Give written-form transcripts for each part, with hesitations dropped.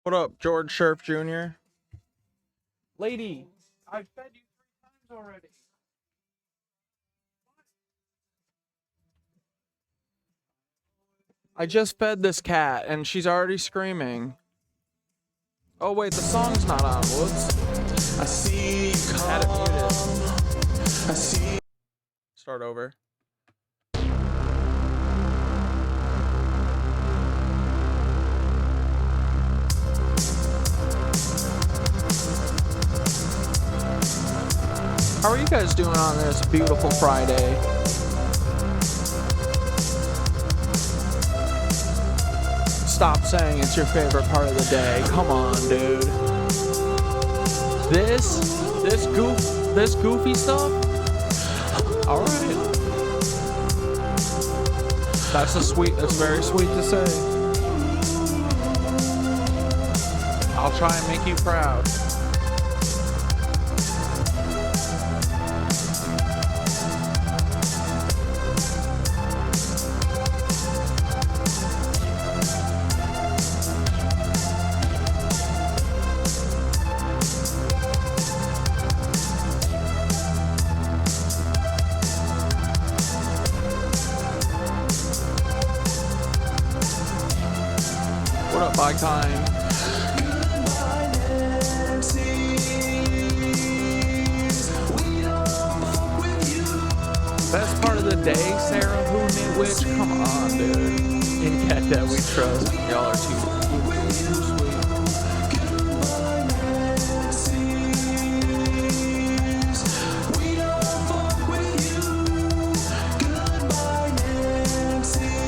What up, George Sherp Jr.? Lady, I've fed you 3 times already. I just fed this cat and she's already screaming. Oh wait, the song's not on. Whoops. I see you had it muted. I see. Start over. How are you guys doing on this beautiful Friday? Stop saying it's your favorite part of the day. Come on, dude. This goofy stuff? All right. That's very sweet to say. I'll try and make you proud. What up, by kind? Goodbye, Nancies. We don't fuck with you. Best part of the day, Sarah Who Knit Witch? Come on, dude. In Cat That We Trust. Y'all are too sweet. Goodbye, Nancies. We don't fuck with you. Goodbye, Nancies.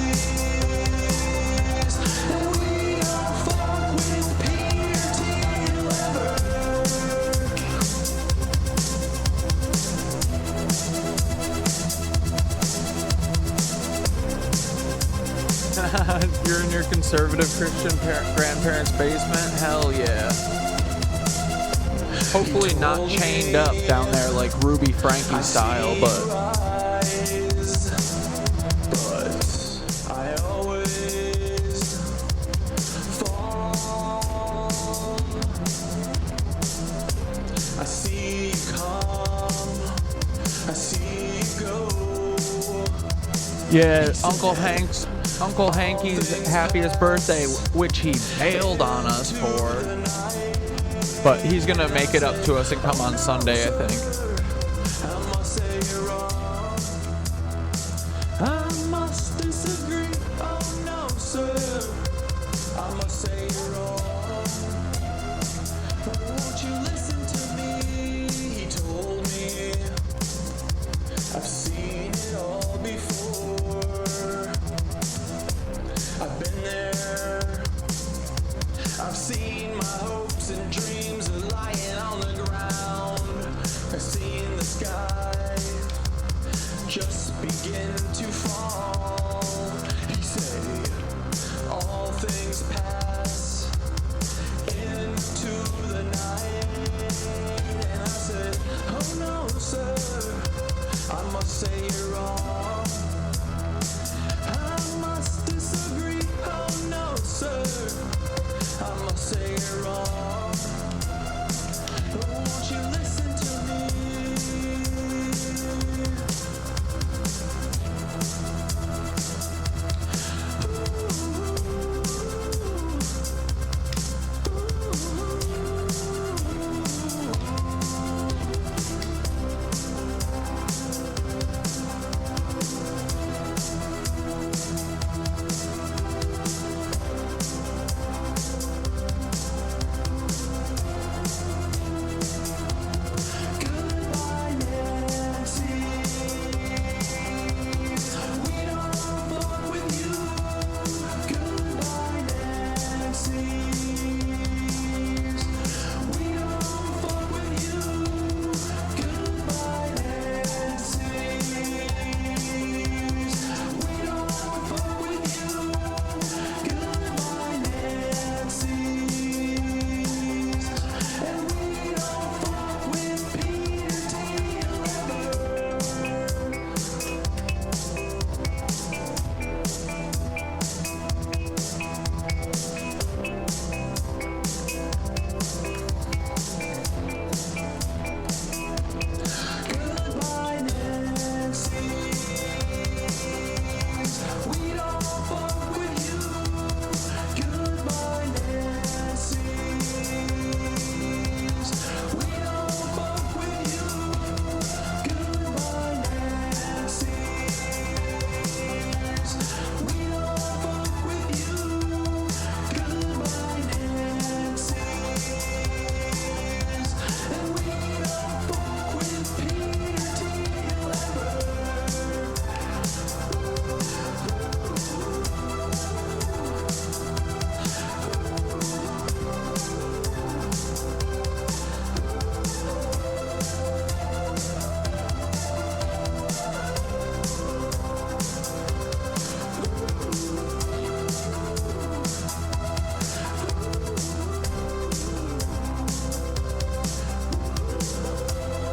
And we don't fuck with Peter T. Weber. You're in your conservative Christian grandparents' basement? Hell yeah. Hopefully not chained up down there like Ruby Frankie style, but I always fall. I see you come, I see you go. yeah, Uncle Hanky's happiest birthday, which he bailed on us for. But he's gonna make it up to us and come on Sunday, I think. I must say you're wrong. I must disagree. Oh no, sir. I must say you're wrong. Won't you listen to me? He told me I've seen it all before. I've been there. I've seen my hopes and dreams are lying on the ground. I've seen the sky just begin to fall. He said, all things pass into the night. And I said, oh no, sir, I must say you're wrong. I must disagree, oh no, sir, I must say you're wrong. Won't you listen to me?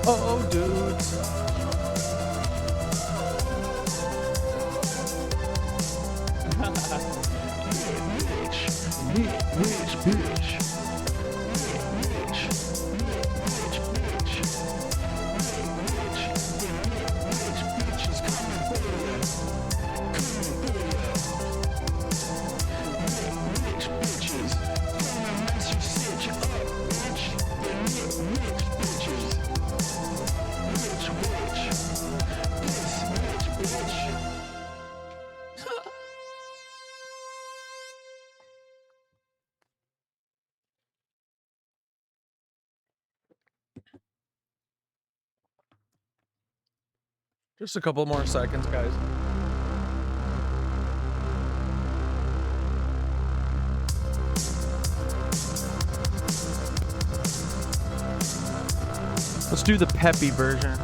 Oh, dudes. Bitch. Just a couple more seconds, guys. Let's do the peppy version.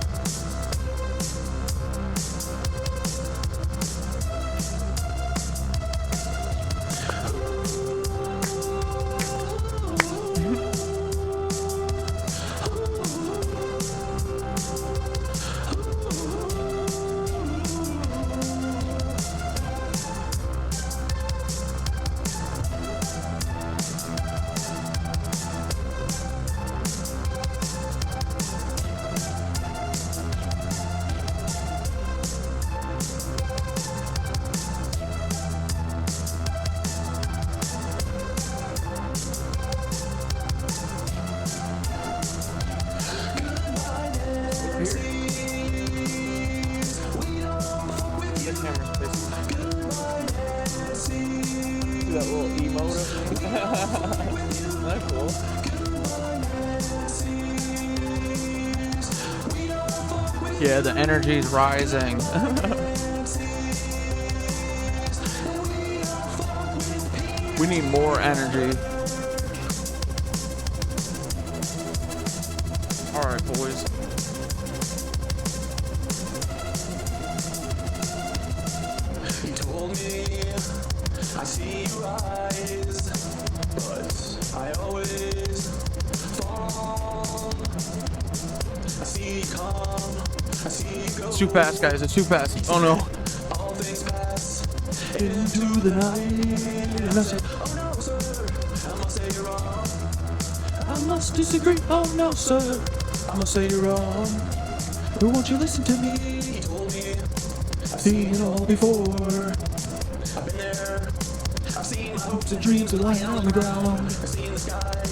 That little emote of me. That's cool. Yeah, the energy's rising. We need more energy. Alright, boys. He told me, I see your eyes, but I always fall. I see you come, I see you go. It's too fast, guys. It's too fast. Oh no. All things pass Into the night. And I said, oh no, sir, I must say you're wrong. I must disagree. Oh no, sir. I must say you're wrong. But won't you listen to me? He told me, I've Seen it all before. I've been there, I've seen my hopes The dreams are lying on the ground. I've seen the sky.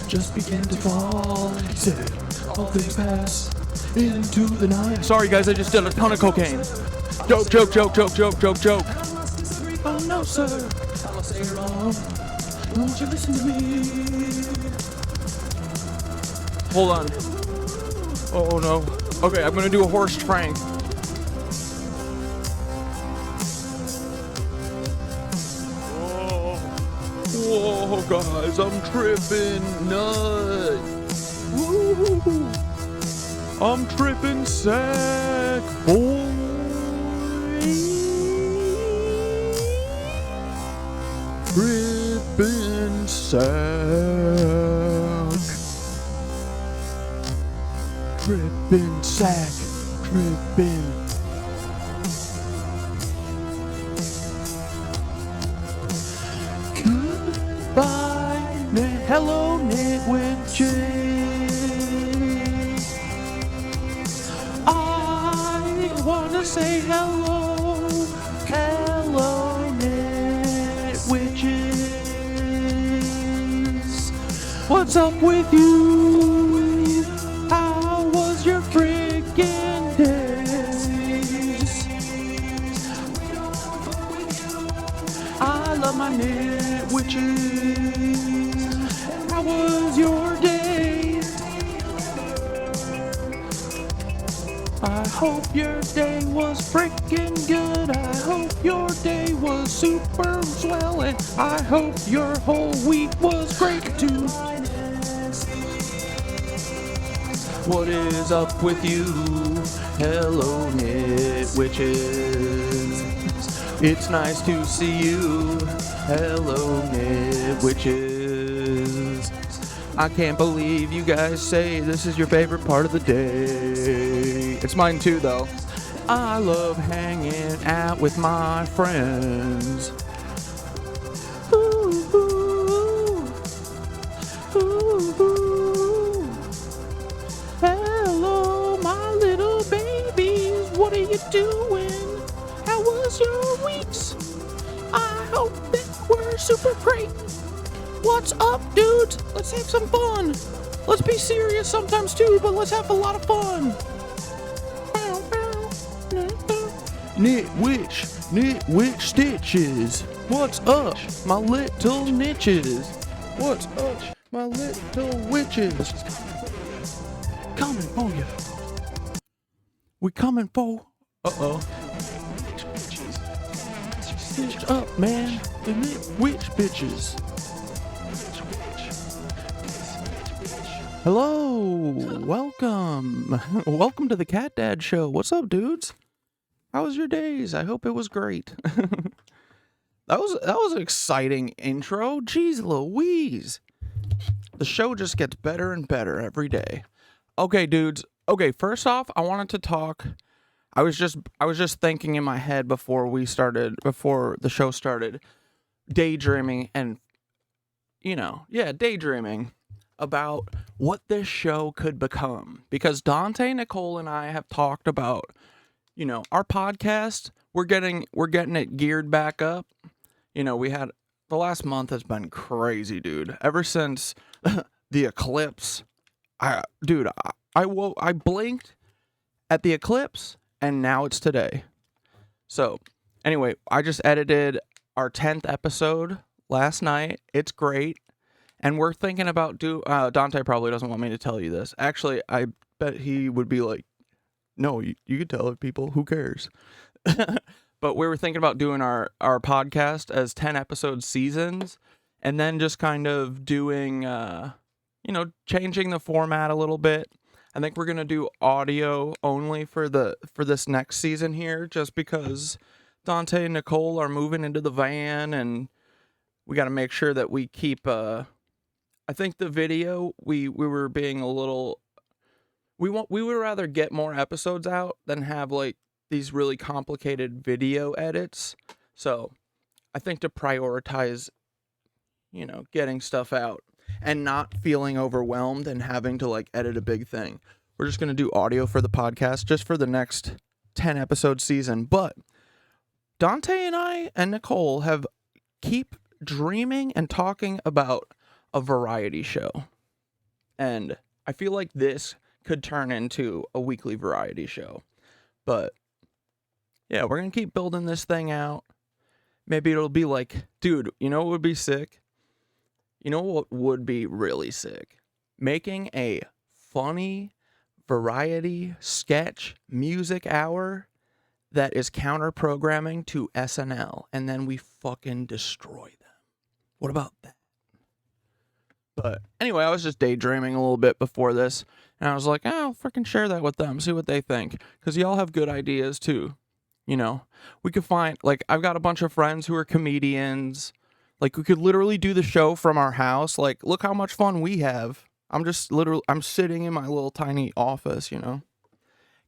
Just begin to fall. He said, all things pass into the night. Sorry, guys. I just did a ton of cocaine. Joke, joke, joke, joke, joke, joke, joke. I must disagree, Oh no, sir. I must say you're wrong. Won't you listen to me? Hold on. Oh no. Okay, I'm gonna do a horse trank. Whoa, guys, I'm tripping nuts. Woo. I'm tripping sack, boy. Tripping sack. Tripping sack. Tripping. Goodbye, hello, nitwitches. I wanna say hello, hello, nitwitches. What's up with you? How was your freaking days? I love my nitwitches. How was your day? I hope your day was freaking good. I hope your day was super swell. And I hope your whole week was great too. What is up with you? Hello, nitwitches. It's nice to see you. Hello, nitwitches. I can't believe you guys say this is your favorite part of the day. It's mine too, though. I love hanging out with my friends. Ooh, ooh, ooh, ooh. Hello, my little babies. What are you doing? How was your weeks? I hope that we're super great. What's up, dudes? Let's have some fun. Let's be serious sometimes too, but let's have a lot of fun. Knit stitches. What's up, my little niches? What's up, my little witches? Coming for you. We coming for. Uh-oh. Stitch up, man. The knit witch bitches. Hello, welcome. Welcome to the Cat Dad Show. What's up, dudes? How was your days? I hope it was great. That was an exciting intro. Jeez Louise. The show just gets better and better every day. Okay, dudes. Okay, first off, I wanted to talk. I was just thinking in my head before the show started, daydreaming and daydreaming about what this show could become, because Dante, Nicole, and I have talked about, our podcast. We're getting it geared back up. We had the last month has been crazy, dude. Ever since the eclipse, I blinked at the eclipse and now it's today. So, anyway, I just edited our 10th episode last night. It's great. And we're thinking about Dante probably doesn't want me to tell you this. Actually, I bet he would be like, no, you could tell it, people. Who cares? But we were thinking about doing our podcast as 10 episode seasons, and then just kind of doing, changing the format a little bit. I think we're going to do audio only for this next season here, just because Dante and Nicole are moving into the van, and we got to make sure that we keep, I think the video, we were being a little, we would rather get more episodes out than have like these really complicated video edits. So I think to prioritize, getting stuff out and not feeling overwhelmed and having to like edit a big thing, we're just going to do audio for the podcast just for the next 10 episode season. But Dante and I and Nicole keep dreaming and talking about a variety show. And I feel like this could turn into a weekly variety show. But yeah, we're going to keep building this thing out. Maybe it'll be like, dude, you know what would be sick? You know what would be really sick? Making a funny variety sketch music hour that is counter programming to SNL, and then we fucking destroy them. What about that? But anyway, I was just daydreaming a little bit before this, and I was like, I'll freaking share that with them, see what they think, because y'all have good ideas too. We could find, like, I've got a bunch of friends who are comedians. Like, we could literally do the show from our house. Like, look how much fun we have. I'm sitting in my little tiny office,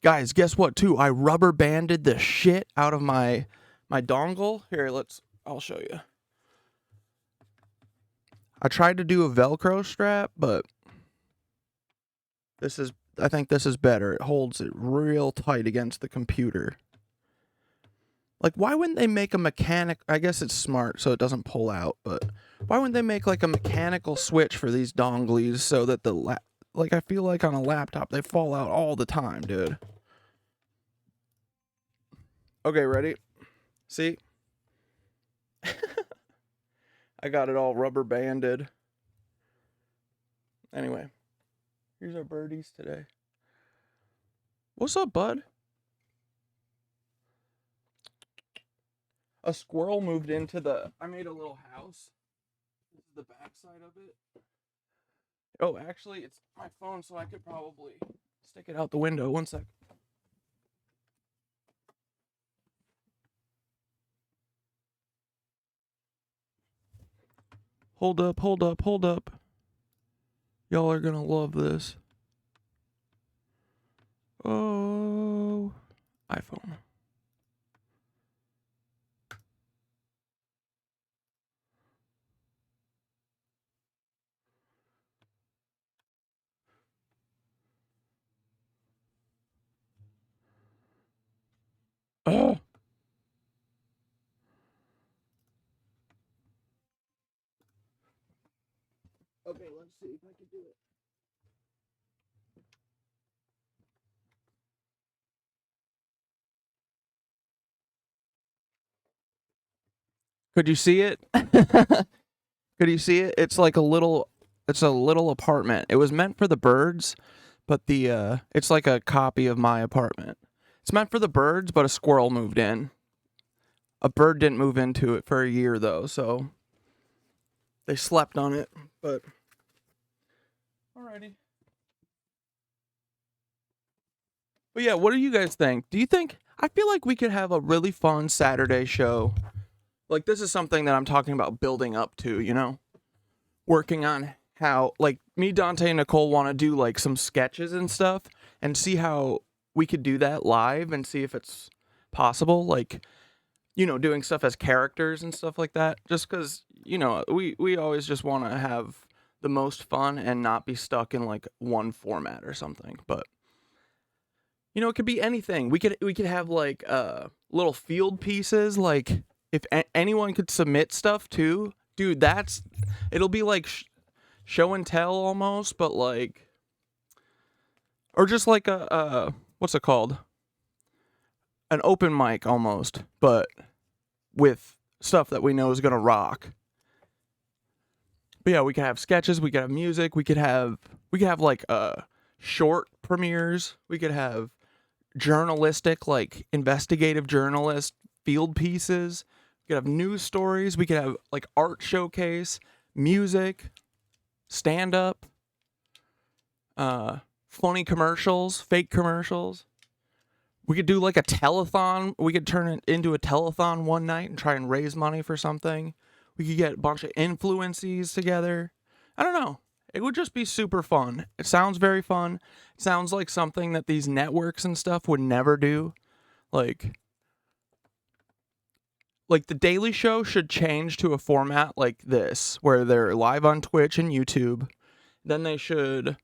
Guys, guess what, too? I rubber banded the shit out of my dongle. Here, I'll show you. I tried to do a Velcro strap, but I think this is better. It holds it real tight against the computer. Like, why wouldn't they make a I guess it's smart so it doesn't pull out, but why wouldn't they make like a mechanical switch for these donglies so that I feel like on a laptop they fall out all the time, dude. Okay, ready? See? I got it all rubber banded. Anyway, here's our birdies today. What's up, bud? A squirrel moved into I made a little house. This is the back side of it. Oh, actually, it's my phone, so I could probably stick it out the window. One sec. Hold up. Y'all are gonna love this. Oh, iPhone. Oh. Okay, let's see if I can do it. Could you see it? Could you see it? It's like it's a little apartment. It was meant for the birds, but it's like a copy of my apartment. It's meant for the birds, but a squirrel moved in. A bird didn't move into it for a year though, so they slept on it, but alrighty. But yeah, what do you guys think? Do you think I feel like we could have a really fun Saturday show? Like this is something that I'm talking about building up to, you know? Working on how like me, Dante, and Nicole want to do like some sketches and stuff and see how we could do that live and see if it's possible. Like, you know, doing stuff as characters and stuff like that. Just because, you know, we always just want to have the most fun and not be stuck in like one format or something. But you know, it could be anything. We could have like little field pieces. Like if anyone could submit stuff too, dude. It'll be like show and tell almost, but like, or just like a what's it called? An open mic almost, but with stuff that we know is gonna rock. But yeah, we could have sketches, we could have music, we could have like short premieres, we could have journalistic, like investigative journalist field pieces, we could have news stories, we could have like art showcase, music, stand up, funny commercials, fake commercials. We could do like a telethon. We could turn it into a telethon one night and try and raise money for something. We could get a bunch of influencees together. I don't know. It would just be super fun. It sounds very fun. It sounds like something that these networks and stuff would never do. Like the Daily Show should change to a format like this, where they're live on Twitch and YouTube. Then they should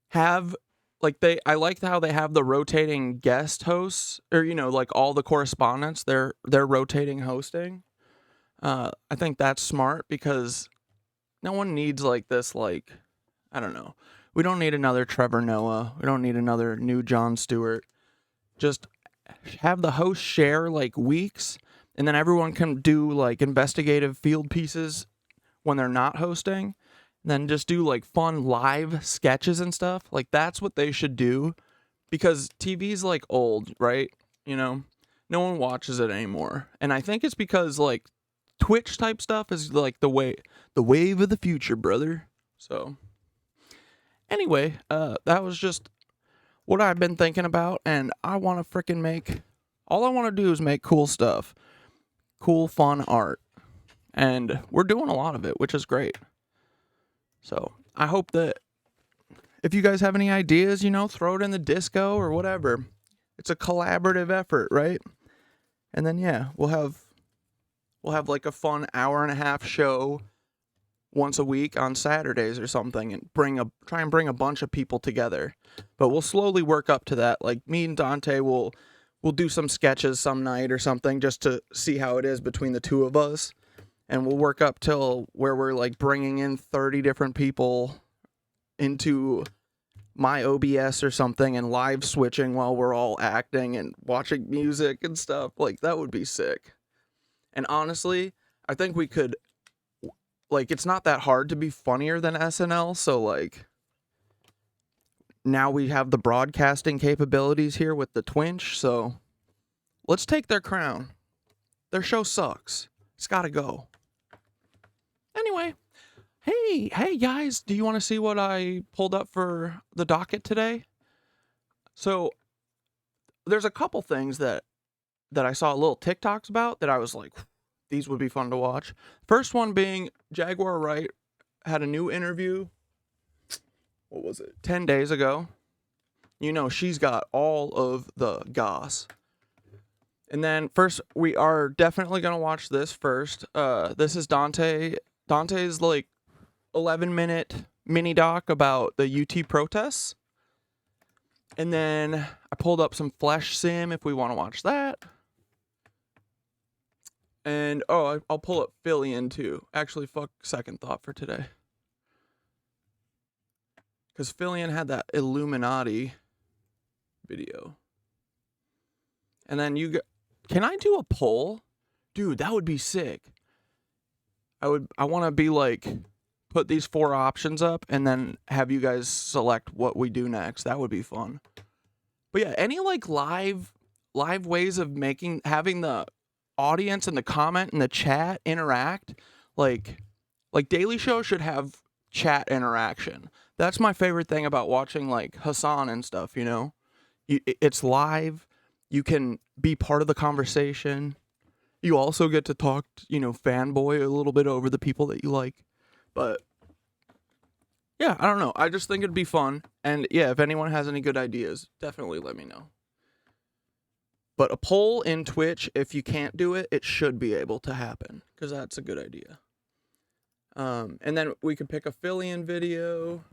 have I like how they have the rotating guest hosts, or you know, like all the correspondents, they're rotating hosting. I think that's smart because no one needs like this, like, I don't know. We don't need another Trevor Noah. We don't need another new Jon Stewart. Just have the host share like weeks, and then everyone can do like investigative field pieces when they're not hosting. Then just do like fun live sketches and stuff. Like that's what they should do, because TV's like old, right? You know, no one watches it anymore. And I think it's because like Twitch type stuff is like the wave of the future, brother. So anyway, that was just what I've been thinking about, and I want to all I want to do is make cool stuff, cool, fun art. And we're doing a lot of it, which is great. So I hope that if you guys have any ideas, you know, throw it in the disco or whatever. It's a collaborative effort, right? And then yeah, we'll have like a fun hour and a half show once a week on Saturdays or something, and try and bring a bunch of people together. But we'll slowly work up to that. Like me and Dante will do some sketches some night or something just to see how it is between the two of us. And we'll work up till where we're like bringing in 30 different people into my OBS or something and live switching while we're all acting and watching music and stuff. Like that would be sick. And honestly, I think we could, like, it's not that hard to be funnier than SNL. So like now we have the broadcasting capabilities here with the Twinch. So let's take their crown. Their show sucks. It's gotta go. Anyway, hey guys, do you want to see what I pulled up for the docket today? So there's a couple things that I saw little TikToks about that I was like, these would be fun to watch. First one being Jaguar Wright had a new interview what was it, 10 days ago. You know, she's got all of the goss. And then first, we are definitely going to watch this first. This is Dante. Dante's like 11-minute mini doc about the UT protests. And then I pulled up some Flesh Sim if we want to watch that. And, I'll pull up Fillion too. Actually, fuck second thought for today. Because Fillion had that Illuminati video. And then can I do a poll? Dude, that would be sick. I want to be like, put these 4 options up and then have you guys select what we do next. That would be fun. But yeah, any like live ways of having the audience and the comment and the chat interact, like Daily Show should have chat interaction. That's my favorite thing about watching like Hassan and stuff, you know? It's live. You can be part of the conversation. You also get to talk, fanboy a little bit over the people that you like. But yeah, I don't know. I just think it'd be fun. And yeah, if anyone has any good ideas, definitely let me know. But a poll in Twitch, if you can't do it, it should be able to happen. Because that's a good idea. And then we could pick a Fillion video.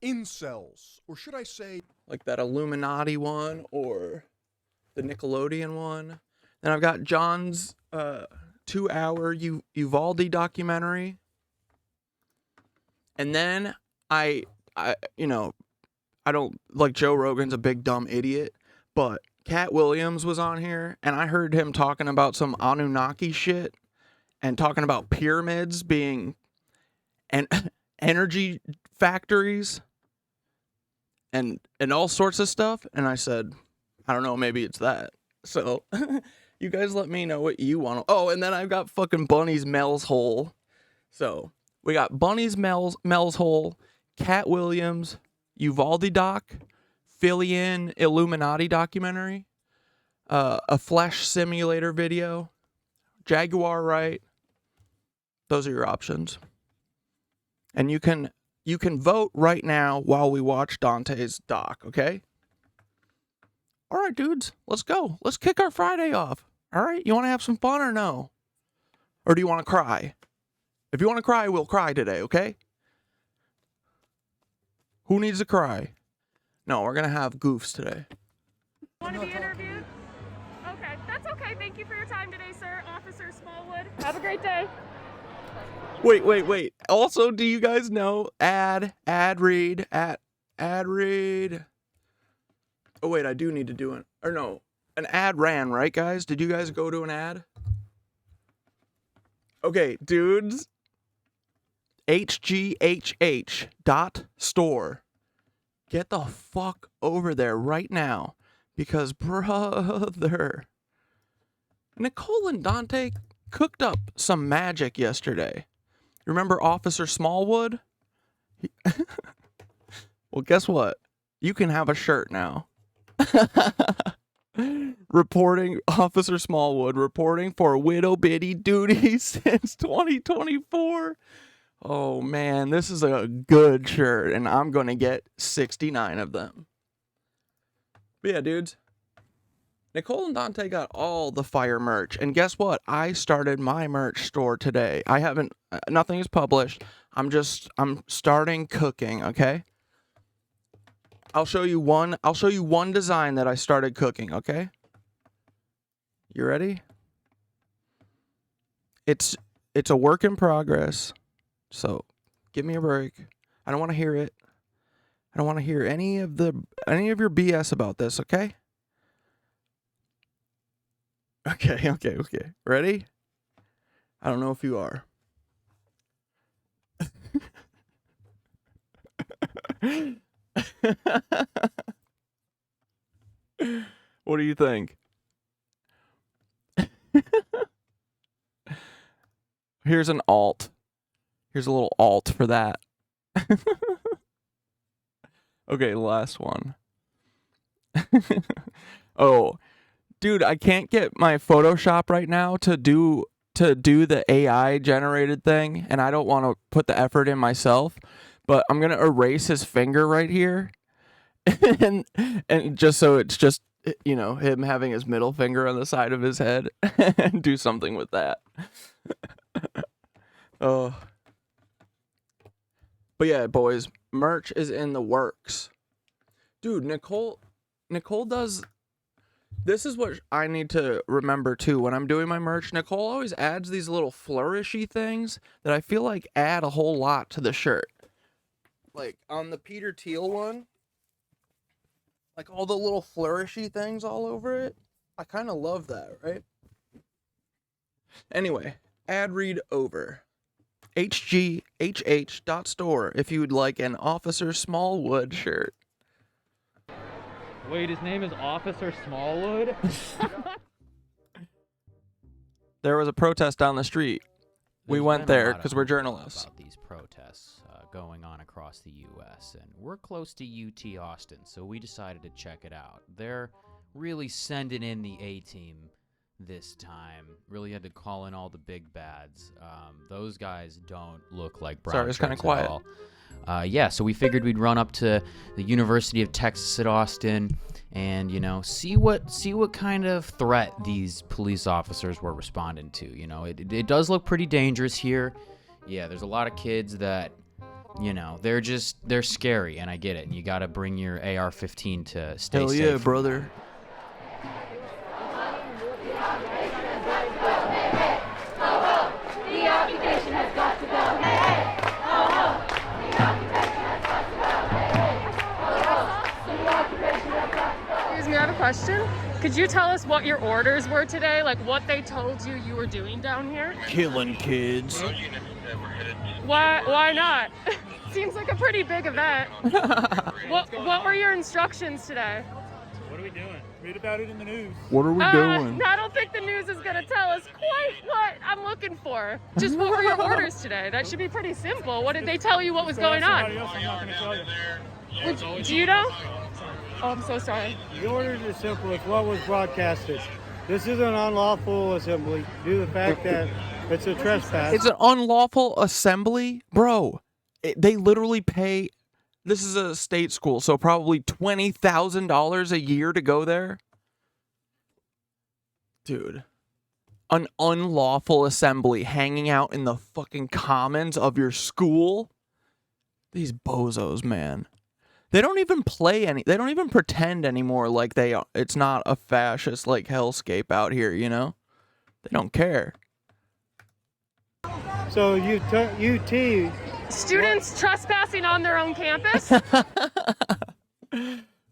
Incels, or should I say... like that Illuminati one, or the Nickelodeon one. Then I've got John's 2-hour Uvalde documentary. And then I don't, like, Joe Rogan's a big dumb idiot, but Cat Williams was on here, and I heard him talking about some Anunnaki shit, and talking about pyramids being energy factories, and all sorts of stuff. And I said, I don't know, maybe it's that. So you guys let me know what you want. Oh, and then I've got fucking Bunny's Mel's Hole. So we got Bunny's Mel's Hole, Cat Williams, Uvalde doc, Fillion Illuminati documentary, a Flesh Simulator video, Jaguar Right. Those are your options. And you can vote right now while we watch Dante's doc, okay? All right, dudes, let's go. Let's kick our Friday off. All right, you want to have some fun or no? Or do you want to cry? If you want to cry, we'll cry today, okay? Who needs to cry? No, we're going to have goofs today. Want to be interviewed? Okay, that's okay. Thank you for your time today, sir. Officer Smallwood. Have a great day. Wait. Also, do you guys know ad read? Oh, wait, I do need to do an ad ran, right, guys? Did you guys go to an ad? Okay, dudes. HGHH.store. Get the fuck over there right now. Because, brother, Nicole and Dante cooked up some magic yesterday. Remember Officer Smallwood? Well, guess what? You can have a shirt now. Officer Smallwood reporting for Widow Biddy duty since 2024. Oh, man, this is a good shirt, and I'm going to get 69 of them. But yeah, dudes. Nicole and Dante got all the fire merch, and guess what? I started my merch store today. Nothing is published. I'm starting cooking, okay? I'll show you one design that I started cooking, okay? You ready? It's a work in progress. So, give me a break. I don't want to hear it. I don't want to hear any of your BS about this, okay? Okay. Ready? I don't know if you are. What do you think? Here's an alt. Here's a little alt for that. Okay, last one. Oh, dude, I can't get my Photoshop right now to do the AI generated thing, and I don't want to put the effort in myself. But I'm gonna erase his finger right here, and just so it's just him having his middle finger on the side of his head, and do something with that. Oh. But yeah, boys, merch is in the works. Dude, Nicole does. This is what I need to remember too when I'm doing my merch. Nicole always adds these little flourishy things that I feel like add a whole lot to the shirt. Like on the Peter Thiel one, like all the little flourishy things all over it. I kind of love that, right? Anyway, ad read over. hghh.store if you would like an Officer Smallwood shirt. Wait, his name is Officer Smallwood? There was a protest down the street. We went there because we're journalists. About these protests going on across the U.S. and we're close to UT Austin, so we decided to check it out. They're really sending in the A-team this time. Really had to call in all the big bads. Those guys don't look like brown Sorry, it's kind of quiet. Yeah, so we figured we'd run up to the University of Texas at Austin and, see what kind of threat these police officers were responding to. It does look pretty dangerous here. Yeah, there's a lot of kids that, they're scary, and I get it. And you got to bring your AR-15 to stay Hell safe. yeah, brother. Excuse me, I have a question. Could you tell us what your orders were today? Like what they told you were doing down here? Killing kids. Why not? Seems like a pretty big event. What were your instructions today? What are we doing? Read about it in the news. What are we doing? I don't think the news is going to tell us quite what I'm looking for. Just what were your orders today? That should be pretty simple. What did they tell you what was going on? Somebody else, I'm not going to tell you. Do you know? Oh, I'm so sorry. The orders are simple. It's what was broadcasted. This is an unlawful assembly due to the fact that it's a trespass. It's an unlawful assembly? Bro, they literally pay... This is a state school, so probably $20,000 a year to go there? Dude. An unlawful assembly hanging out in the fucking commons of your school? These bozos, man. They don't even they don't even pretend anymore like it's not a fascist like hellscape out here, They don't care. So UT... Students trespassing on their own campus?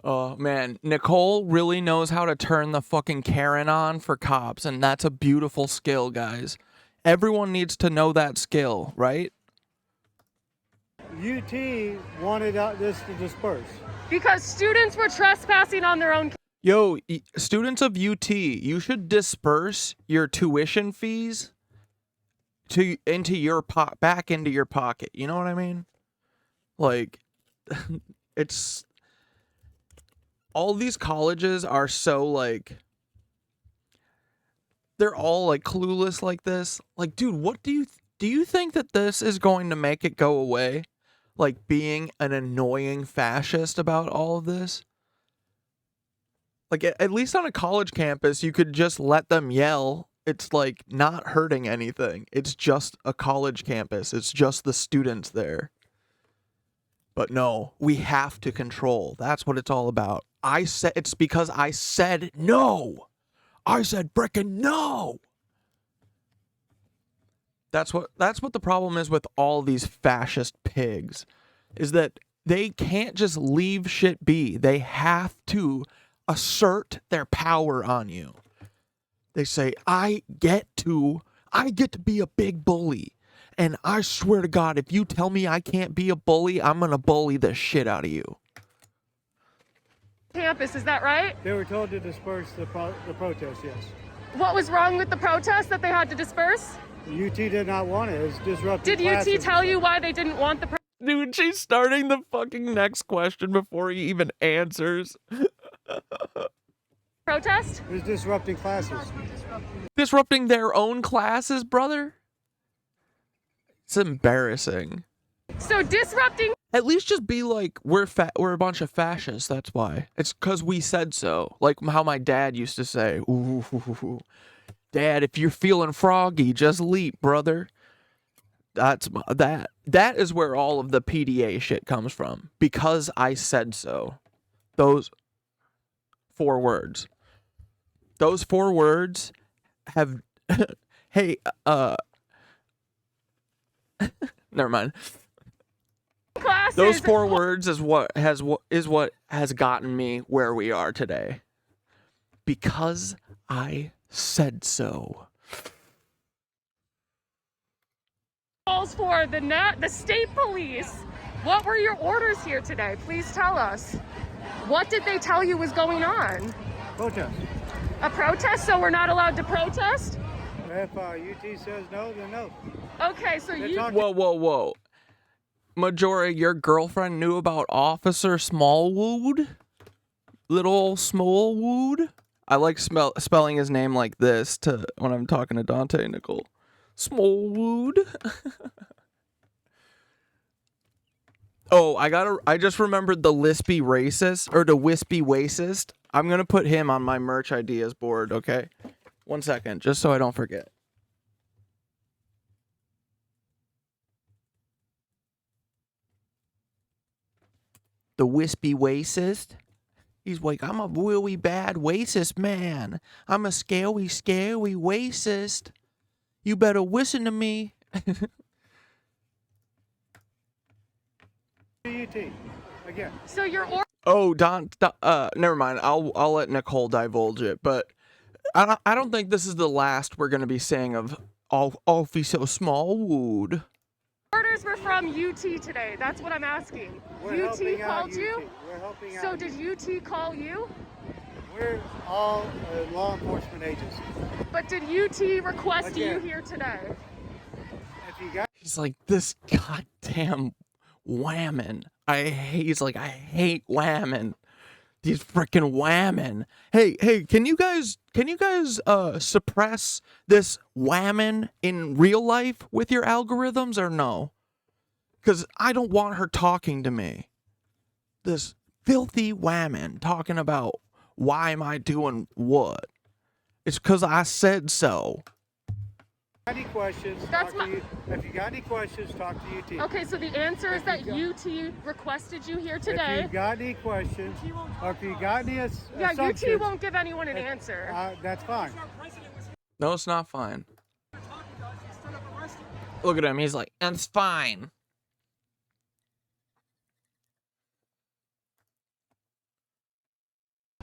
Oh, man. Nicole really knows how to turn the fucking Karen on for cops, and that's a beautiful skill, guys. Everyone needs to know that skill, right? UT wanted this to disperse. Because students were trespassing on their own. Yo, students of UT, you should disperse your tuition fees into your back into your pocket. You know what I mean? Like, it's all these colleges are so like they're all like clueless like this. Like, dude, what do you think that this is going to make it go away? Like being an annoying fascist about all of this? Like at least on a college campus, you could just let them yell. It's like not hurting anything. It's just a college campus. It's just the students there. But no, we have to control. That's what it's all about. It's because I said no. I said frickin' no. That's what the problem is with all these fascist pigs, is that they can't just leave shit be. They have to assert their power on you. They say, I get to be a big bully. And I swear to God, if you tell me I can't be a bully, I'm going to bully the shit out of you. Campus, is that right? They were told to disperse the protest, yes. What was wrong with the protest that they had to disperse? UT did not want it. It was disrupting Did classes. UT tell you why they didn't want the Dude, she's starting the fucking next question before he even answers. protest? It was disrupting classes. Disrupting their own classes, brother? It's embarrassing. So disrupting. At least just be like, we're a bunch of fascists, that's why. It's because we said so. Like how my dad used to say, ooh, Dad, if you're feeling froggy, just leap, brother. That is where all of the PDA shit comes from. Because I said so. Those 4 words. Those 4 words have hey, never mind. Classes. Those 4 words is what has gotten me where we are today. Because I said so. Calls for the state police. What were your orders here today? Please tell us. What did they tell you was going on? Protest. A protest? So we're not allowed to protest? If UT says no, then no. Okay, so They're you. talking- Whoa. Majora, your girlfriend knew about Officer Smallwood? Little Smallwood? I like spelling his name like this when I'm talking to Dante and Nicole. Smallwood? Oh, I just remembered the lispy racist, or the wispy racist. I'm gonna put him on my merch ideas board, okay? 1 second, just so I don't forget. The wispy racist? He's like, I'm a really bad racist man. I'm a scary racist. You better listen to me. UT. Again. So your order. Oh, never mind. I'll let Nicole divulge it, but I don't think this is the last we're gonna be saying of Officer Smallwood. Orders were from UT today. That's what I'm asking. We're UT helping out called you? UT. We're helping So out did UT. UT call you? We're all law enforcement agencies. But did UT request you Again. here today? If you got He's like, this goddamn whammon. He's like, I hate whammon. These freaking whammon. Hey, can you guys suppress this whammon in real life with your algorithms or no? Because I don't want her talking to me. This filthy whammon talking about why am I doing what? It's because I said so. any questions, That's talk to you. If you got any questions, talk to UT. Okay, so the answer is that you UT requested you here If today. you got any questions, or if you got any Yeah, assumptions, UT won't give anyone an answer. that's fine. No, it's not fine. Look at him. He's like, it's fine.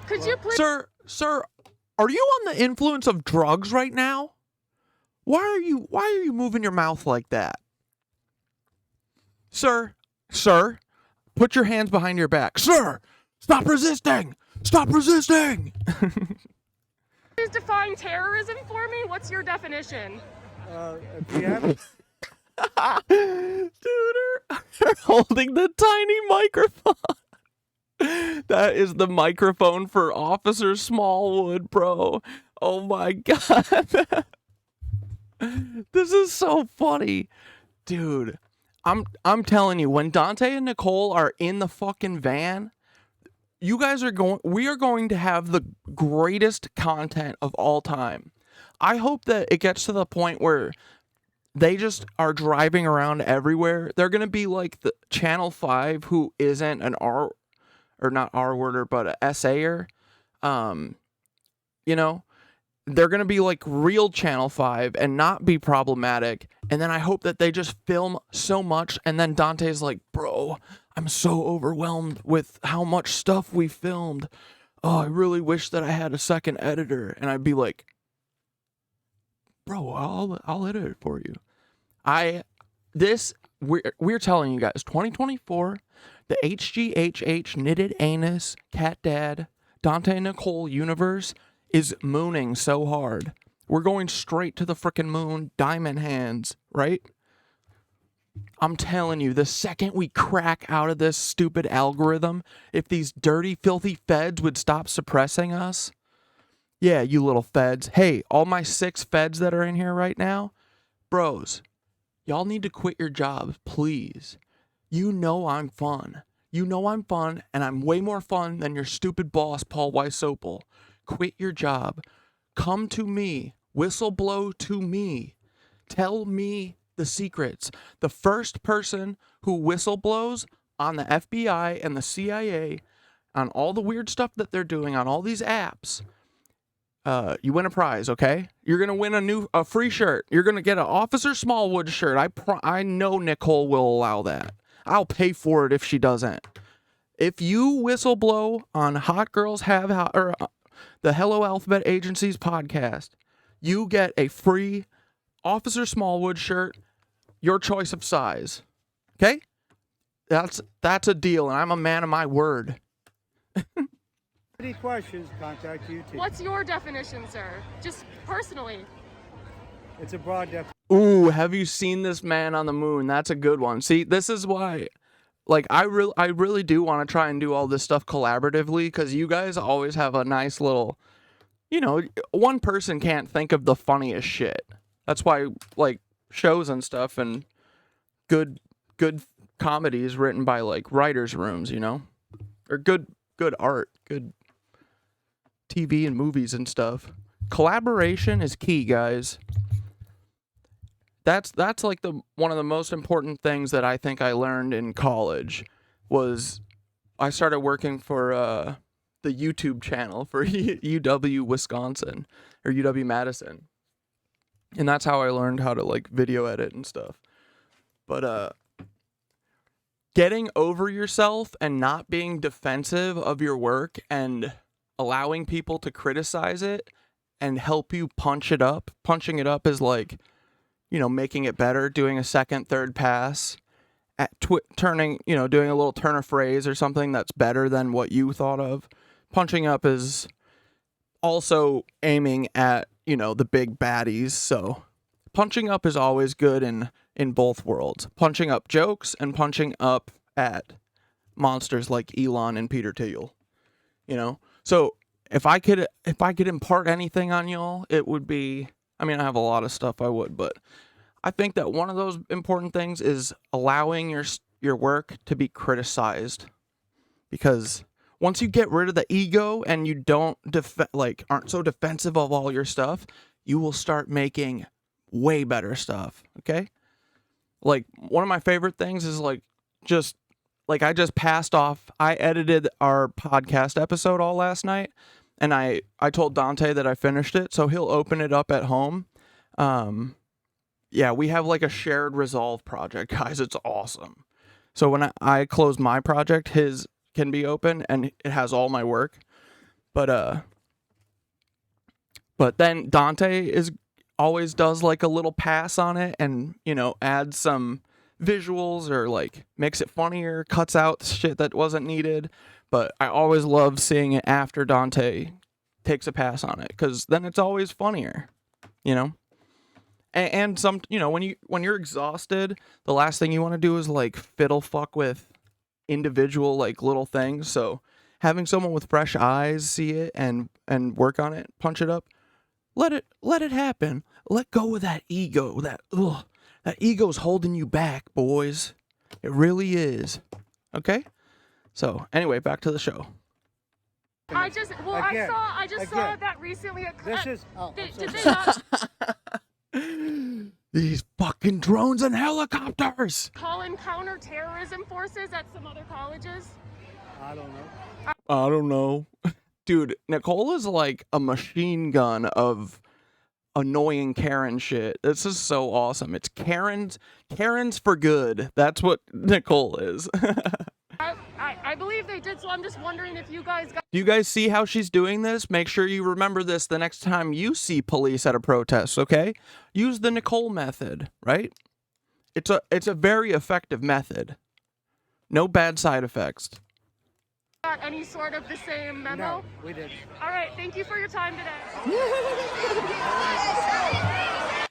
Could you please? Sir, are you on the influence of drugs right now? Why are you moving your mouth like that? Sir, put your hands behind your back. Sir, stop resisting. Stop resisting. Please define terrorism for me? What's your definition? If you have Dude, they're holding the tiny microphone. That is the microphone for Officer Smallwood, bro. Oh my god. This is so funny. Dude, I'm telling you, when Dante and Nicole are in the fucking van, we are going to have the greatest content of all time. I hope that it gets to the point where they just are driving around everywhere. They're going to be like the Channel 5 who isn't an R, or not R-worder, but a SAer. You know, they're going to be like real Channel 5 and not be problematic. And then I hope that they just film so much. And then Dante's like, bro, I'm so overwhelmed with how much stuff we filmed. Oh, I really wish that I had a second editor. And I'd be like, bro, I'll edit it for you. We're telling you guys, 2024, the HGHH knitted anus cat dad Dante and Nicole universe is mooning so hard. We're going straight to the frickin' moon, diamond hands, right? I'm telling you, the second we crack out of this stupid algorithm, if these dirty, filthy feds would stop suppressing us. Yeah, you little feds. Hey, all my 6 feds that are in here right now, bros, y'all need to quit your jobs, please. You know I'm fun. You know I'm fun, and I'm way more fun than your stupid boss, Paul Weisopel. Quit your job. Come to me. Whistleblow to me. Tell me the secrets. The first person who whistleblows on the FBI and the CIA on all the weird stuff that they're doing on all these apps, you win a prize, okay? You're gonna win a free shirt. You're gonna get an Officer Smallwood shirt. I know Nicole will allow that. I'll pay for it if she doesn't. If you whistleblow on Hot Girls Have Hot, or the Hello Alphabet Agency's podcast, you get a free Officer Smallwood shirt, your choice of size. Okay? That's a deal, and I'm a man of my word. Any questions, contact you too. What's your definition, sir? Just personally. It's a broad definition. Ooh, have you seen this man on the moon? That's a good one. See, this is why, like, I really do want to try and do all this stuff collaboratively, because you guys always have a nice little, one person can't think of the funniest shit. That's why, like, shows and stuff and good comedies written by, like, writers' rooms, or good art, good TV and movies and stuff. Collaboration is key, guys. That's like one of the most important things that I think I learned in college was I started working for the YouTube channel for UW Wisconsin or UW Madison. And that's how I learned how to like video edit and stuff. But getting over yourself and not being defensive of your work and allowing people to criticize it and help you punch it up. Punching it up is like, making it better, doing a second, third pass, doing a little turn of phrase or something that's better than what you thought of. Punching up is also aiming at, the big baddies. So punching up is always good in both worlds. Punching up jokes and punching up at monsters like Elon and Peter Thiel. So if I could impart anything on y'all, it would be, I have a lot of stuff I would, but I think that one of those important things is allowing your work to be criticized. Because once you get rid of the ego and you don't aren't so defensive of all your stuff, you will start making way better stuff, okay? Like one of my favorite things is I just passed off, I edited our podcast episode all last night, and I told Dante that I finished it, so he'll open it up at home. Yeah, we have like a shared resolve project, guys. It's awesome. So when I close my project, his can be open and it has all my work. But then Dante always does like a little pass on it and, adds some visuals or like makes it funnier, cuts out shit that wasn't needed. But I always love seeing it after Dante takes a pass on it, because then it's always funnier, And some, when you're exhausted, the last thing you want to do is like fiddle fuck with individual like little things. So having someone with fresh eyes see it and work on it, punch it up, let it happen. Let go of that ego. That ego's holding you back, boys. It really is. Okay? So anyway, back to the show. I just saw that recently. Did they not These fucking drones and helicopters. call in counter-terrorism forces at some other colleges? I don't know. I don't know. Dude, Nicole is like a machine gun of annoying Karen shit. This is so awesome. It's Karen's for good. That's what Nicole is. I believe they did, so I'm just wondering if you guys got... Do you guys see how she's doing this? Make sure you remember this the next time you see police at a protest, okay? Use the Nicole method, right? It's a very effective method. No bad side effects. got any sort of the same memo? No, we didn't. All right, thank you for your time today.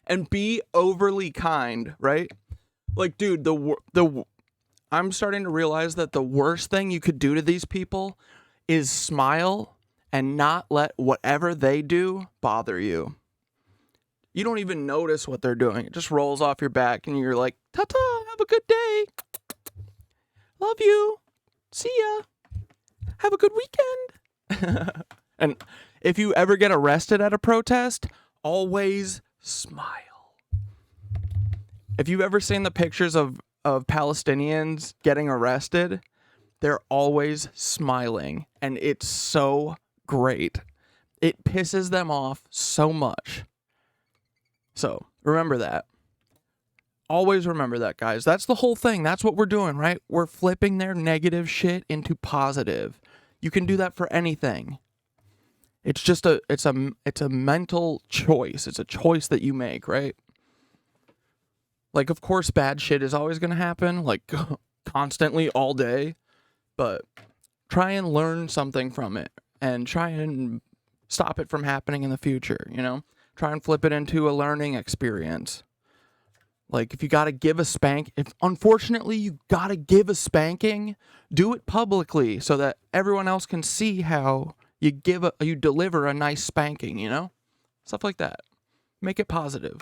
And be overly kind, right? Like, dude, I'm starting to realize that the worst thing you could do to these people is smile and not let whatever they do bother you. You don't even notice what they're doing. It just rolls off your back and you're like, ta-ta, have a good day. Love you. See ya. Have a good weekend. And if you ever get arrested at a protest, always smile. If you've ever seen the pictures of Palestinians getting arrested, they're always smiling. And it's so great. It pisses them off so much. So remember that. Always remember that, guys. That's the whole thing. That's what we're doing, right? We're flipping their negative shit into positive. You can do that for anything. It's just it's a mental choice. It's a choice that you make, right? Like, of course, bad shit is always going to happen, like constantly all day, but try and learn something from it and try and stop it from happening in the future, you know? Try and flip it into a learning experience. Like, if you got to give a if unfortunately you got to give a spanking, do it publicly so that everyone else can see how you deliver a nice spanking, you know? Stuff like that. Make it positive.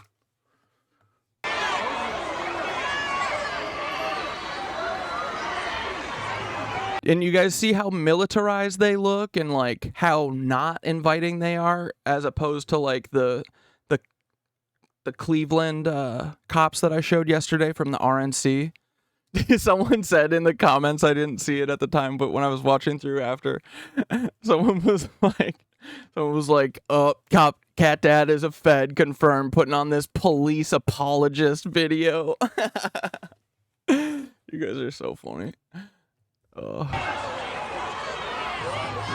And you guys see how militarized they look and like how not inviting they are, as opposed to like the Cleveland cops that I showed yesterday from the RNC. Someone said in the comments, I didn't see it at the time, but when I was watching through after, someone was like, oh, Cat Dad is a Fed, confirmed, putting on this police apologist video. You guys are so funny.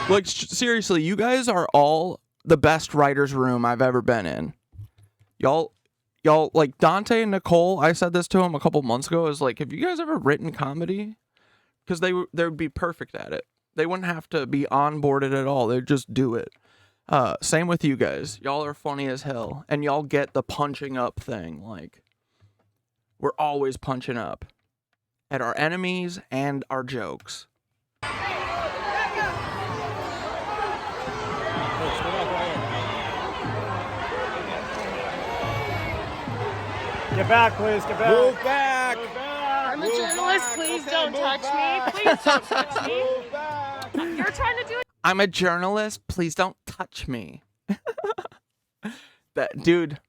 Like, seriously, you guys are all the best writer's room I've ever been in. Y'all, like Dante and Nicole, I said this to them a couple months ago, is like, have you guys ever written comedy? Because they would be perfect at it. They wouldn't have to be onboarded at all. They'd just do it. Same with you guys. Y'all are funny as hell. And y'all get the punching up thing. Like, we're always punching up at our enemies and our jokes. Get back, please. Get back. Move back. Move back. I'm a journalist. Please don't touch me. Please don't touch me. Move back. You're trying to do it. I'm a journalist. Please don't touch me. That dude,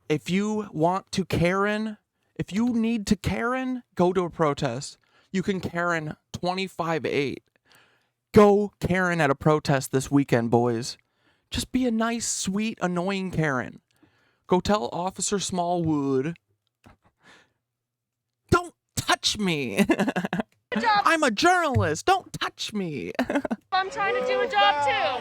if you want to Karen, if you need to Karen, go to a protest. You can Karen 25-8. Go Karen at a protest this weekend, boys. Just be a nice, sweet, annoying Karen. Go tell Officer Smallwood, don't touch me. I'm a journalist. Don't touch me. I'm trying to do a job too.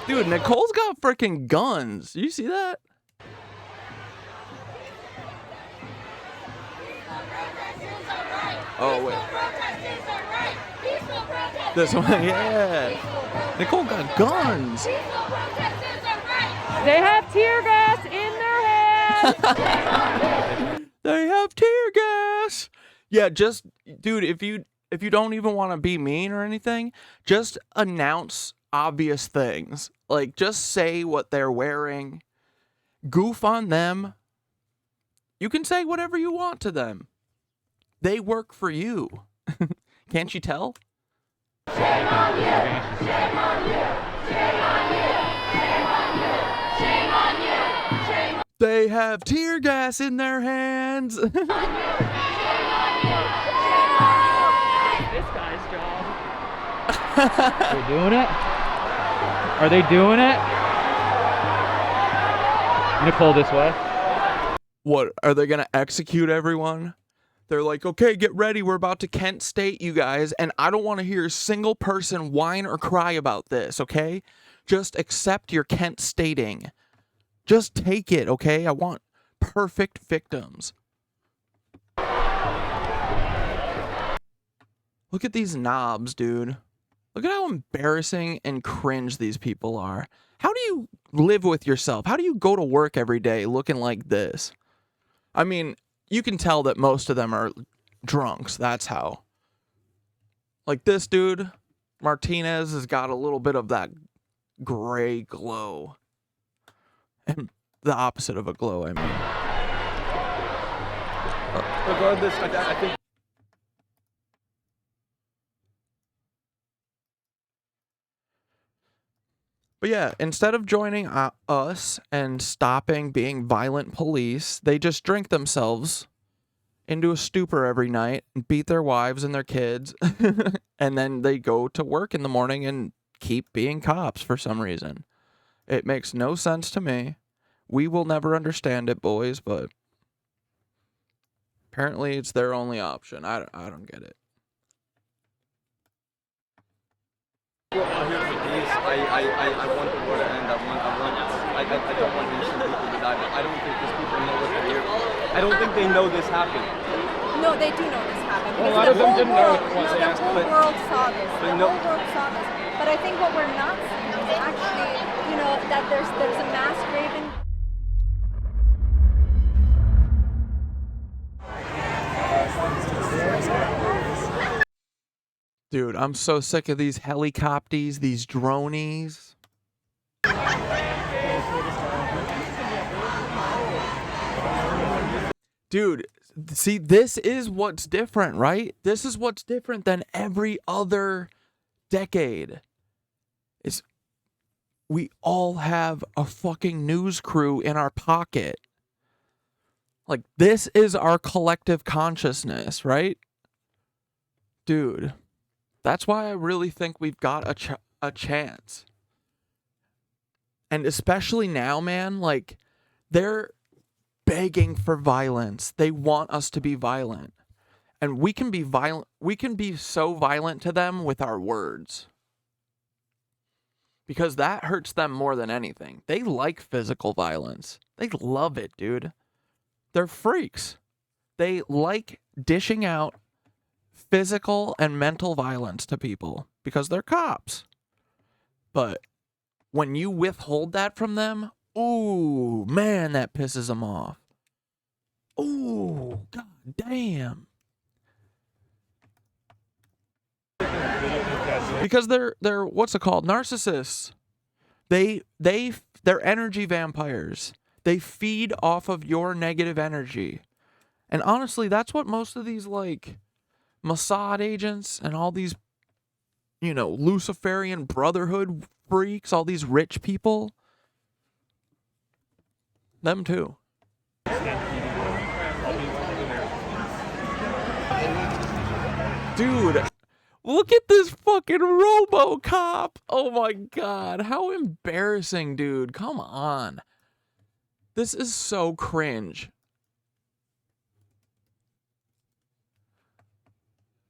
Dude, Nicole's got freaking guns. You see that? Oh, wait. This one, yeah. Nicole got guns. They have tear gas in their hands. They have tear gas. Yeah, just, dude, if you don't even want to be mean or anything, just announce obvious things. Like, just say what they're wearing. Goof on them. You can say whatever you want to them. They work for you. Can't you tell? Shame on you! Shame on you! Shame on you! Shame on you! Shame on you! Shame on you! They have tear gas in their hands. This guy's job. Are they doing it? Are they doing it? Nicole, this way. What, are they going to execute everyone? They're like, okay, get ready. We're about to Kent State, you guys. And I don't want to hear a single person whine or cry about this, okay? Just accept your Kent Stating. Just take it, okay? I want perfect victims. Look at these knobs, dude. Look at how embarrassing and cringe these people are. How do you live with yourself? How do you go to work every day looking like this? I mean, you can tell that most of them are drunks. That's how. Like this dude, Martinez, has got a little bit of that gray glow. And the opposite of a glow, I mean. Regardless, I think. But yeah, instead of joining us and stopping being violent police, they just drink themselves into a stupor every night and beat their wives and their kids. And then they go to work in the morning and keep being cops for some reason. It makes no sense to me. We will never understand it, boys, but apparently it's their only option. I don't get it. We're all here for peace. I want the war to end. I don't want innocent people to die. But I don't think these people know what they're here for. I don't think they know this happened. No, they do know this happened. Well, a Because lot of the them whole didn't know world, it once they the asked, whole but- world saw this. but The no- whole world saw this. But I think what we're not seeing is actually, that there's a mass graven. Dude, I'm so sick of these helicopters, these dronies. Dude, see, this is what's different, right? This is what's different than every other decade. Is we all have a fucking news crew in our pocket. Like, this is our collective consciousness, right? Dude, that's why I really think we've got a chance. And especially now, man, like, they're begging for violence. They want us to be violent. And we can be violent. We can be so violent to them with our words. Because that hurts them more than anything. They like physical violence. They love it, dude. They're freaks. They like dishing out physical and mental violence to people because they're cops. But when you withhold that from them, ooh, man, that pisses them off. Ooh, god damn. Because they're what's it called? Narcissists. They're energy vampires. They feed off of your negative energy. And honestly, that's what most of these like Mossad agents and all these Luciferian Brotherhood freaks, all these rich people, them too. Dude, look at this fucking RoboCop. Oh my god, how embarrassing, dude. Come on. This is so cringe.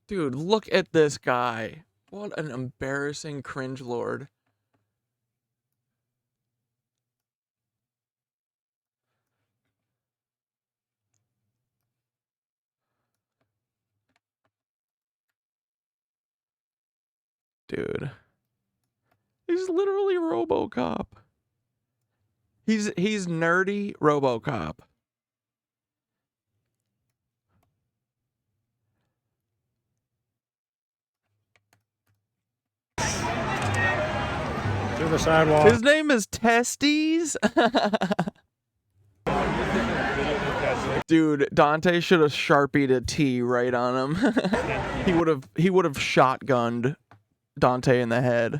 Dude, look at this guy. What an embarrassing cringe lord. Dude. He's literally RoboCop. He's nerdy RoboCop. To the sidewalk. His name is Testes. Dude, Dante should have sharpied a T right on him. he would have shotgunned Dante in the head.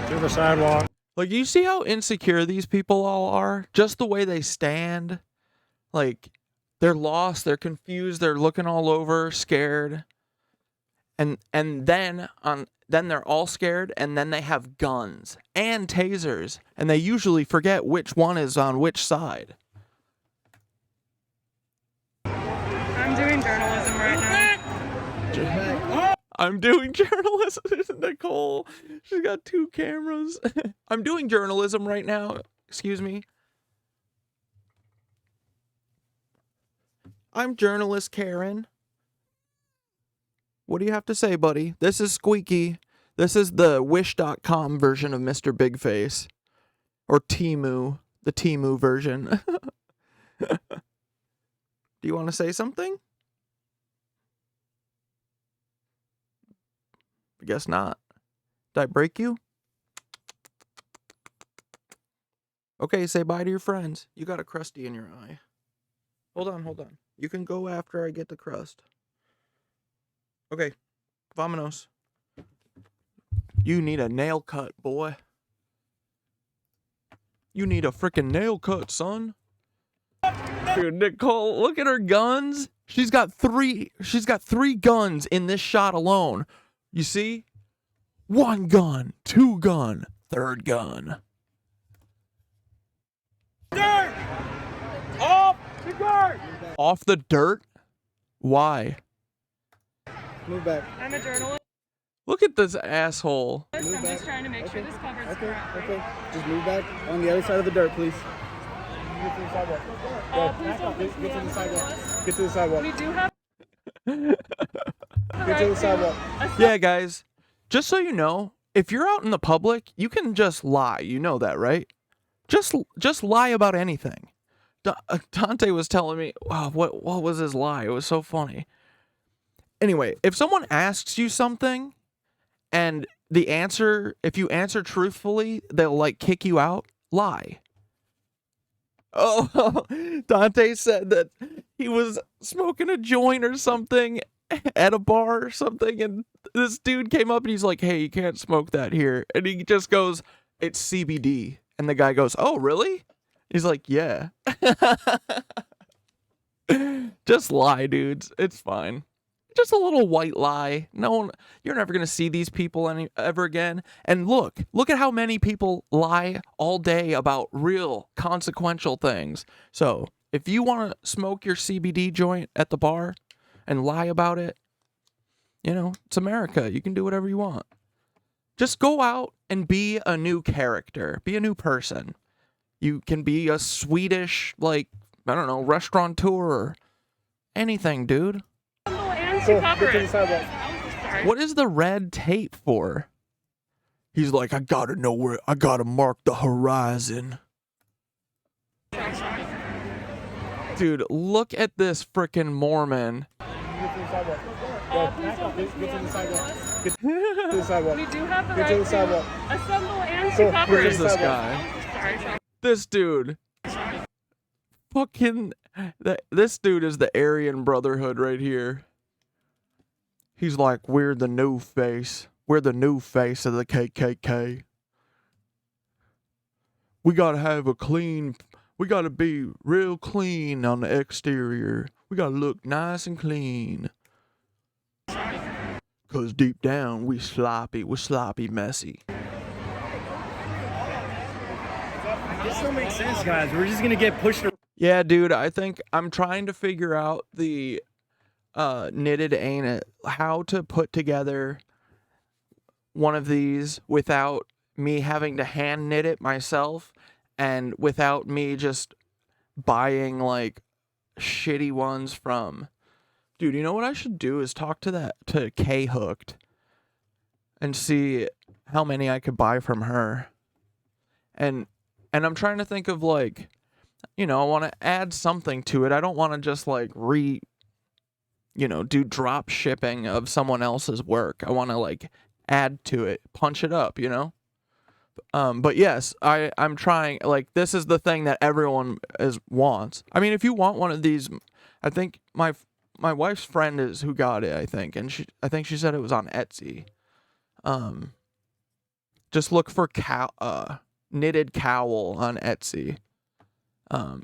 To the sidewalk. Like, you see how insecure these people all are? Just the way they stand. Like, they're lost, they're confused, they're looking all over, scared. And then they're all scared, and then they have guns and tasers, and they usually forget which one is on which side. I'm doing journalism right now. I'm doing journalism. Nicole, she's got 2 cameras. I'm doing journalism right now. Excuse me. I'm journalist Karen. What do you have to say, buddy? This is Squeaky. This is the Wish.com version of Mr. Big Face. Or Temu. The Temu version. Do you want to say something? I guess not. Did I break you? Okay, say bye to your friends. You got a crusty in your eye. Hold on. You can go after I get the crust. Okay, vamonos. You need a nail cut, boy. You need a freaking nail cut, son. Dude, Nicole, look at her guns. She's got three guns in this shot alone. You see? 1 gun, 2 gun, 3rd gun. Dirt! Off the dirt! Off the dirt? Why? Move back. I'm a journalist. Look at this asshole. I'm just trying to make sure this covers correctly. Okay. Just move back on the other side of the dirt, please. Get to the sidewalk. Please don't push me Get to on the the sidewalk. bus. Get to the sidewalk. We do have Get to the sidewalk. Yeah, guys, just so you know, if you're out in the public, you can just lie. You know that, right? Just lie about anything. Dante was telling me, wow, what was his lie? It was so funny. Anyway, if someone asks you something and if you answer truthfully, they'll like kick you out, lie. Oh, Dante said that he was smoking a joint or something at a bar or something, and this dude came up and he's like, hey, you can't smoke that here. And he just goes, it's CBD. And the guy goes, oh, really? He's like, yeah. Just lie, dudes. It's fine. Just a little white lie. No one, you're never gonna see these people ever again. And look at how many people lie all day about real consequential things. So if you want to smoke your CBD joint at the bar and lie about it, you know, it's America. You can do whatever you want. Just go out and be a new character. Be a new person. You can be a Swedish, like, I don't know, restaurateur or anything, dude. Get to the sidewalk. What is the red tape for? He's like, I gotta mark the horizon. Dude, look at this frickin' Mormon. Get to the sidewalk. Get to the sidewalk. Get to the sidewalk. We do have the Get to the right sidewalk. to assemble and Go. to cover. Where is this Sidewalk. guy? Sorry. This dude. Fucking, this dude is the Aryan Brotherhood right here. He's like, we're the new face. We're the new face of the KKK. We gotta be real clean on the exterior. We gotta look nice and clean. 'Cause deep down, we're sloppy messy. This don't make sense, guys. We're just gonna get pushed. Yeah, dude, I think I'm trying to figure out the knitted ain't it, how to put together one of these without me having to hand knit it myself and without me just buying like shitty ones from. Dude, you know what I should do is talk to K Hooked and see how many I could buy from her. And I'm trying to think of like, you know, I want to add something to it. I don't want to just like do drop shipping of someone else's work. I want to like add to it, punch it up, you know? But yes, I'm trying, like, this is the thing that everyone wants. I mean, if you want one of these, I think my wife's friend is who got it, I think, and I think she said it was on Etsy. Just look for knitted cowl on Etsy.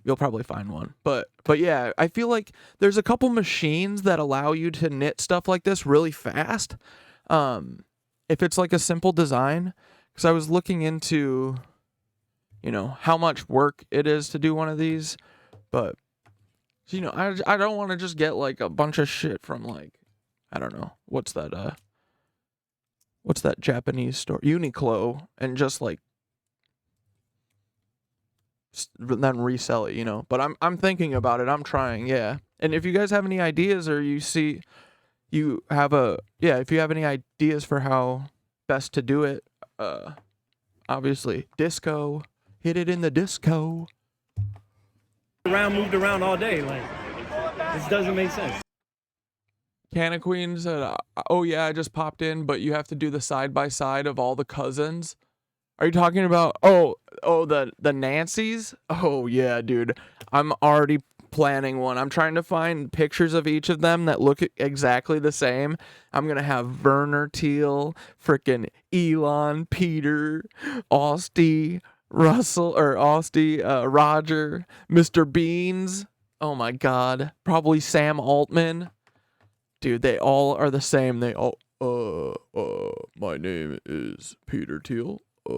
You'll probably find one. But yeah, I feel like there's a couple machines that allow you to knit stuff like this really fast. If it's like a simple design, because I was looking into, you know, how much work it is to do one of these, but you know, I don't want to just get like a bunch of shit from like, I don't know, what's that Japanese store, Uniqlo, and just like then resell it, you know. But I'm thinking about it. I'm trying, yeah. And if you guys have any ideas, or if you have any ideas for how best to do it, obviously disco, hit it in the disco. Moved around all day. Like, this doesn't make sense. Canna Queen said, "Oh yeah, I just popped in, but you have to do the side by side of all the cousins." Are you talking about the Nancies? Oh yeah, dude. I'm already planning one. I'm trying to find pictures of each of them that look exactly the same. I'm gonna have Werner Teal, frickin' Elon, Peter, Austie, Roger, Mr. Beans. Oh my god. Probably Sam Altman. Dude, they all are the same. They all my name is Peter Teal. uh.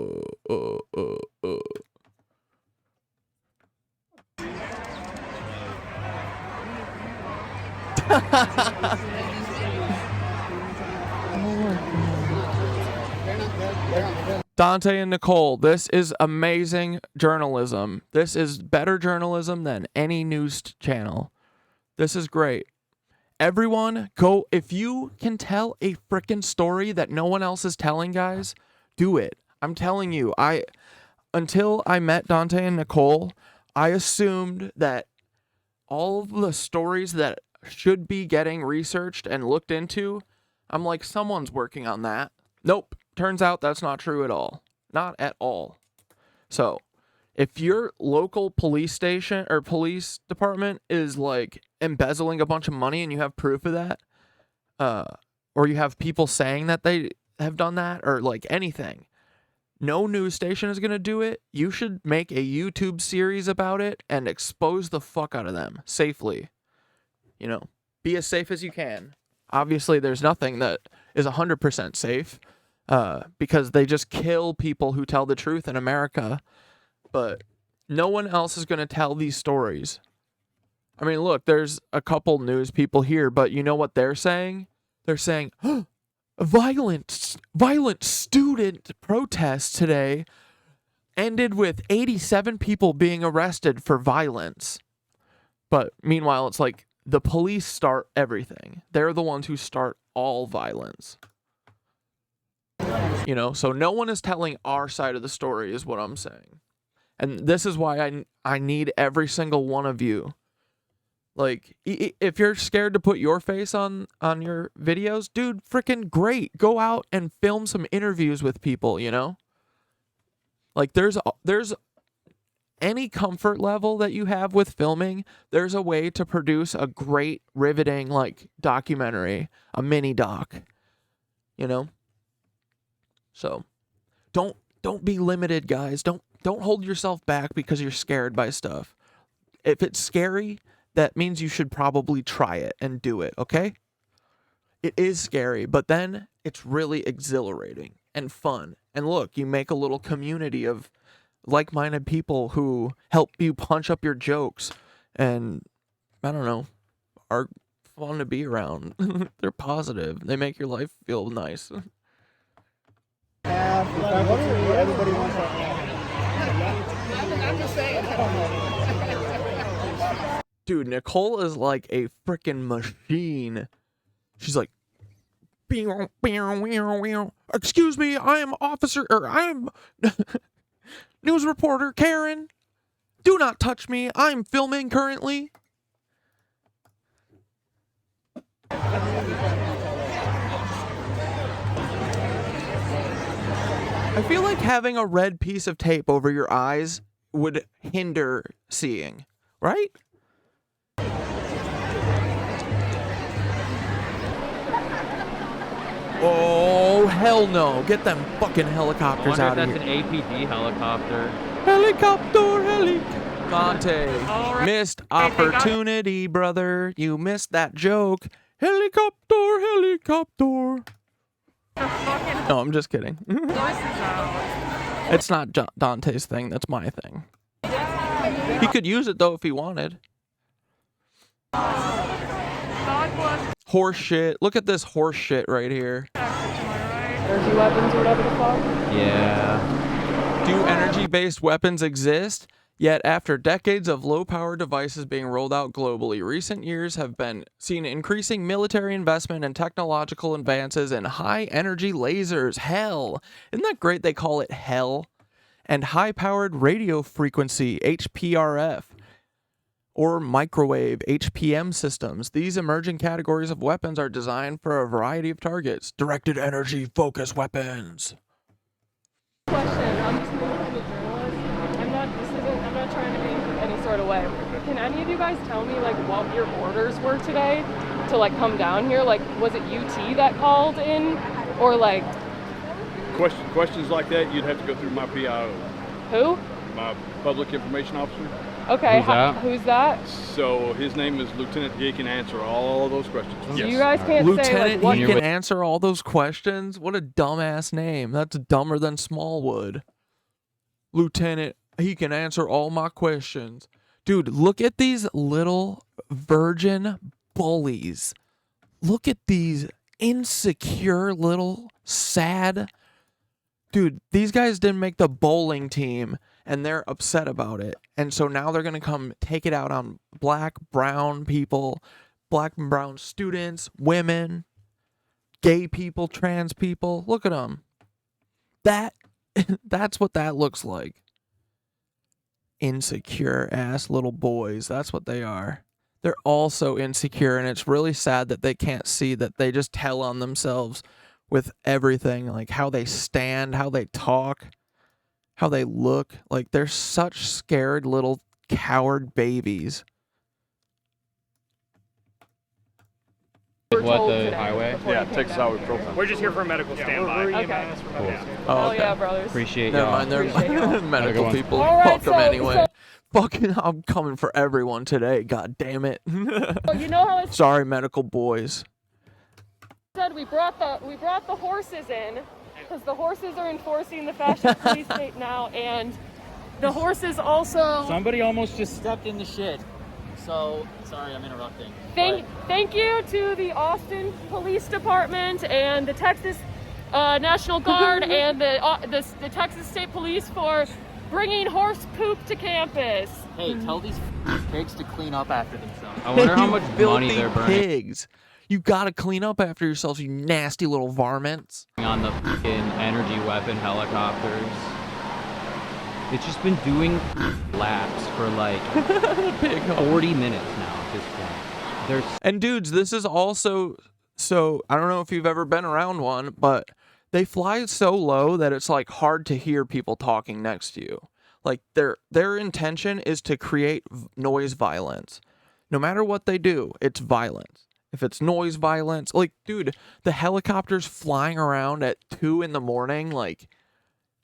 Dante and Nicole, this is amazing journalism. This is better journalism than any news channel. This is great. Everyone, go. If you can tell a freaking story that no one else is telling, guys, do it. I'm telling you, until I met Dante and Nicole, I assumed that all of the stories that should be getting researched and looked into, I'm like, someone's working on that. Nope. Turns out that's not true at all. Not at all. So, if your local police station or police department is like embezzling a bunch of money and you have proof of that, or you have people saying that they have done that, or like anything, no news station is going to do it. You should make a YouTube series about it and expose the fuck out of them safely. You know, be as safe as you can. Obviously, there's nothing that is 100% safe, because they just kill people who tell the truth in America. But no one else is going to tell these stories. I mean, look, there's a couple news people here, but you know what they're saying? They're saying, violent student protests today ended with 87 people being arrested for violence. But meanwhile, it's like the police start everything. They're the ones who start all violence. You know, so no one is telling our side of the story is what I'm saying. And this is why I need every single one of you. Like, if you're scared to put your face on your videos, dude, freaking great. Go out and film some interviews with people, you know? Like, there's any comfort level that you have with filming, there's a way to produce a great, riveting, like, documentary, a mini doc, you know? So, don't be limited, guys. Don't hold yourself back because you're scared by stuff. If it's scary, that means you should probably try it and do it, okay? It is scary, but then it's really exhilarating and fun. And look, you make a little community of like-minded people who help you punch up your jokes and, I don't know, are fun to be around. They're positive. They make your life feel nice. Everybody wants Dude, Nicole is like a freaking machine. She's like, excuse me, I am news reporter Karen. Do not touch me. I'm filming currently. I feel like having a red piece of tape over your eyes would hinder seeing, right? Oh, hell no. Get them fucking helicopters out of here. That's an APD helicopter. Helicopter. Dante, missed opportunity, brother. You missed that joke. Helicopter. No, I'm just kidding. It's not Dante's thing. That's my thing. He could use it, though, if he wanted. Horse shit. Look at this horse shit right here. Energy weapons or whatever the fuck? Yeah. Do energy-based weapons exist? Yet, after decades of low-power devices being rolled out globally, recent years have been seen increasing military investment and technological advances in high-energy lasers. Hell! Isn't that great they call it hell? And high-powered radio frequency, HPRF. or microwave HPM systems. These emerging categories of weapons are designed for a variety of targets. Directed energy focus weapons. Question. I'm just more of a journalist. I'm not trying to be any sort of way. Can any of you guys tell me like what your orders were today to like come down here? Like, was it UT that called in, or like Questions like that, you'd have to go through my PIO, who? my public information officer. Okay. Who's that? Who's that? So his name is Lieutenant. He can answer all of those questions. So you guys can't say like Lieutenant, what. he can answer all those questions? What a dumbass name. That's dumber than Smallwood. Lieutenant, he can answer all my questions. Dude, look at these little virgin bullies. Look at these insecure little sad. Dude, these guys didn't make the bowling team and they're upset about it. And so now they're going to come take it out on black, brown people, black and brown students, women, gay people, trans people. Look at them. That's what that looks like. Insecure ass little boys. That's what they are. They're all so insecure, and it's really sad that they can't see that they just tell on themselves with everything, like how they stand, how they talk, how they look. Like they're such scared little coward babies. What, the highway? Yeah, Texas Highway Patrol. We're just here for a medical standby. Okay. Cool. Oh, Oh yeah, brothers. Appreciate Never y'all. mind, they're Appreciate y'all. medical one. people. All right, Fuck them so- anyway. Fucking, I'm coming for everyone today. God damn it. Well, you know how I Sorry, medical boys. said we brought the horses in because the horses are enforcing the fascist police state now, and the horses also. Somebody almost just stepped in the shit. So, sorry, I'm interrupting. Thank you to the Austin Police Department and the Texas National Guard and the Texas State Police for bringing horse poop to campus. Hey, tell these pigs to clean up after themselves. I wonder how You much filthy money they're burning pigs. You gotta clean up after yourselves, you nasty little varmints. on the fucking energy weapon helicopters. It's just been doing laps for like 40 minutes now at this point. There's And dudes, this is also so I don't know if you've ever been around one, but they fly so low that it's like hard to hear people talking next to you. Like their intention is to create noise violence. No matter what they do, it's violence. If it's noise violence, like dude, the helicopter's flying around at 2 a.m, like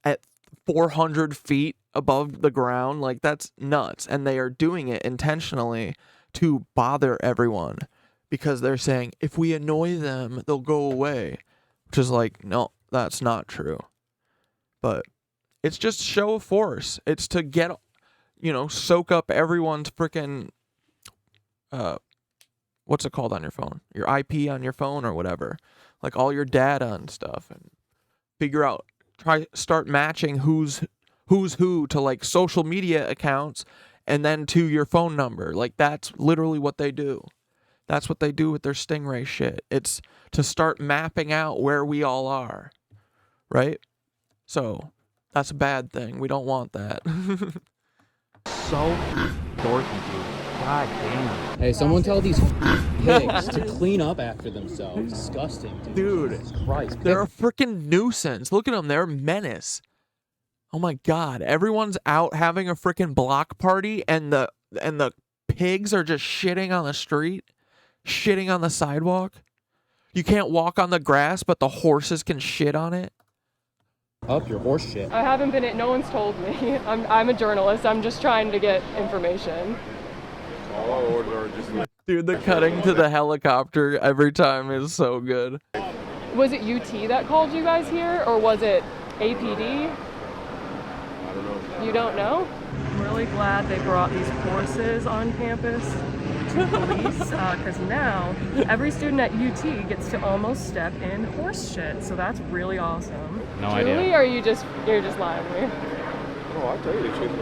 at 400 feet above the ground, like that's nuts. And they are doing it intentionally to bother everyone because they're saying if we annoy them, they'll go away, which is like, no, that's not true. But it's just show of force. It's to get, soak up everyone's freaking, what's it called on your phone? Your IP on your phone or whatever. Like all your data and stuff, and start matching who's who to like social media accounts and then to your phone number. Like that's literally what they do. That's what they do with their Stingray shit. It's to start mapping out where we all are. Right? So that's a bad thing. We don't want that. so dorky, dude. God damn. Hey, someone tell these pigs to clean up after themselves. Disgusting, dude. Dude, Jesus Christ. they're a freaking nuisance. Look at them. They're a menace. Oh my God. Everyone's out having a freaking block party and the pigs are just shitting on the street, shitting on the sidewalk. You can't walk on the grass, but the horses can shit on it. Up your horse shit. I haven't been. No one's told me. I'm a journalist. I'm just trying to get information. All our orders are just like, Dude, the cutting to the helicopter every time is so good. Was it UT that called you guys here, or was it APD? I don't know. You don't know? I'm really glad they brought these horses on campus to police, because now every student at UT gets to almost step in horse shit. So that's really awesome. No Julie, idea. or you're just lying to me? No, I'll tell you the truth, I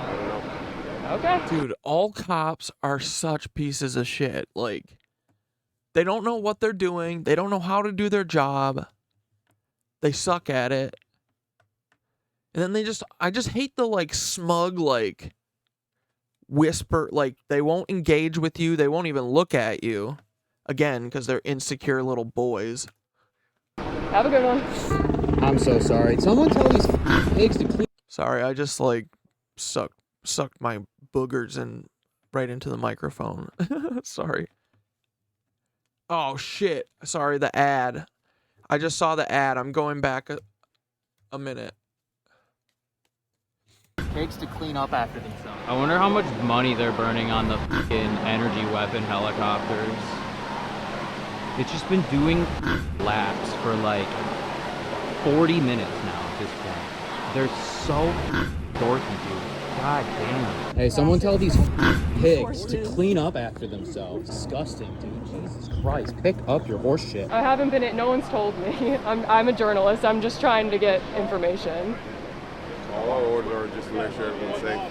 don't know. Okay. Dude, all cops are such pieces of shit. Like, they don't know what they're doing. They don't know how to do their job. They suck at it. And then I just hate the, like, smug, like, whisper, like they won't engage with you. They won't even look at you. Again, because they're insecure little boys. Have a good one. I'm so sorry. Someone tell these pigs to clean. Sorry, I just like sucked my boogers and right into the microphone. Sorry. Oh shit. Sorry, the ad. I just saw the ad. I'm going back a minute. Pigs to clean up after themselves. I wonder how much money they're burning on the fucking energy weapon helicopters. It's just been doing laps for like 40 minutes now at this point. They're so dorky, dude. God damn. Hey, someone tell these pigs to clean up after themselves. Disgusting, dude. Jesus Christ. Pick up your horse shit. I haven't been. No one's told me. I'm a journalist. I'm just trying to get information. All our orders are just to make sure everyone's safe.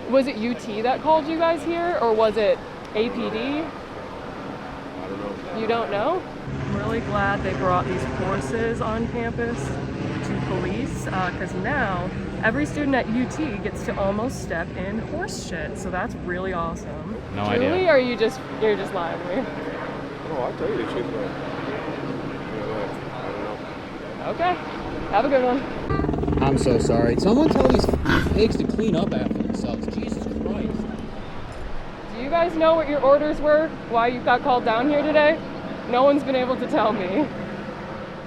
Was it UT that called you guys here, or was it APD? I don't know. You don't know? I'm really glad they brought these horses on campus to police, because now every student at UT gets to almost step in horse shit. So that's really awesome. No Julie, idea. or you're just lying to me? No, I'll tell you the truth, but I don't know. Okay. Have a good one. I'm so sorry. Someone tell these pigs to clean up after themselves. Jesus Christ. Do you guys know what your orders were? Why you got called down here today? No one's been able to tell me.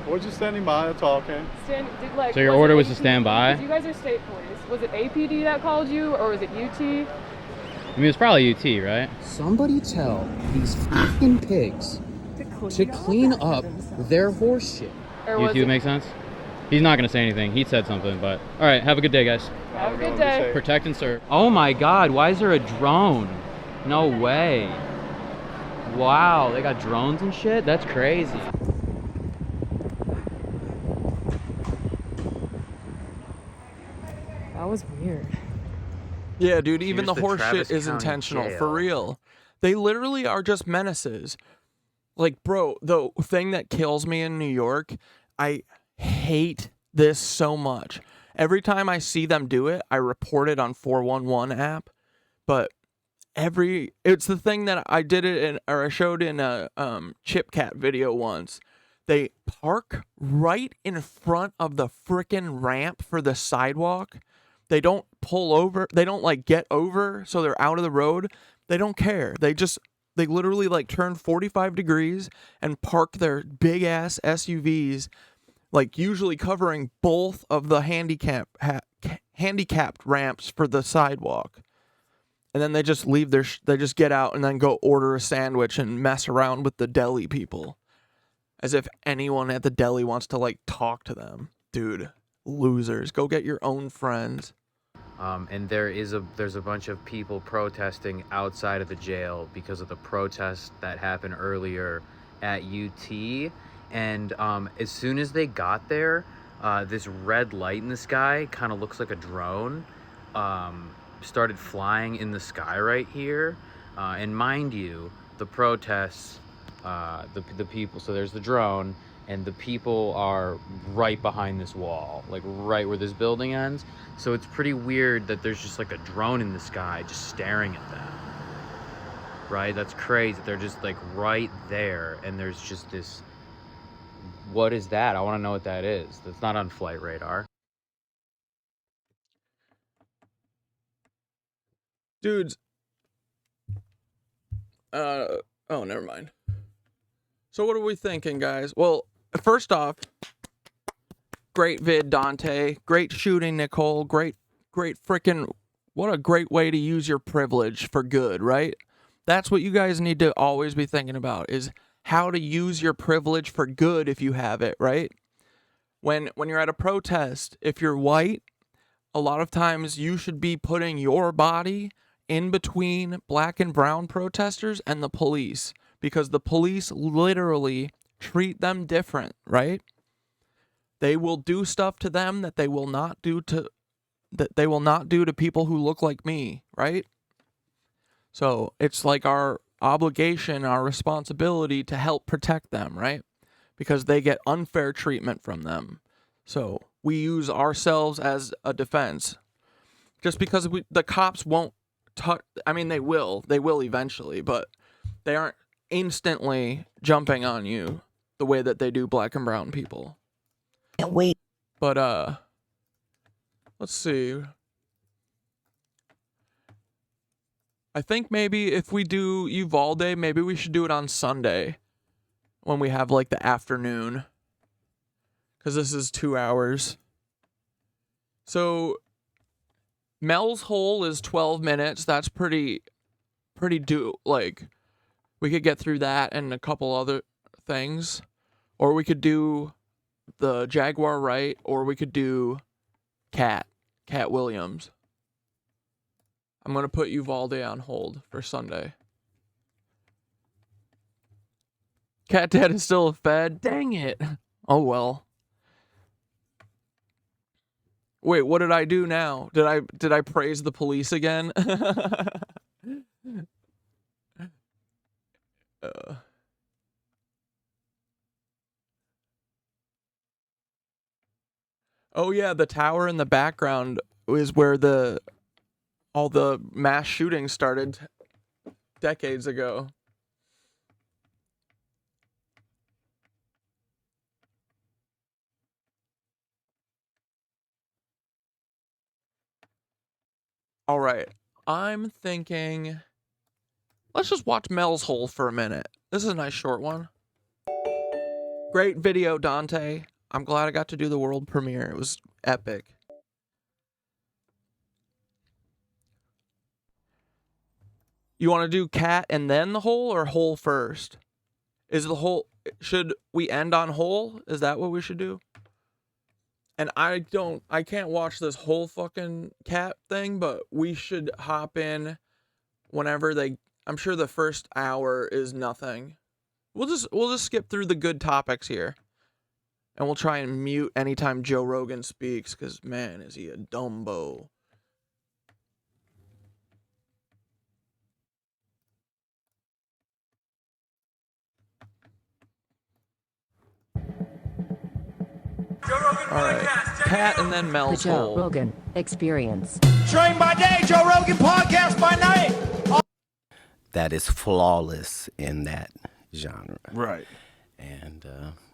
We're just standing by and talking. So your order was to stand by? 'Cause you guys are state police. Was it APD that called you, or was it UT? I mean, it's probably UT, right? Somebody tell these fucking pigs to clean up their horse shit. UT makes sense? He's not going to say anything. He said something, but... All right, have a good day, guys. Have a good day. Protect and serve. Oh my God, why is there a drone? No way. Wow, they got drones and shit? That's crazy. That was weird. Yeah, dude, even Here's the the horse Travis shit is County intentional, Jail. for real. They literally are just menaces. Like, bro, the thing that kills me in New York, I hate this so much. Every time I see them do it, I report it on 411 app. But it's the thing that I did it in, or I showed in a Chip Cat video once. They park right in front of the frickin' ramp for the sidewalk. They don't pull over. They don't like get over so they're out of the road. They don't care. They literally like turn 45 degrees and park their big ass SUVs, like usually covering both of the handicapped ramps for the sidewalk. And then they just leave they just get out and then go order a sandwich and mess around with the deli people. As if anyone at the deli wants to like talk to them. Dude, losers. Go get your own friends. And there's a bunch of people protesting outside of the jail because of the protest that happened earlier at UT. And as soon as they got there, this red light in the sky kind of looks like a drone. Started flying in the sky right here. And mind you, the protests, the people, so there's the drone, and the people are right behind this wall, like right where this building ends. So it's pretty weird that there's just like a drone in the sky just staring at them. Right? That's crazy. They're just like right there, and there's just this... What is that? I want to know what that is. That's not on flight radar. Dudes. Oh, never mind. So what are we thinking, guys? Well, first off, great vid, Dante. Great shooting, Nicole. Great freaking... What a great way to use your privilege for good, right? That's what you guys need to always be thinking about, is how to use your privilege for good if you have it, right? When you're at a protest, if you're white, a lot of times you should be putting your body in between black and brown protesters and the police, because the police literally treat them different, right? They will do stuff to them that they will not do to people who look like me, right? So it's like our obligation, our responsibility to help protect them, right? Because they get unfair treatment from them. So we use ourselves as a defense. Just because the cops won't I mean, they will eventually, but they aren't instantly jumping on you the way that they do black and brown people. Can't wait. But let's see. I think maybe if we do Uvalde, maybe we should do it on Sunday when we have like the afternoon, because this is 2 hours. So Mel's Hole is 12 minutes. That's pretty like we could get through that and a couple other things, or we could do the Jaguar Wright, or we could do Cat Williams. I'm going to put Uvalde on hold for Sunday. Cat Dad is still fed. Dang it. Oh well. Wait, what did I do now? Did I praise the police again? Oh yeah, the tower in the background is where all the mass shootings started decades ago. All right, I'm thinking let's just watch Mel's Hole for a minute. This is a nice short one. Great video, Dante. I'm glad I got to do the world premiere. It was epic. You want to do Cat and then the Hole, or Hole first? Should we end on Hole? Is that what we should do? And I can't watch this whole fucking Cat thing, but we should hop in whenever I'm sure the first hour is nothing. We'll just skip through the good topics here. And we'll try and mute anytime Joe Rogan speaks, because, man, is he a dumbo. All right, Cat and then Mel's The Joe Hole. Rogan Experience. Train by day, Joe Rogan podcast by night. That is flawless in that genre. Right. And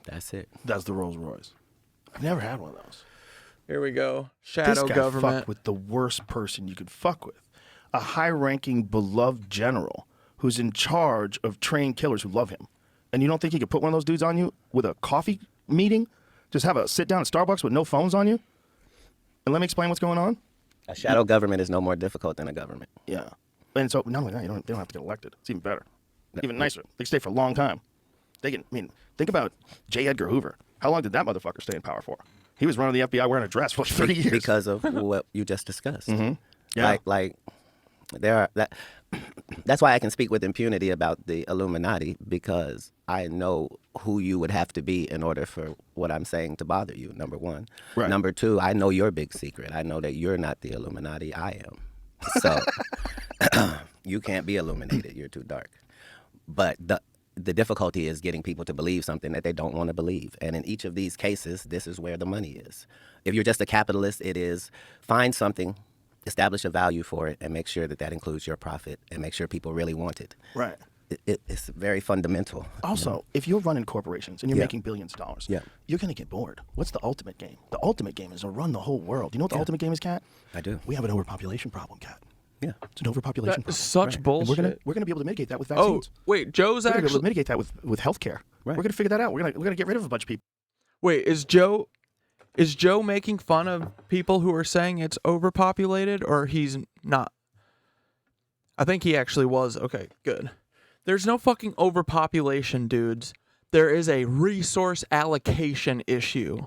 that's it. That's the Rolls Royce. I've never had one of those. Here we go. Shadow this guy government. Fucked with the worst person you could fuck with. A high-ranking, beloved general who's in charge of trained killers who love him. And you don't think he could put one of those dudes on you with a coffee meeting? Just have a sit down at Starbucks with no phones on you? And let me explain what's going on? A shadow government is no more difficult than a government. Yeah. And so, not only that, they don't have to get elected. It's even better. Even nicer. They stay for a long time. Think about J. Edgar Hoover. How long did that motherfucker stay in power for? He was running the FBI wearing a dress for 30 years. Because of what you just discussed. Mm-hmm. Yeah. That's why I can speak with impunity about the Illuminati, because I know who you would have to be in order for what I'm saying to bother you, number one. Right. Number two, I know your big secret. I know that you're not the Illuminati, I am. So you can't be illuminated. You're too dark. But the difficulty is getting people to believe something that they don't want to believe. And in each of these cases, this is where the money is. If you're just a capitalist, it is find something, establish a value for it, and make sure that that includes your profit, and make sure people really want it. Right. It's very fundamental. Also, if you're running corporations and you're making billions of dollars, Yeah. you're going to get bored. What's the ultimate game? The ultimate game is to run the whole world. You know what the ultimate game is, Kat? I do. We have an overpopulation problem, Kat. Yeah. It's an overpopulation That problem. is such And bullshit. we're gonna be able to mitigate that with Oh, vaccines. wait, Joe's We're gonna be able actually... to mitigate that with healthcare. Right. We're gonna figure that out. We're gonna get rid of a bunch of people. Wait, is Joe making fun of people who are saying it's overpopulated, or he's not? I think he actually was. Okay, good. There's no fucking overpopulation, dudes. There is a resource allocation issue.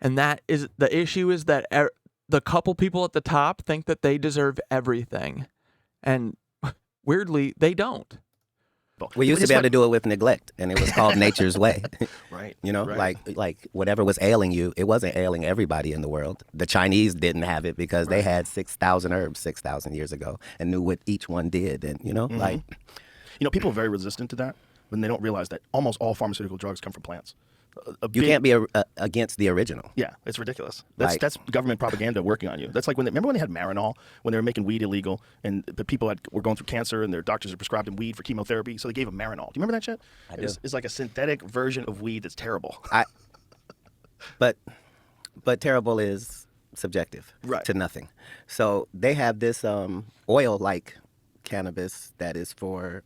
And that is the issue is that the couple people at the top think that they deserve everything. And weirdly, they don't. We used to be able to do it with neglect, and it was called nature's way. Right. You know, Right. like whatever was ailing you, it wasn't ailing everybody in the world. The Chinese didn't have it because they had 6,000 herbs 6,000 years ago and knew what each one did. And, you know, people are very resistant to that when they don't realize that almost all pharmaceutical drugs come from plants. You can't be against the original. Yeah, it's ridiculous. That's government propaganda working on you. That's like remember when they had Marinol, when they were making weed illegal, and the people were going through cancer, and their doctors had prescribed them weed for chemotherapy, so they gave them Marinol. Do you remember that shit? I do. It's like a synthetic version of weed that's terrible. But terrible is subjective to nothing. So they have this oil-like cannabis that is for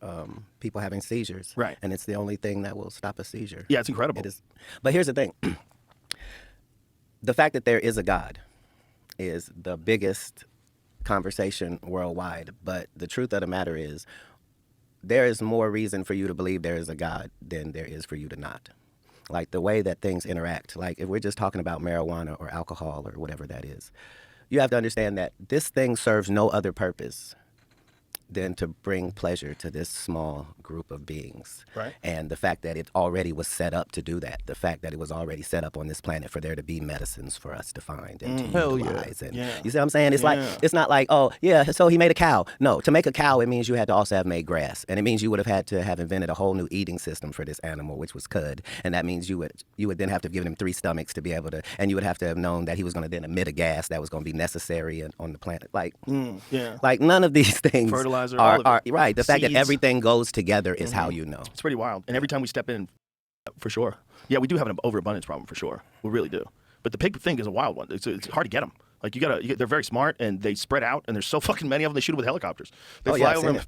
people having seizures. Right. And it's the only thing that will stop a seizure. Yeah, it's incredible. It is. But here's the thing. The fact that there is a God is the biggest conversation worldwide. But the truth of the matter is there is more reason for you to believe there is a God than there is for you to not. Like the way that things interact. Like if we're just talking about marijuana or alcohol or whatever that is, you have to understand that this thing serves no other purpose than to bring pleasure to this small group of beings. Right. And the fact that it already was set up to do that, the fact that it was already set up on this planet for there to be medicines for us to find and to utilize. And you see what I'm saying? It's like, it's not like, oh, yeah, so he made a cow. No, to make a cow, it means you had to also have made grass. And it means you would have had to have invented a whole new eating system for this animal, which was cud. And that means you would then have to have given him 3 stomachs to be able to, and you would have to have known that he was going to then emit a gas that was going to be necessary on the planet. Like, like none of these things are right. The fact that everything goes together is how you know. It's pretty wild. And every time we step in, for sure. Yeah, we do have an overabundance problem for sure. We really do. But the pig thing is a wild one. It's hard to get them. Like they're very smart and they spread out and there's so fucking many of them. They shoot them with helicopters. They fly over them.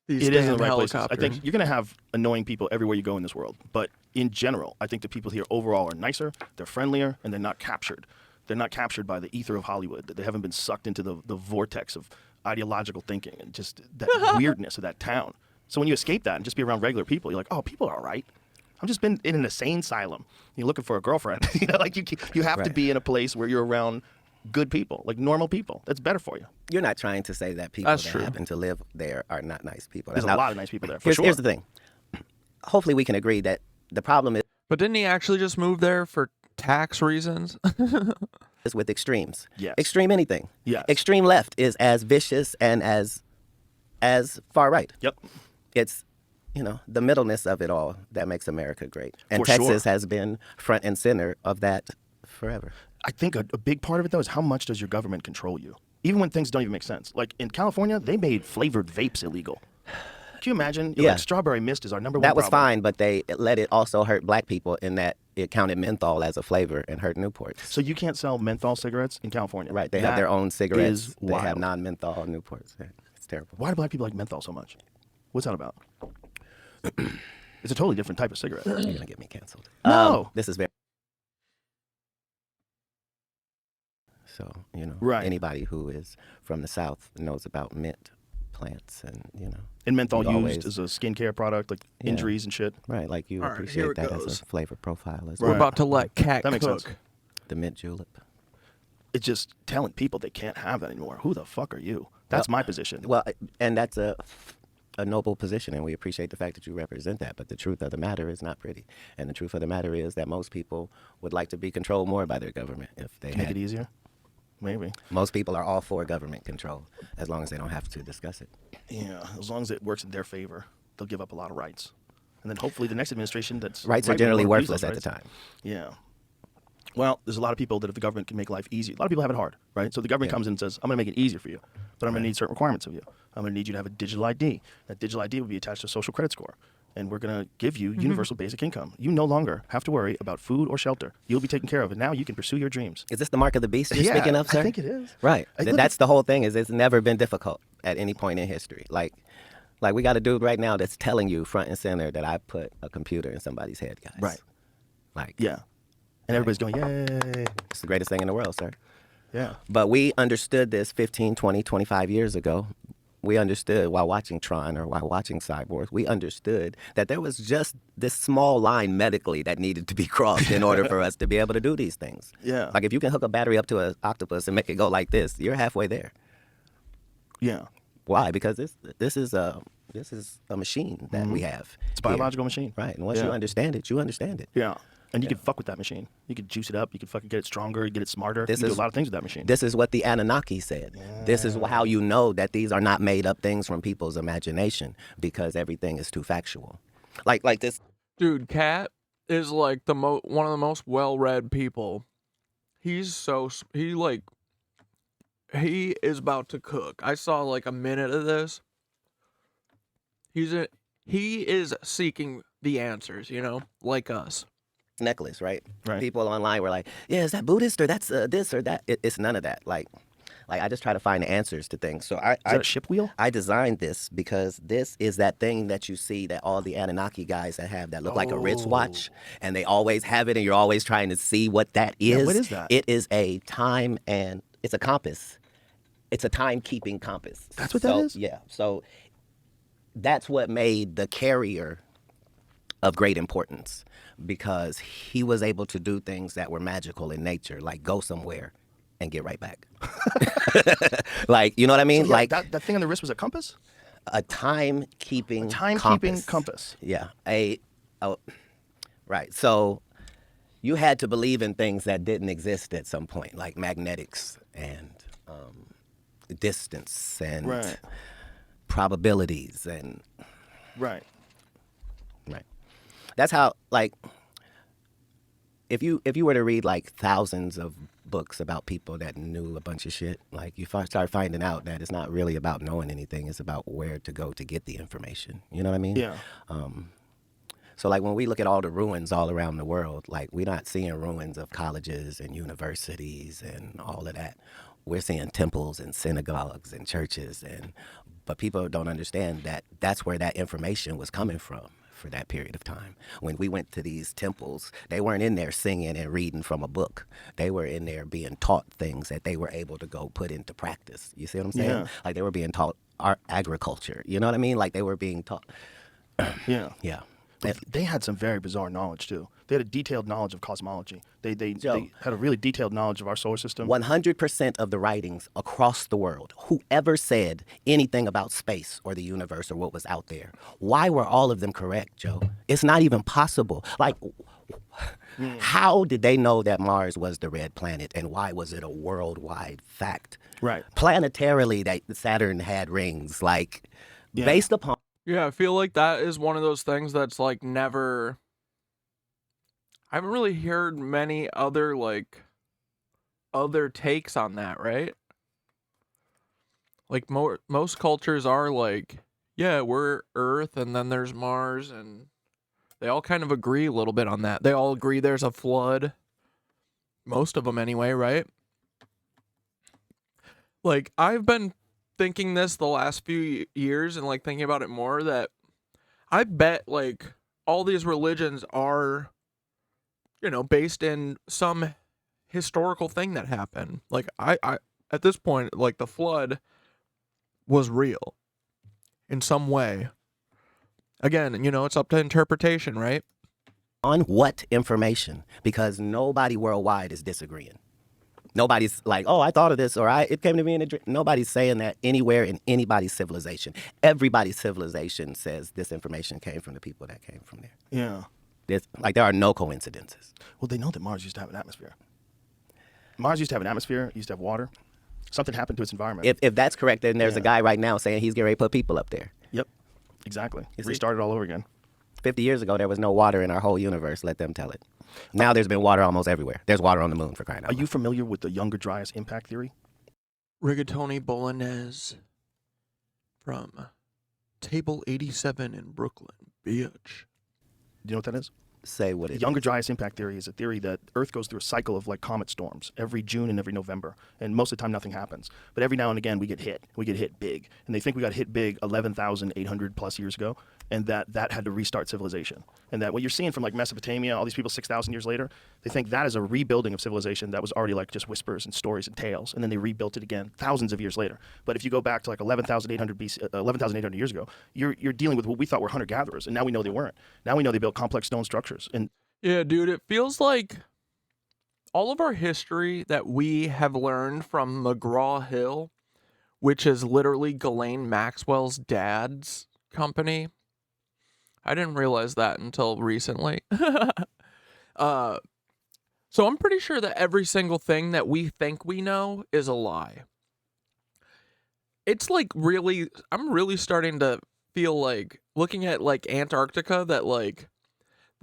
These it is in damn the right places. I helicopters. think you're gonna have annoying people everywhere you go in this world. But in general, I think the people here overall are nicer. They're friendlier and they're not captured. They're not captured by the ether of Hollywood. They haven't been sucked into the vortex of ideological thinking and just that weirdness of that town. So when you escape that and just be around regular people, you're like, oh, people are all right. I've just been in an insane asylum. You're looking for a girlfriend. Like you have to be in a place where you're around good people, like normal people. That's better for you. You're not trying to say that people that happen to live there are not nice people. There's a lot of nice people there, for sure. Here's the thing. Hopefully we can agree that the problem is... But didn't he actually just move there for tax reasons? is with extremes. Yes. Extreme anything. Yes. Extreme left is as vicious and as far right. Yep. It's, the middleness of it all that makes America great. And For Texas sure. has been front and center of that forever. I think a big part of it, though, is how much does your government control you? Even when things don't even make sense. Like in California, they made flavored vapes illegal. Can you imagine? Yeah. Like strawberry mist is our number one That was problem. fine, but they let it also hurt black people in that it counted menthol as a flavor and hurt Newports. So you can't sell menthol cigarettes in California. Right. They have their own cigarettes. Is They have wild. non-menthol Newports. It's terrible. Why do black people like menthol so much? What's that about? It's a totally different type of cigarette. You're going to get me canceled. No. This is very... So, Right. anybody who is from the South knows about mint plants and, And menthol you used as a skincare product, like injuries and shit. Right, like you All right, appreciate here it that goes. as a flavor profile as We're well. about to let Cat That makes cook. sense. The mint julep. It's just telling people they can't have that anymore. Who the fuck are you? That's my position. Well, and that's a noble position, and we appreciate the fact that you represent that. But the truth of the matter is not pretty. And the truth of the matter is that most people would like to be controlled more by their government if they Make had. it easier? Maybe. Most people are all for government control as long as they don't have to discuss it. Yeah, as long as it works in their favor, they'll give up a lot of rights. And then hopefully the next administration that's... Rights are right generally won't use worthless those at the rights. time. Yeah. Well, there's a lot of people that if the government can make life easy, a lot of people have it hard, right? So the government comes in and says, I'm going to make it easier for you, but I'm going to need certain requirements of you. I'm going to need you to have a digital ID. That digital ID will be attached to a social credit score. And we're going to give you universal basic income. You no longer have to worry about food or shelter. You'll be taken care of, and now you can pursue your dreams. Is this the mark of the beast you're speaking of, sir? I think it is. Right. I look That's the whole thing, is it's never been difficult at any point in history. Like we got a dude right now that's telling you front and center that I put a computer in somebody's head, guys. Right. Like, Yeah. And everybody's going, yay. it's the greatest thing in the world, sir. Yeah. But we understood this 15, 20, 25 years ago. We understood while watching Tron or while watching Cyborg, we understood that there was just this small line medically that needed to be crossed in order for us to be able to do these things. Yeah. Like if you can hook a battery up to an octopus and make it go like this, you're halfway there. Yeah. Why? Because this is a machine that we have. It's a biological machine. Right. And once you understand it, you understand it. Yeah. And you can fuck with that machine. You can juice it up. You can fucking get it stronger, get it smarter. This you can is- do a lot of things with that machine. This is what the Anunnaki said. This is how you know that these are not made up things from people's imagination, because everything is too factual. Like this. Dude, Cat is like one of the most well-read people. He is about to cook. I saw like a minute of this. He is seeking the answers, like us. Necklace, right? People online were like, yeah, is that Buddhist or that's this or that? It's none of that. Like I just try to find the answers to things. So Is that a ship wheel? I designed this because this is that thing that you see that all the Anunnaki guys that look like a wristwatch, and they always have it, and you're always trying to see what that is. Yeah, what is that? It is a time, and it's a compass. It's a timekeeping compass. That's what that is? Yeah. So that's what made the carrier of great importance, because he was able to do things that were magical in nature, like go somewhere and get right back. Like, you know what I mean? So, yeah, like that thing on the wrist was a compass? A timekeeping compass. Yeah. Right. So you had to believe in things that didn't exist at some point, like magnetics and distance and probabilities and right. That's how, like, if you were to read like thousands of books about people that knew a bunch of shit, like you start finding out that it's not really about knowing anything. It's about where to go to get the information. You know what I mean? Yeah. So like when we look at all the ruins all around the world, like we're not seeing ruins of colleges and universities and all of that. We're seeing temples and synagogues and churches, but people don't understand that that's where that information was coming from for that period of time. When we went to these temples, they weren't in there singing and reading from a book. They were in there being taught things that they were able to go put into practice. You see what I'm saying? Yeah. Like they were being taught agriculture. You know what I mean? Like they were being taught. Yeah. Yeah. But they had some very bizarre knowledge too. They had a detailed knowledge of cosmology. They had a really detailed knowledge of our solar system. 100% of the writings across the world, whoever said anything about space or the universe or what was out there, why were all of them correct, Joe? It's not even possible. Like, how did they know that Mars was the red planet, and why was it a worldwide fact? Right. Planetarily, that Saturn had rings, like, based upon... Yeah, I feel like that is one of those things that's like never... I haven't really heard many other takes on that, right? Like most cultures are like, yeah, we're Earth and then there's Mars, and they all kind of agree a little bit on that. They all agree there's a flood. Most of them anyway, right? Like I've been thinking this the last few years and like thinking about it more, that I bet like all these religions are, based in some historical thing that happened. Like I at this point, like the flood was real in some way. Again, it's up to interpretation, right? On what information? Because nobody worldwide is disagreeing. Nobody's like, oh, I thought of this, or it came to me in a dream. Nobody's saying that anywhere in anybody's civilization. Everybody's civilization says this information came from the people that came from there. Yeah. There are no coincidences. Well, they know that Mars used to have an atmosphere. Mars used to have an atmosphere, used to have water. Something happened to its environment. If that's correct, then there's a guy right now saying he's getting ready to put people up there. Yep, exactly. Restart it all over again. 50 years ago, there was no water in our whole universe. Let them tell it. Now there's been water almost everywhere. There's water on the moon, for crying out loud. Are you familiar with the Younger Dryas impact theory? Rigatoni Bolognese from Table 87 in Brooklyn, bitch. Do you know what that is? Say what it is. Younger Dryas impact theory is a theory that Earth goes through a cycle of like comet storms every June and every November, and most of the time nothing happens. But every now and again we get hit. We get hit big, and they think we got hit big 11,800 plus years ago, and that had to restart civilization. And that what you're seeing from like Mesopotamia, all these people 6,000 years later, they think that is a rebuilding of civilization that was already like just whispers and stories and tales, and then they rebuilt it again thousands of years later. But if you go back to like 11,800 years ago, you're dealing with what we thought were hunter-gatherers, and now we know they weren't. Now we know they built complex stone structures. And yeah, dude, it feels like all of our history that we have learned from McGraw-Hill, which is literally Ghislaine Maxwell's dad's company. I didn't realize that until recently. So I'm pretty sure that every single thing that we think we know is a lie. It's like I'm really starting to feel like looking at like Antarctica, that like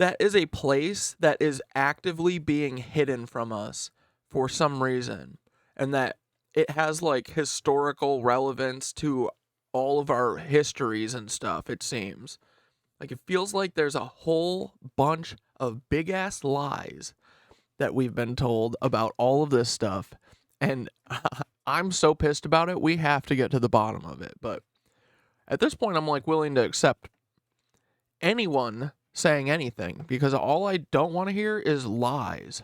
that is a place that is actively being hidden from us for some reason, and that it has like historical relevance to all of our histories and stuff, it seems. Like, it feels like there's a whole bunch of big ass lies that we've been told about all of this stuff, and I'm so pissed about it. We have to get to the bottom of it. But at this point, I'm like willing to accept anyone saying anything, because all I don't want to hear is lies.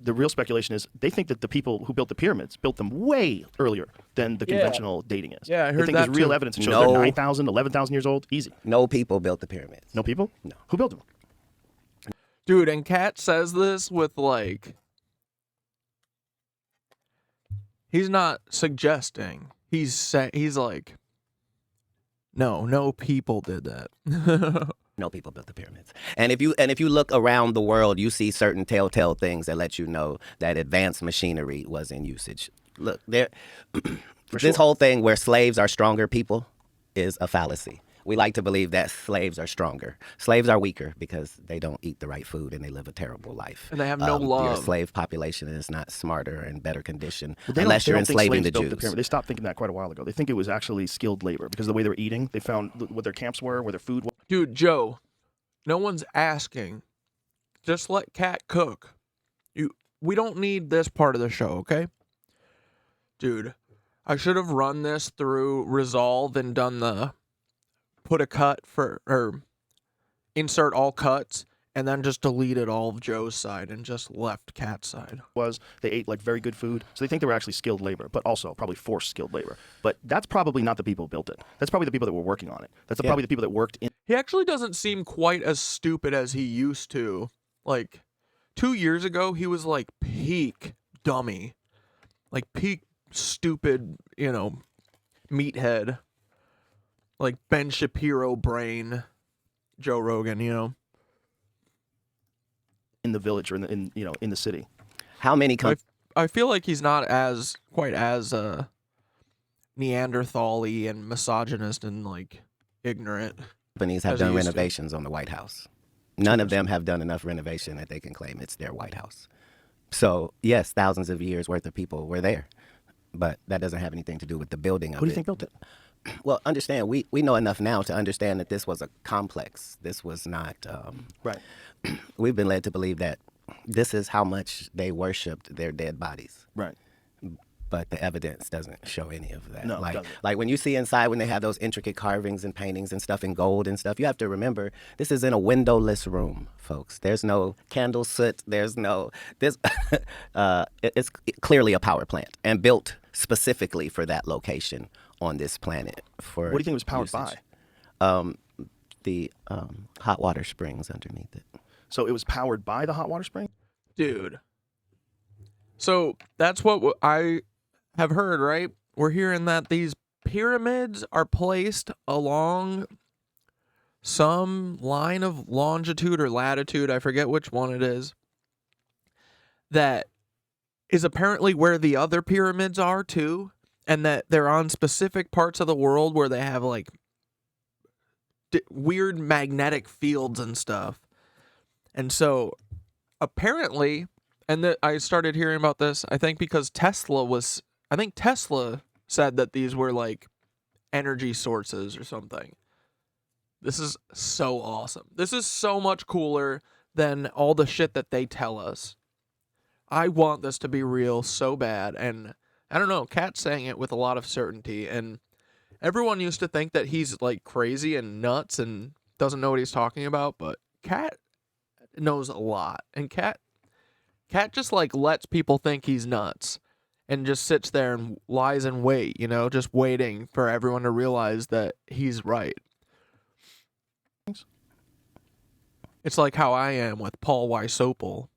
The real speculation is they think that the people who built the pyramids built them way earlier than the conventional dating is. Yeah, I They heard think that there's real too. evidence that shows No. they're 9,000, 11,000 years old. Easy. No people built the pyramids. No people? No. Who built them? Dude, and Kat says this with like, he's not suggesting. He's like, no people did that. No people built the pyramids. And if you look around the world, you see certain telltale things that let you know that advanced machinery was in usage. Look, there this whole thing where slaves are stronger people is a fallacy. We like to believe that slaves are stronger. Slaves are weaker because they don't eat the right food and they live a terrible life. And they have no Your love. slave population is not smarter and better conditioned They unless don't you're think enslaving slaves the built Jews. the pyramid. They stopped thinking that quite a while ago. They think it was actually skilled labor because of the way they were eating. They found what their camps were, where their food was. Dude, Joe, no one's asking. Just let Kat cook. We don't need this part of the show, okay? Dude, I should have run this through Resolve and done the put a cut for, or insert all cuts, and then just deleted all of Joe's side and just left Kat's side. They ate like very good food, so they think they were actually skilled labor, but also probably forced skilled labor. But that's probably not the people who built it. That's probably the people that were working on it. That's probably the people that worked in. He actually doesn't seem quite as stupid as he used to. Like, 2 years ago, he was like peak dummy. Like peak stupid, meathead. Like Ben Shapiro brain, Joe Rogan, In the village or in the city. How many I feel like he's not quite as Neanderthal-y and misogynist and like ignorant. companies have as he done used to. renovations on the White House? None of them have done enough renovation that they can claim it's their White House. So, yes, thousands of years worth of people were there, but that doesn't have anything to do with the building of it. Who do you think built it? Well, understand, we know enough now to understand that this was a complex. This was not... right. We've been led to believe that this is how much they worshipped their dead bodies. Right. But the evidence doesn't show any of that. No, it like, doesn't. like when you see inside, when they have those intricate carvings and paintings and stuff in gold and stuff, you have to remember this is in a windowless room, folks. There's no candle soot. There's no this. It's clearly a power plant and built specifically for that location on this planet. For What do you think it was powered usage. by? The hot water springs underneath it. So it was powered by the hot water spring? Dude. So that's what I have heard, right? We're hearing that these pyramids are placed along some line of longitude or latitude, I forget which one it is, that is apparently where the other pyramids are too, and that they're on specific parts of the world where they have like weird magnetic fields and stuff. And so apparently, and I started hearing about this, I think because Tesla said that these were like energy sources or something. This is so awesome. This is so much cooler than all the shit that they tell us. I want this to be real so bad. And I don't know, Kat's saying it with a lot of certainty. And everyone used to think that he's like crazy and nuts and doesn't know what he's talking about. But Kat knows a lot. And Kat just like lets people think he's nuts and just sits there and lies in wait, just waiting for everyone to realize that he's right. It's like how I am with Paul Wysopal.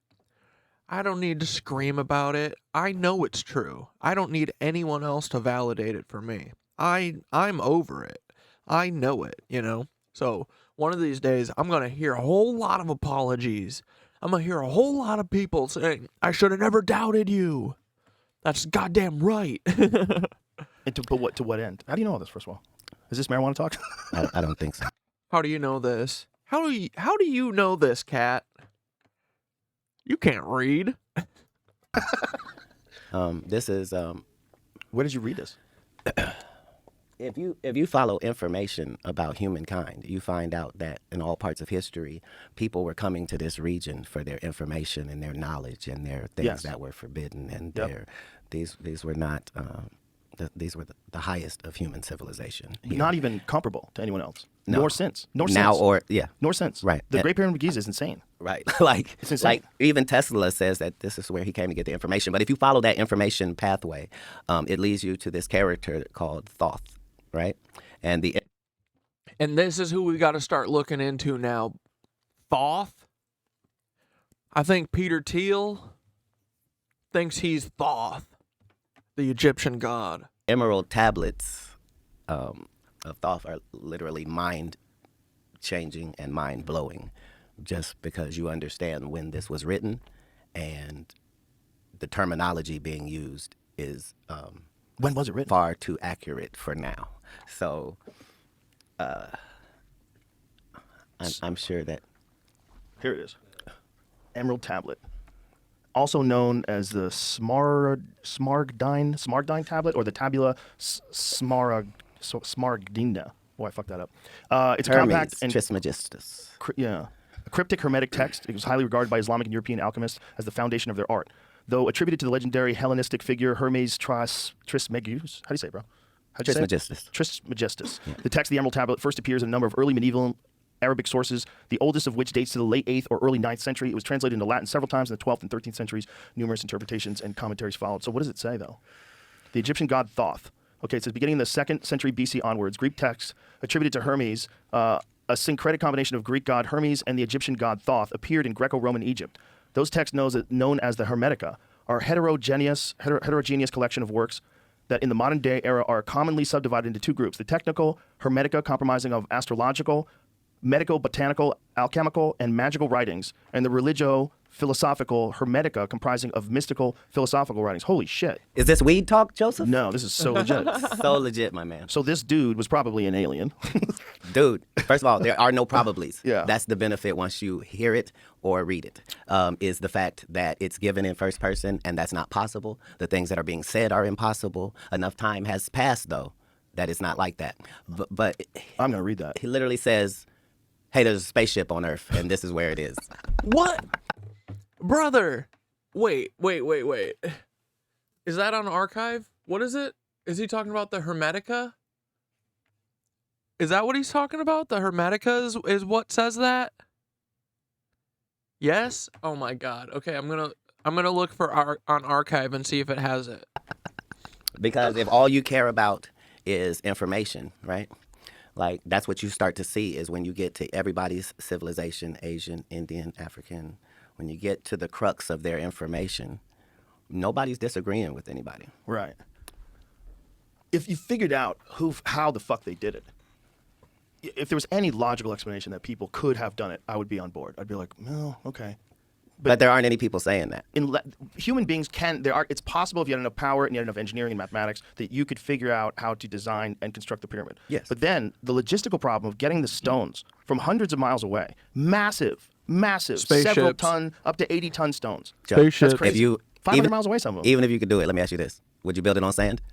I don't need to scream about it. I know it's true. I don't need anyone else to validate it for me. I'm over it. I know it, So one of these days, I'm going to hear a whole lot of apologies. I'm going to hear a whole lot of people saying, I should have never doubted you. That's goddamn right. To what end? How do you know all this, first of all? Is this marijuana talk? I don't think so. How do you know this? How do you know this, Kat? You can't read. This is Where did you read this? if you follow information about humankind, you find out that in all parts of history, people were coming to this region for their information and their knowledge and their things that were forbidden, and these were not these were the highest of human civilization. Here. Not even comparable to anyone else. No. Nor since. Nor now since. or yeah. Nor since. Right. The Great Pyramid of Giza is insane. Right. Like it's insane. Like even Tesla says that this is where he came to get the information. But if you follow that information pathway, it leads you to this character called Thoth, right? And this is who we got to start looking into now. Thoth. I think Peter Thiel thinks he's Thoth, the Egyptian god. Emerald tablets of Thoth are literally mind-changing and mind-blowing, just because you understand when this was written, and the terminology being used is when was it written? Far too accurate for now. So I'm sure that here it is. Emerald tablet, also known as the Smaragdine tablet, or the Tabula Smaragdina. Oh, I fucked that up. It's a compact and Trismegistus. A cryptic Hermetic text. It was highly regarded by Islamic and European alchemists as the foundation of their art. Though attributed to the legendary Hellenistic figure Hermes Trismegistus. How do you say it, bro? Trismegistus. Trismegistus. Yeah. The text of the Emerald Tablet first appears in a number of early medieval Arabic sources, the oldest of which dates to the late 8th or early 9th century. It was translated into Latin several times in the 12th and 13th centuries. Numerous interpretations and commentaries followed. So what does it say, though? The Egyptian god Thoth. Okay, it says beginning in the 2nd century BC onwards, Greek texts attributed to Hermes, a syncretic combination of Greek god Hermes and the Egyptian god Thoth, appeared in Greco-Roman Egypt. Those texts, known as the Hermetica, are a heterogeneous collection of works that in the modern day era are commonly subdivided into two groups. The technical Hermetica, comprising of astrological, medico-botanical, alchemical, and magical writings, and the religio-philosophical Hermetica, comprising of mystical, philosophical writings. Holy shit. Is this weed talk, Joseph? No, this is so legit. So legit, my man. So this dude was probably an alien. Dude, first of all, there are no probablys. Yeah. That's the benefit once you hear it or read it, is the fact that it's given in first person, and that's not possible. The things that are being said are impossible. Enough time has passed, though, that it's not like that. But I'm going to read that. He literally says, hey, there's a spaceship on Earth, and this is where it is. What? Brother. Wait. Is that on archive? What is it? Is he talking about the Hermetica? Is that what he's talking about? The Hermetica is what says that? Yes? Oh my god. Okay, I'm gonna look for on archive and see if it has it. Because if all you care about is information, right? Like, that's what you start to see is when you get to everybody's civilization, Asian, Indian, African, when you get to the crux of their information, nobody's disagreeing with anybody. Right. If you figured out how the fuck they did it, if there was any logical explanation that people could have done it, I would be on board. I'd be like, no, okay. But there aren't any people saying that. Human beings can. It's possible if you had enough power and you had enough engineering and mathematics that you could figure out how to design and construct the pyramid. Yes. But then the logistical problem of getting the stones from hundreds of miles away, massive, Spaceships. several ton, up to 80-ton stones. Spaceships. That's crazy. If you 500 miles away, some of them. Even if you could do it, let me ask you this: would you build it on sand?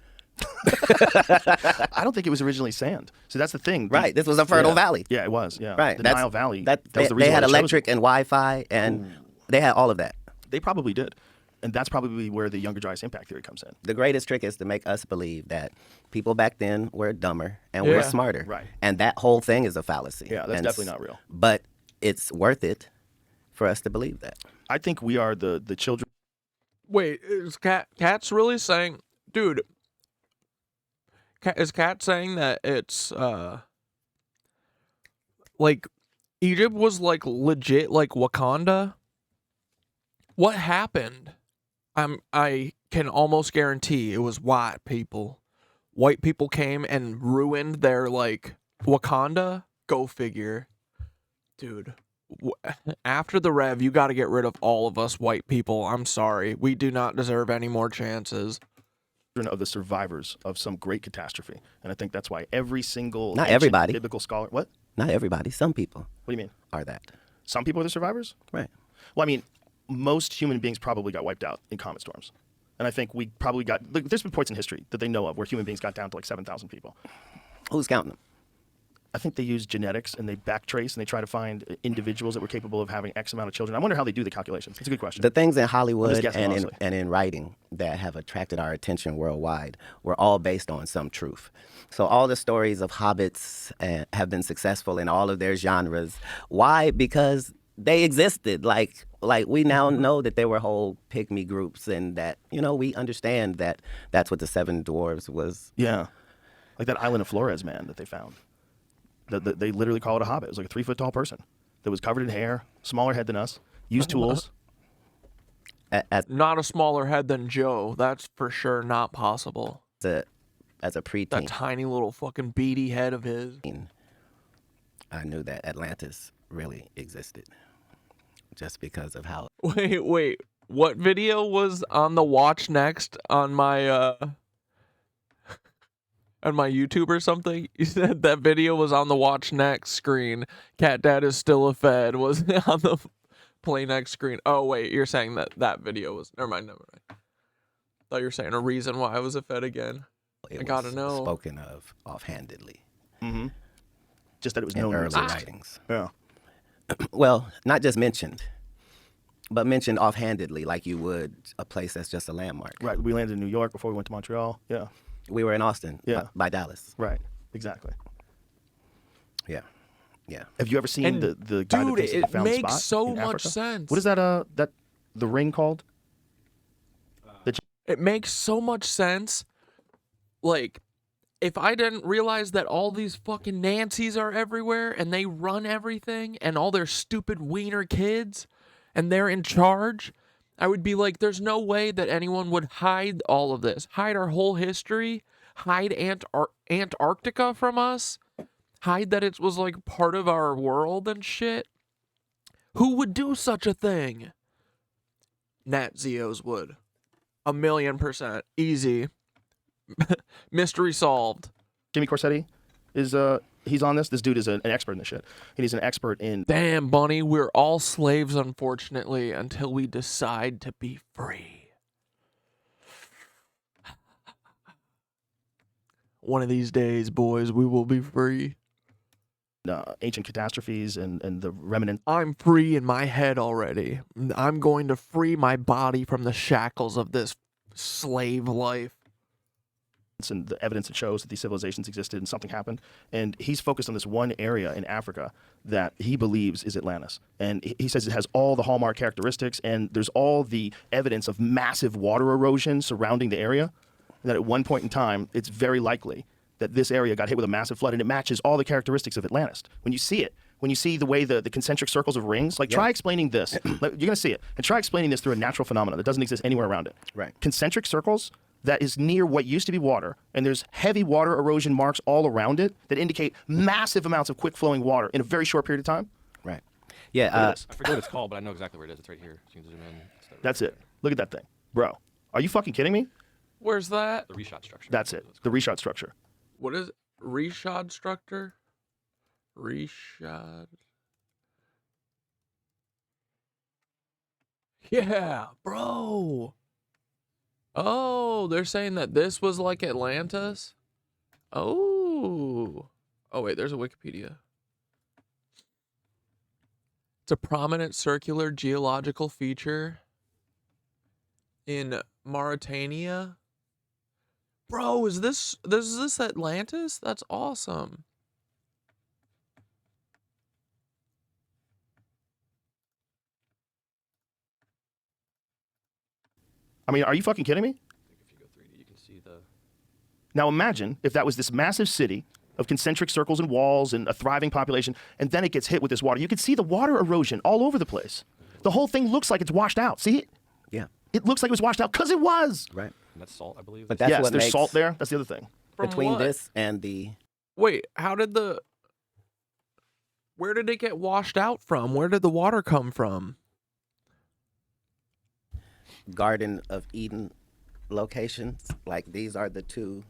I don't think it was originally sand. So that's the thing. Right. This was a fertile valley. Yeah, it was. Yeah. Right. The Nile Valley. That was the they reason had why electric and Wi-Fi, and they had all of that. They probably did. And that's probably where the Younger Dryas impact theory comes in. The greatest trick is to make us believe that people back then were dumber and we're smarter. Right. And that whole thing is a fallacy. Yeah, that's definitely not real. But it's worth it for us to believe that. I think we are the children. Wait, is Kat's really saying, dude? Is Kat saying that it's like Egypt was like legit like Wakanda? What happened? I can almost guarantee it was white people. White people came and ruined their like Wakanda. Go figure, dude. After the Rev, you got to get rid of all of us white people. I'm sorry, we do not deserve any more chances. Of the survivors of some great catastrophe, and I think that's why every single not everybody biblical scholar. What? Not everybody. Some people. What do you mean? Are that? Some people are the survivors? Right. Well, I mean, most human beings probably got wiped out in comet storms. And I think we probably got, look, there's been points in history that they know of where human beings got down to like 7,000 people. Who's counting them? I think they use genetics and they backtrace and they try to find individuals that were capable of having X amount of children. I wonder how they do the calculations. It's a good question. The things in I'm Hollywood just guessing, and honestly. in writing that have attracted our attention worldwide were all based on some truth. So all the stories of hobbits have been successful in all of their genres. Why? Because they existed. Like we now know that there were whole pygmy groups, and that we understand that that's what the Seven Dwarves was. Yeah, like that island of Flores, man, that they found. They literally call it a hobbit. It was like a 3-foot tall person that was covered in hair, smaller head than us, used tools. Not a smaller head than Joe. That's for sure not possible. As a preteen. That tiny little fucking beady head of his. I knew that Atlantis really existed just because of how. Wait. What video was on the watch next on my on my YouTube or something? You said that video was on the watch next screen. Cat Dad is still a Fed was on the play next screen. Oh wait, you're saying that video was. Never mind. Thought you were saying a reason why I was a Fed again. I gotta know. Spoken of offhandedly. Mm-hmm. Just that it was in known early writings. Yeah. Well, not just mentioned, but mentioned offhandedly, like you would a place that's just a landmark. Right. We landed in New York before we went to Montreal. Yeah. We were in Austin. Yeah. By Dallas. Right. Exactly. Yeah. Yeah. Have you ever seen And the guy that thinks dude, he found the it makes spot so in much Africa? sense. What is that? The ring called? It makes so much sense. Like, if I didn't realize that all these fucking Nancies are everywhere and they run everything and all their stupid wiener kids and they're in charge, I would be like, there's no way that anyone would hide all of this, hide our whole history, hide Antarctica from us, hide that it was like part of our world and shit. Who would do such a thing? Nat Zeos would. 1,000,000%. Easy. Mystery solved. Jimmy Corsetti is he's on this. This dude is an expert in this shit. And he's an expert in. Damn, Bunny, we're all slaves, unfortunately, until we decide to be free. One of these days, boys, we will be free. Ancient catastrophes and the remnant. I'm free in my head already. I'm going to free my body from the shackles of this slave life. And the evidence that shows that these civilizations existed and something happened. And he's focused on this one area in Africa that he believes is Atlantis. And he says it has all the hallmark characteristics, and there's all the evidence of massive water erosion surrounding the area. And that at one point in time, it's very likely that this area got hit with a massive flood, and it matches all the characteristics of Atlantis. When you see it, when you see the way the concentric circles of rings, like try explaining this. You're going to see it. And try explaining this through a natural phenomenon that doesn't exist anywhere around it. Right. Concentric circles that is near what used to be water, and there's heavy water erosion marks all around it that indicate massive amounts of quick-flowing water in a very short period of time. Right. Yeah. I forget what it's called, but I know exactly where it is. It's right here. So you can zoom in. That's it. Look at that thing. Bro, are you fucking kidding me? Where's that? The reshot structure. That's it. The reshot structure. What is it? Reshod structure? Reshod. Yeah, bro. Oh, they're saying that this was like Atlantis? Oh. Oh, wait, there's a Wikipedia. It's a prominent circular geological feature in Mauritania. Bro, is this Atlantis? That's awesome. I mean, are you fucking kidding me? If you go 3D, you can see the. Now imagine if that was this massive city of concentric circles and walls and a thriving population, and then it gets hit with this water. You could see the water erosion all over the place. The whole thing looks like it's washed out. See it? Yeah. It looks like it was washed out because it was. Right. And that's salt, I believe. But that's yes, what there's makes salt there. That's the other thing. From between what? this and the. Wait, where did it get washed out from? Where did the water come from? Garden of Eden locations. Like these are two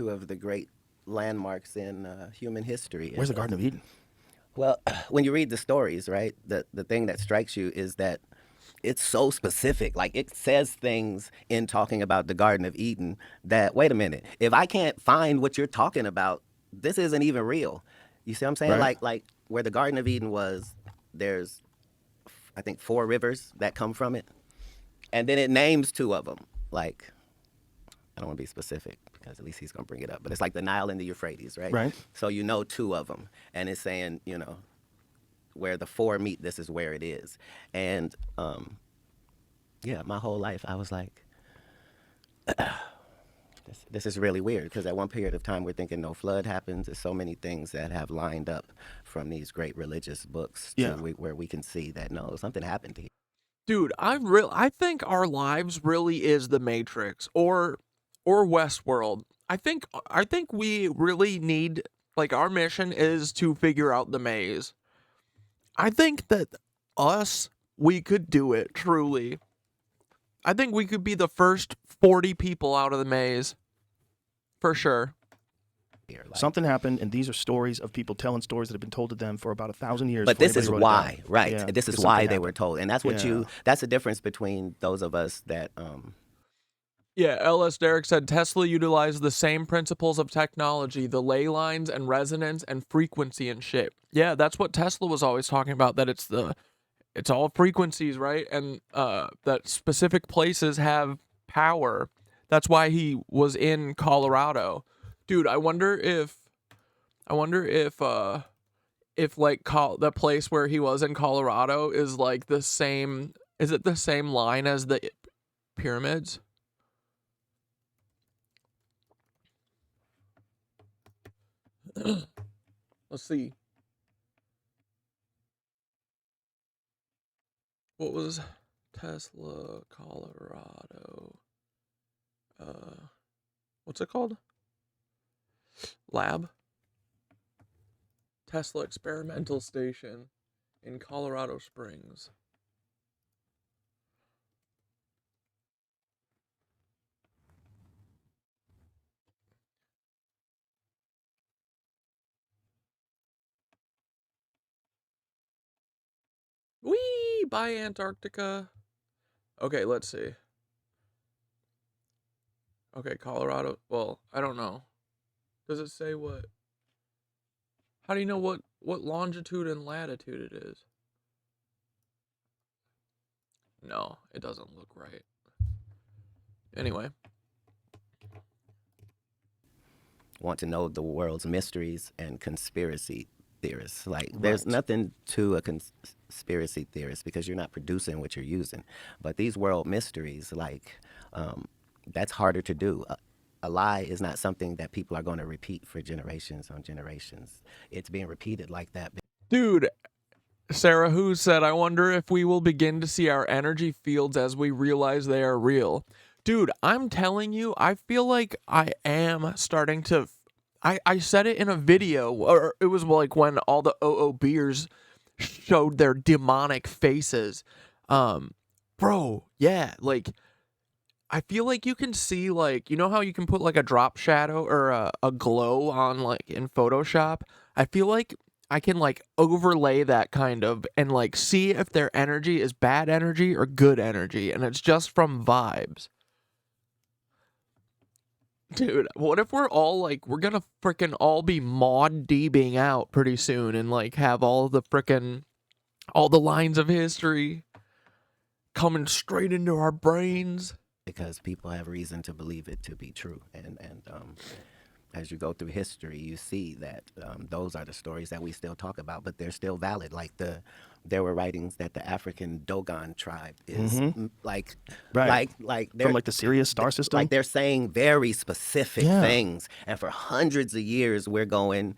of the great landmarks in human history. Where's the Garden of Eden? Well, when you read the stories, right, the thing that strikes you is that it's so specific. Like, it says things in talking about the Garden of Eden that, wait a minute, if I can't find what you're talking about, this isn't even real. You see what I'm saying? Right. Like where the Garden of Eden was, there's, I think, 4 rivers that come from it. And then it names 2 of them. Like, I don't want to be specific because at least he's going to bring it up. But it's like the Nile and the Euphrates, right? Right. So you know 2 of them. And it's saying, you know, where the 4 meet, this is where it is. And yeah, my whole life I was like, this is really weird, because at one period of time we're thinking no flood happens. There's so many things that have lined up from these great religious books to where we can see that no, something happened here. Dude, I think our lives really is the Matrix or Westworld. I think we really need, like, our mission is to figure out the maze. I think that we could do it, truly. I think we could be the first 40 people out of the maze. For sure. Something happened, and these are stories of people telling stories that have been told to them for about 1,000 years. But this is anybody wrote it why, down. right? Yeah, This is because why something they were happened. told, and that's what Yeah. that's the difference between those of us that Yeah, L.S. Derrick said Tesla utilized the same principles of technology, the ley lines and resonance and frequency and shit. Yeah, that's what Tesla was always talking about, that it's all frequencies, right? And that specific places have power. That's why he was in Colorado. Dude, I wonder if like the place where he was in Colorado is like the same, is it the same line as the pyramids? Let's see. What was Tesla, Colorado? What's it called? Lab? Tesla Experimental Station in Colorado Springs. Whee! Bye, Antarctica. Okay, let's see. Okay, Colorado. Well, I don't know. Does it say what? How do you know what longitude and latitude it is? No, it doesn't look right. Anyway. want to know the world's mysteries and conspiracy theorists. Like, there's nothing to a conspiracy theorist because you're not producing what you're using. But these world mysteries, like, that's harder to do. A lie is not something that people are going to repeat for generations on generations. It's being repeated like that. Dude, Sarah Who said, I wonder if we will begin to see our energy fields as we realize they are real. Dude, I'm telling you, I feel like I am starting to... I said it in a video, or it was like when all the OOBers showed their demonic faces. Bro, yeah, like... I feel like you can see, like, you know how you can put like a drop shadow or a glow on, like, in Photoshop? I feel like I can, like, overlay that kind of and, like, see if their energy is bad energy or good energy, and it's just from vibes. Dude, what if we're all, like, we're gonna frickin' all be Maud Deebing out pretty soon and, like, have all the frickin', all the lines of history coming straight into our brains? Because people have reason to believe it to be true. And as you go through history, you see that those are the stories that we still talk about, but they're still valid. Like there were writings that the African Dogon tribe is like from like the Sirius star system. Like, they're saying very specific things, and for hundreds of years we're going,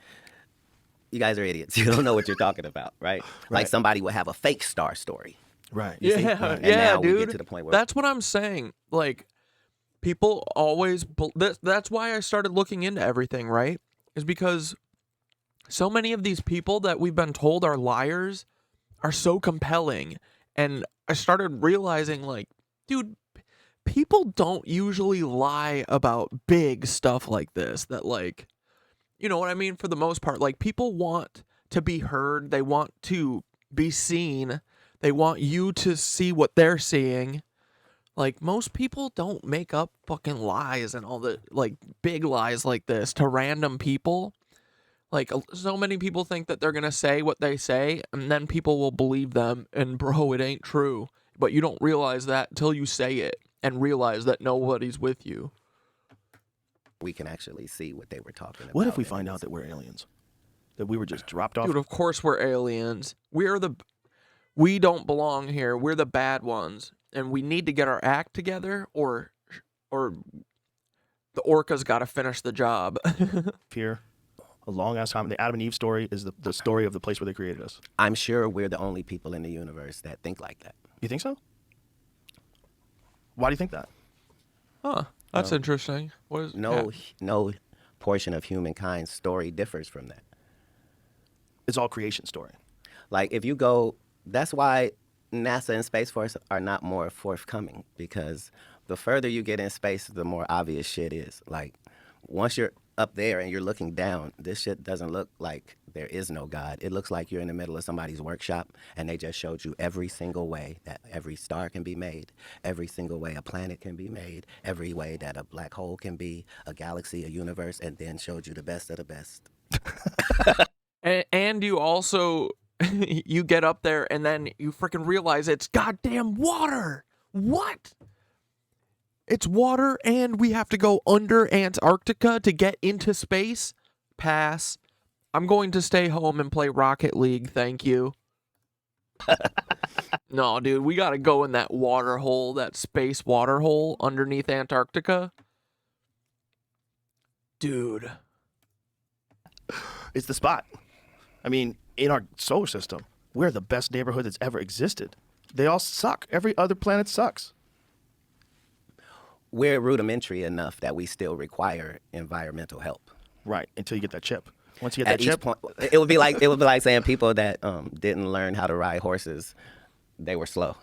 you guys are idiots. You don't know what you're talking about, right? Like, somebody would have a fake star story. Right. You see? Yeah, And yeah, now dude. we get to the point where That's what I'm saying. Like, people always... That's why I started looking into everything, right? Is because so many of these people that we've been told are liars are so compelling. And I started realizing, like, dude, people don't usually lie about big stuff like this. That, like, You know what I mean? For the most part, like, people want to be heard. They want to be seen. They want you to see what they're seeing. Like, most people don't make up fucking lies and all the, like, big lies like this to random people. Like, so many people think that they're going to say what they say, and then people will believe them, and bro, it ain't true. But you don't realize that until you say it and realize that nobody's with you. We can actually see what they were talking about. What if we find out that we're aliens? That we were just dropped off? Dude, of course we're aliens. We don't belong here. We're the bad ones. And we need to get our act together, or the orcas got to finish the job. Here, a long ass time. The Adam and Eve story is the story of the place where they created us. I'm sure we're the only people in the universe that think like that. You think so? Why do you think that? Huh. That's interesting. What is no portion of humankind's story differs from that. It's all creation story. Like, if you go, that's why NASA and Space Force are not more forthcoming, because the further you get in space, the more obvious shit is. Like, once you're up there and you're looking down, this shit doesn't look like there is no God. It looks like you're in the middle of somebody's workshop and they just showed you every single way that every star can be made, every single way a planet can be made, every way that a black hole can be, a galaxy, a universe, and then showed you the best of the best. And you also, you get up there and then you freaking realize it's goddamn water. What? It's water and we have to go under Antarctica to get into space? Pass. I'm going to stay home and play Rocket League, thank you. No, dude, we gotta go in that water hole, that space water hole underneath Antarctica. Dude. It's the spot. I mean, in our solar system, we're the best neighborhood that's ever existed. They all suck. Every other planet sucks. We're rudimentary enough that we still require environmental help. Right, until you get that chip. Once you get At that each chip, point, it would be like saying people that didn't learn how to ride horses, they were slow.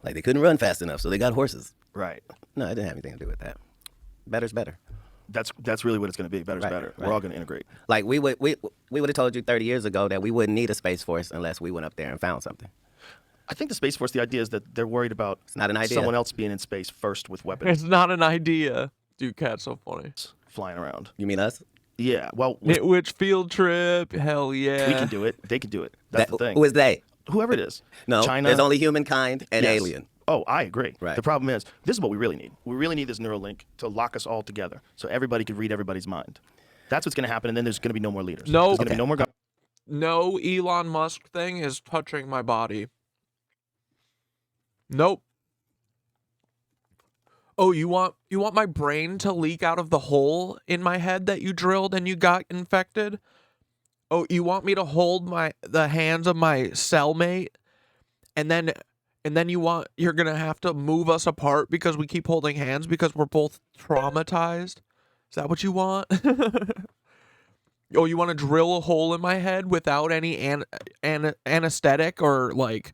Like, they couldn't run fast enough, so they got horses. Right. No, it didn't have anything to do with that. Better's better. That's really what it's going to be. Better's better. Right. We're all going to integrate. Like, we would have told you 30 years ago that we wouldn't need a Space Force unless we went up there and found something. I think the Space Force, the idea is that they're worried about It's not an idea. someone else being in space first with weapons. It's not an idea. Dude, Cat's so funny. Flying around. You mean us? Yeah, well... Which field trip? Hell yeah. We can do it. They can do it. That's the thing. Who is they? Whoever it is. No, China. there's only humankind and Yes. alien. Oh, I agree. Right. The problem is, this is what we really need. We really need this Neuralink to lock us all together so everybody can read everybody's mind. That's what's going to happen, and then there's going to be no more leaders. No. There's going to be no more government. No Elon Musk thing is touching my body. Nope. Oh, you want my brain to leak out of the hole in my head that you drilled and you got infected? Oh, you want me to hold the hands of my cellmate and then you're going to have to move us apart because we keep holding hands because we're both traumatized? Is that what you want? Oh, you want to drill a hole in my head without any anesthetic or like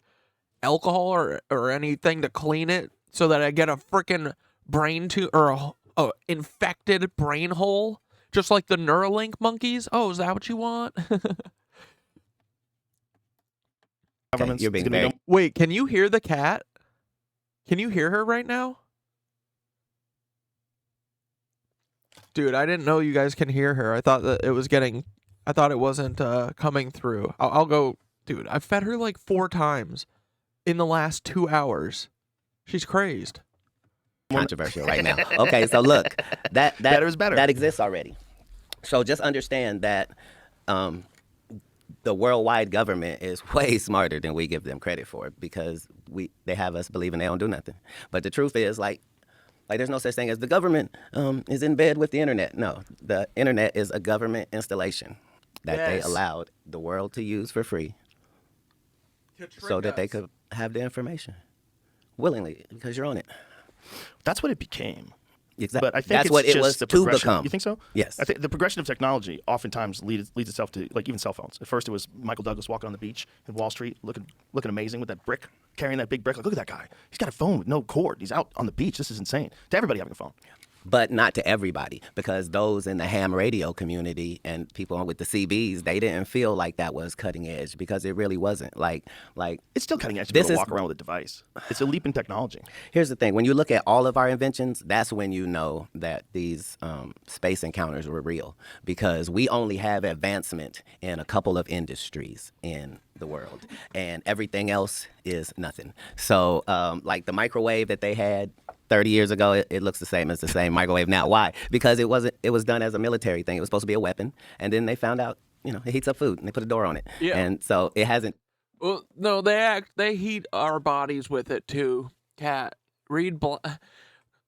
alcohol or anything to clean it so that I get a freaking brain or a infected brain hole, just like the Neuralink monkeys? Oh, is that what you want? Okay, you're being very... Wait, can you hear the cat? Can you hear her right now? Dude, I didn't know you guys can hear her. I thought that it wasn't coming through. I'll go, dude, I've fed her like 4 times in the last 2 hours. She's crazed. Controversial right now. Okay, so look, that Better is better. That exists already. So just understand that the worldwide government is way smarter than we give them credit for, because they have us believing they don't do nothing. But the truth is, like there's no such thing as the government is in bed with the internet. No, the internet is a government installation that they allowed the world to use for free so that they could have the information willingly, because you're on it. That's what it became. Exactly. But I think that's it's what it just was the to progression. become. You think so? Yes. I think the progression of technology oftentimes leads itself to, like, even cell phones. At first, it was Michael Douglas walking on the beach in Wall Street, looking amazing with that brick, carrying that big brick. Like, look at that guy. He's got a phone with no cord. He's out on the beach. This is insane. To everybody having a phone. but not to everybody, because those in the ham radio community and people with the CBs, they didn't feel like that was cutting edge, because it really wasn't. Like it's still cutting edge to this be able to is walk around with a device. It's a leap in technology. Here's the thing: when you look at all of our inventions, that's when you know that these space encounters were real, because we only have advancement in a couple of industries in the world, and everything else is nothing. So like the microwave that they had 30 years ago, it looks the same as the same microwave now. Why? Because it was done as a military thing. It was supposed to be a weapon, and then they found out, it heats up food, and they put a door on it. Yeah. And so it hasn't. Well, no, they heat our bodies with it too. Cat,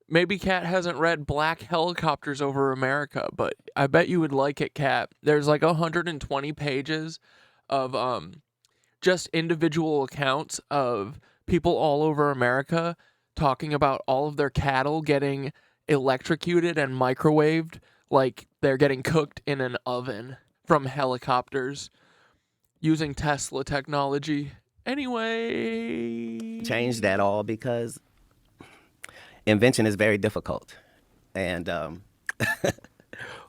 maybe Cat hasn't read Black Helicopters Over America, but I bet you would like it, Cat. There's like 120 pages of just individual accounts of people all over America talking about all of their cattle getting electrocuted and microwaved like they're getting cooked in an oven from helicopters using Tesla technology. Anyway, Change that all, because invention is very difficult. And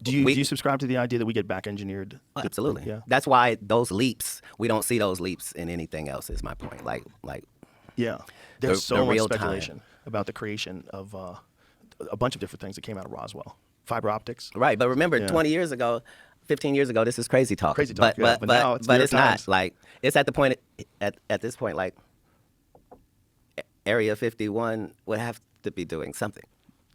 do you subscribe to the idea that we get back engineered? Absolutely. Yeah. That's why those leaps, we don't see those leaps in anything else, is my point. Like yeah. There's the so much real speculation about the creation of a bunch of different things that came out of Roswell. Fiber optics. Right, but remember, Yeah. 20 years ago, 15 years ago, this is crazy talk. Crazy talk, but now it's New York it's not. Times. Like, it's at the point, at this point, like, Area 51 would have to be doing something.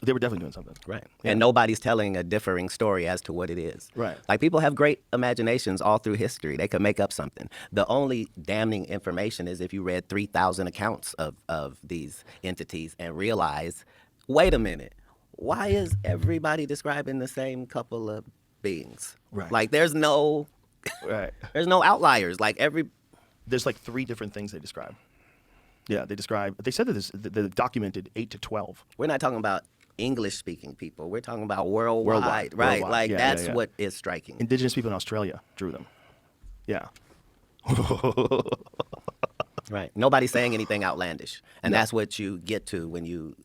They were definitely doing something. Right. Yeah. And nobody's telling a differing story as to what it is. Right. Like, people have great imaginations all through history. They could make up something. The only damning information is if you read 3,000 accounts of these entities and realize, wait a minute, why is everybody describing the same couple of beings? Right. Like, there's no there's no outliers. Like, there's like 3 different things they describe. Yeah, they said that they documented 8 to 12. We're not talking about English-speaking people. We're talking about worldwide. Right. Worldwide. Like, Yeah, that's yeah. what is striking. Indigenous people in Australia drew them. Yeah. Right. Nobody's saying anything outlandish. And No. that's what you get to when you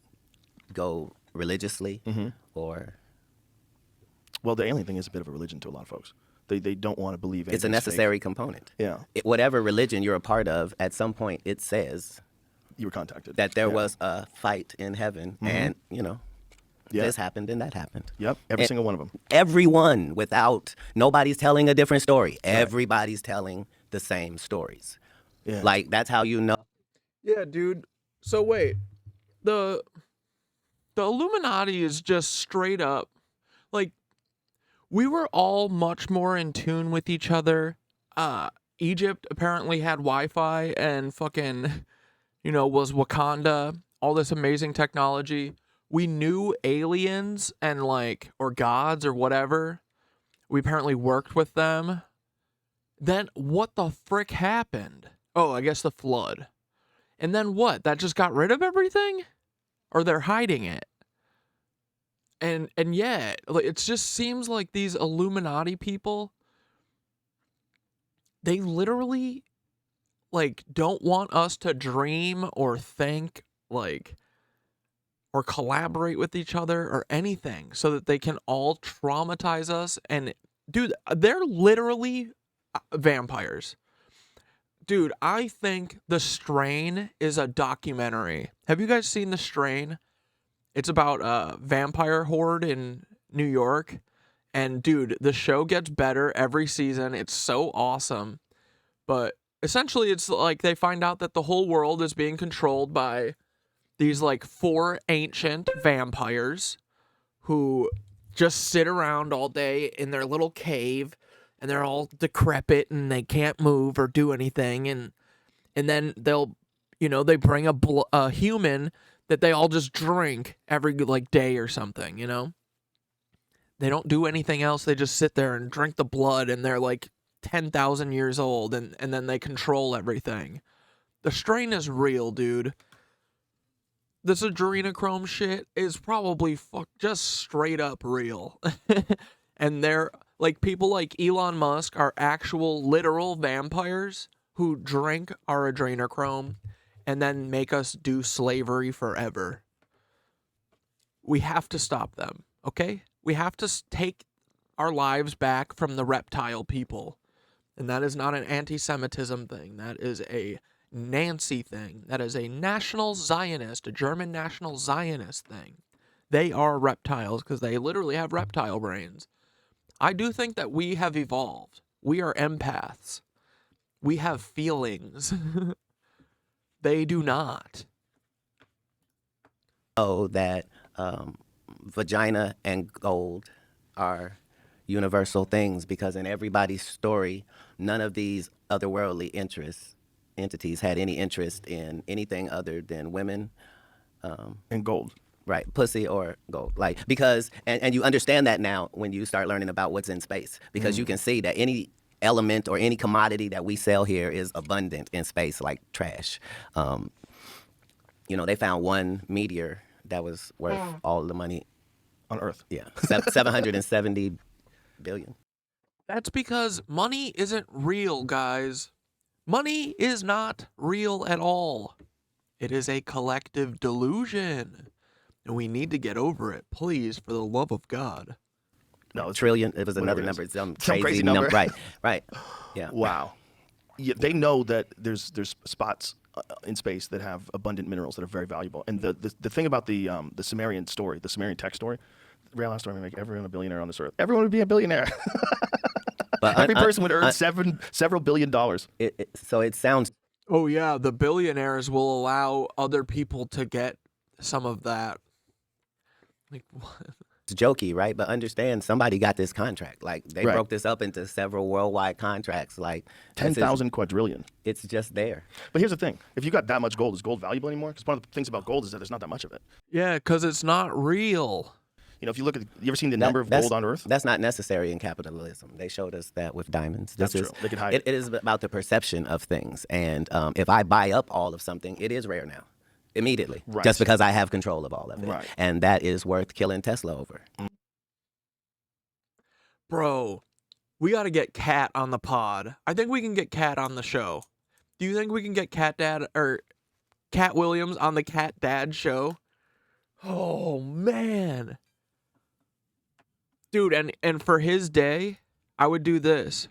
go religiously or... Well, the alien thing is a bit of a religion to a lot of folks. They don't want to believe It's a anything's necessary fake. component. Yeah. Whatever religion you're a part of, at some point it says... You were contacted. That there was a fight in heaven, and, Yeah. this happened and that happened. Yep, every single one of them. Everyone, nobody's telling a different story. Everybody's telling the same stories. Yeah. Like, that's how you know. yeah, dude. So wait, the Illuminati is just straight up, like, we were all much more in tune with each other. Egypt apparently had Wi-Fi and fucking, was Wakanda, all this amazing technology. We knew aliens and or gods or whatever. We apparently worked with them. Then what the frick happened? Oh, I guess the flood. And then what? That just got rid of everything? Or they're hiding it? And yeah, it just seems like these Illuminati people, they literally don't want us to dream or think or collaborate with each other or anything, so that they can all traumatize us. And dude, they're literally vampires. Dude, I think The Strain is a documentary. Have you guys seen The Strain? It's about a vampire horde in New York. And dude, the show gets better every season. It's so awesome. But essentially, it's like they find out that the whole world is being controlled by these 4 ancient vampires who just sit around all day in their little cave, and they're all decrepit and they can't move or do anything. And then they'll, they bring a human that they all just drink every day or something, They don't do anything else. They just sit there and drink the blood, and they're 10,000 years old, and then they control everything. The Strain is real, dude. This adrenochrome shit is probably just straight up real. And they're people like Elon Musk are actual literal vampires who drink our adrenochrome and then make us do slavery forever. we have to stop them, okay? We have to take our lives back from the reptile people. And that is not an anti-Semitism thing. That is a Nancy thing. That is a national Zionist, a German national Zionist thing. They are reptiles because they literally have reptile brains. I do think that we have evolved. We are empaths. We have feelings. They do not. Know that vagina and gold are universal things because in everybody's story, none of these otherworldly entities had any interest in anything other than women and gold. Right, pussy or gold. Like, because, and you understand that now when you start learning about what's in space, because you can see that any element or any commodity that we sell here is abundant in space, like trash. They found one meteor that was worth all the money on Earth. Yeah, 770 billion. That's because money isn't real, guys. Money is not real at all. It is a collective delusion. And we need to get over it, please, for the love of God. No, trillion. It was another number. Some crazy number. Right. Yeah. Wow. Yeah, they know that there's spots in space that have abundant minerals that are very valuable. And the thing about the Sumerian story, the Sumerian text story, the real story would make everyone a billionaire on this earth. Everyone would be a billionaire. But every person would earn several $billion. So it sounds. Oh yeah, the billionaires will allow other people to get some of that. Like what? It's jokey, right? But understand, somebody got this contract. Like they broke this up into several worldwide contracts. Like 10,000 quadrillion. It's just there. But here's the thing: if you got that much gold, is gold valuable anymore? Because one of the things about gold is that there's not that much of it. Yeah, because it's not real. If you look at, you ever seen the number of gold on Earth? That's not necessary in capitalism. They showed us that with diamonds. That's true. They can hide it. It is about the perception of things. And if I buy up all of something, it is rare now. Immediately. Right. Just because I have control of all of it. Right. And that is worth killing Tesla over. Bro, we got to get Kat on the pod. I think we can get Kat on the show. Do you think we can get Kat Williams on the Kat Dad show? Oh, man. Dude, and for his day, I would do this.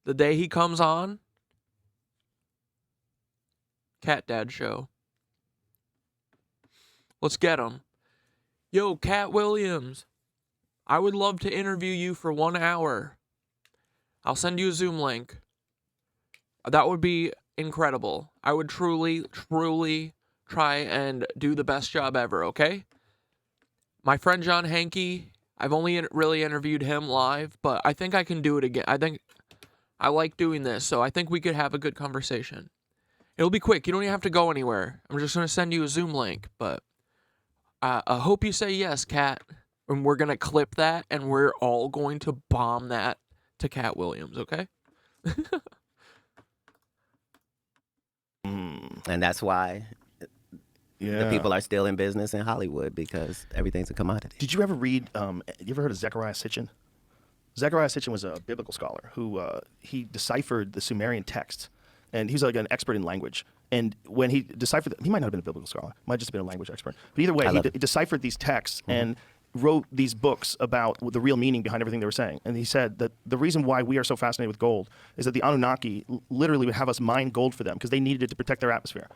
The day he comes on, Cat Dad show. Let's get him. Yo, Cat Williams, I would love to interview you for 1 hour. I'll send you a Zoom link. That would be incredible. I would truly try and do the best job ever, okay? My friend John Hankey, I've only really interviewed him live, but I think I can do it again. I like doing this, so I think we could have a good conversation. It'll be quick. You don't even have to go anywhere. I'm just going to send you a Zoom link, but I hope you say yes, Kat. And we're going to clip that, and we're all going to bomb that to Cat Williams, okay? And that's why the people are still in business in Hollywood, because everything's a commodity. Did you ever read, you ever heard of Zechariah Sitchin? Zechariah Sitchin was a biblical scholar who he deciphered the Sumerian text, and he's like an expert in language. And when he deciphered, he might not have been a biblical scholar, might have just been a language expert. But either way, he deciphered these texts and wrote these books about the real meaning behind everything they were saying. And he said that the reason why we are so fascinated with gold is that the Anunnaki literally would have us mine gold for them because they needed it to protect their atmosphere.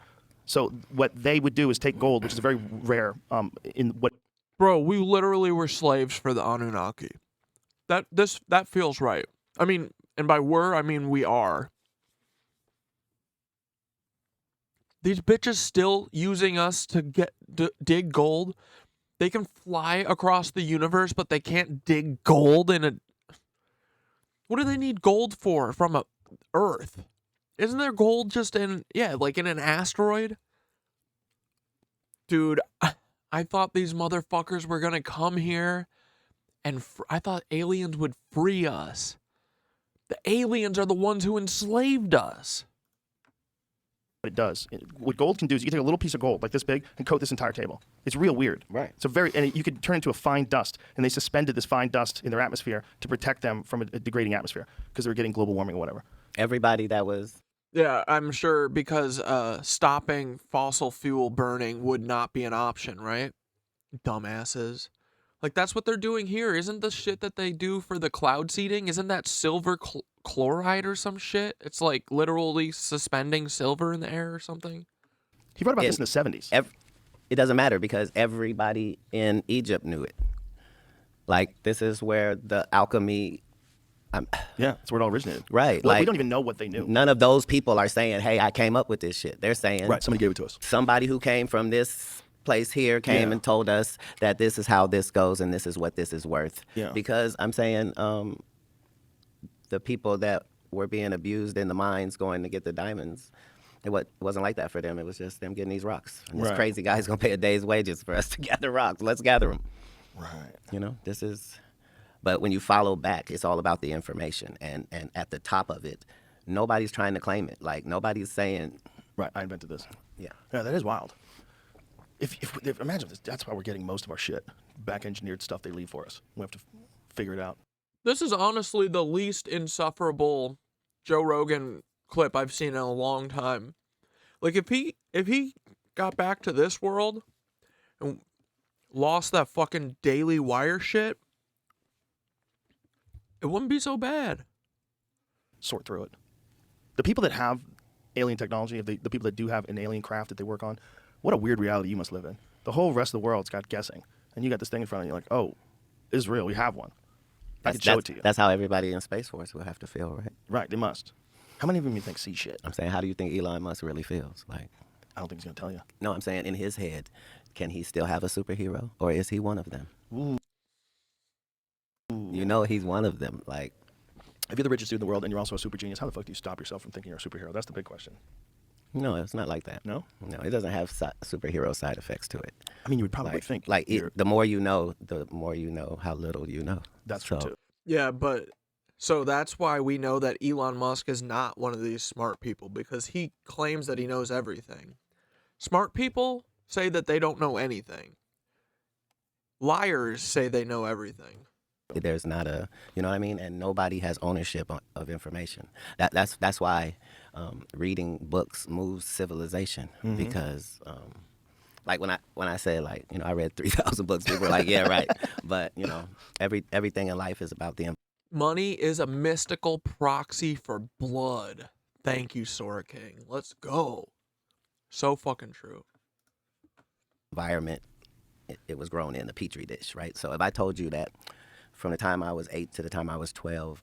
So what they would do is take gold, which is very rare in what. Bro, we literally were slaves for the Anunnaki. That feels right. I mean, and by were, I mean we are. These bitches still using us to dig gold. They can fly across the universe, but they can't dig gold in a... What do they need gold for from a Earth? Isn't there gold just in, like in an asteroid? Dude, I thought these motherfuckers were gonna come here and I thought aliens would free us. The aliens are the ones who enslaved us. it does. What gold can do is you can take a little piece of gold like this big and coat this entire table. It's real weird. Right. So you could turn it into a fine dust, and they suspended this fine dust in their atmosphere to protect them from a degrading atmosphere because they were getting global warming or whatever. Everybody that was Yeah, I'm sure because stopping fossil fuel burning would not be an option, right? Dumbasses. Like, that's what they're doing here. Isn't the shit that they do for the cloud seeding, isn't that silver chloride or some shit? It's like literally suspending silver in the air or something. He wrote about this in the 70s. It doesn't matter because everybody in Egypt knew it. Like, this is where the alchemy... yeah, that's where it all originated. Right. Well, like, we don't even know what they knew. None of those people are saying, hey, I came up with this shit. They're saying... Right, somebody gave it to us. Somebody who came from this place here came and told us that this is how this goes and this is what this is worth. Yeah. Because I'm saying the people that were being abused in the mines going to get the diamonds, it wasn't like that for them. It was just them getting these rocks. And this crazy guy's going to pay a day's wages for us to gather rocks. Let's gather them. Right. You know, this is... But when you follow back, it's all about the information. And at the top of it, nobody's trying to claim it. Like, nobody's saying... Right, I invented this. Yeah. Yeah, that is wild. If imagine this, that's why we're getting most of our shit. Back-engineered stuff they leave for us. We have to figure it out. This is honestly the least insufferable Joe Rogan clip I've seen in a long time. Like, if he got back to this world and lost that fucking Daily Wire shit, it wouldn't be so bad. Sort through it. The people that have alien technology, the people that do have an alien craft that they work on, what a weird reality you must live in. The whole rest of the world's got guessing. And you got this thing in front of you like, oh, it's real. We have one. I can show it to you. That's how everybody in Space Force will have to feel, right? Right, they must. How many of them you think see shit? I'm saying, how do you think Elon Musk really feels? Like, I don't think he's going to tell you. No, I'm saying in his head, can he still have a superhero? Or is he one of them? Ooh. You know he's one of them. Like, if you're the richest dude in the world and you're also a super genius, how the fuck do you stop yourself from thinking you're a superhero? That's the big question. No, it's not like that. No? No, it doesn't have superhero side effects to it. I mean, you would probably think. Like, the more you know how little you know. That's true, too. Yeah, but... So that's why we know that Elon Musk is not one of these smart people, because he claims that he knows everything. Smart people say that they don't know anything. Liars say they know everything. There's not you know what I mean? And nobody has ownership of information. That's why reading books moves civilization. Mm-hmm. Because like when I say, like, you know, I read 3,000 books, people are like, yeah, right. But, you know, everything in life is about the Money is a mystical proxy for blood. Thank you, Sora King. Let's go. So fucking true. environment it was grown in, the petri dish, right? So if I told you that from the time I was 8 to the time I was 12,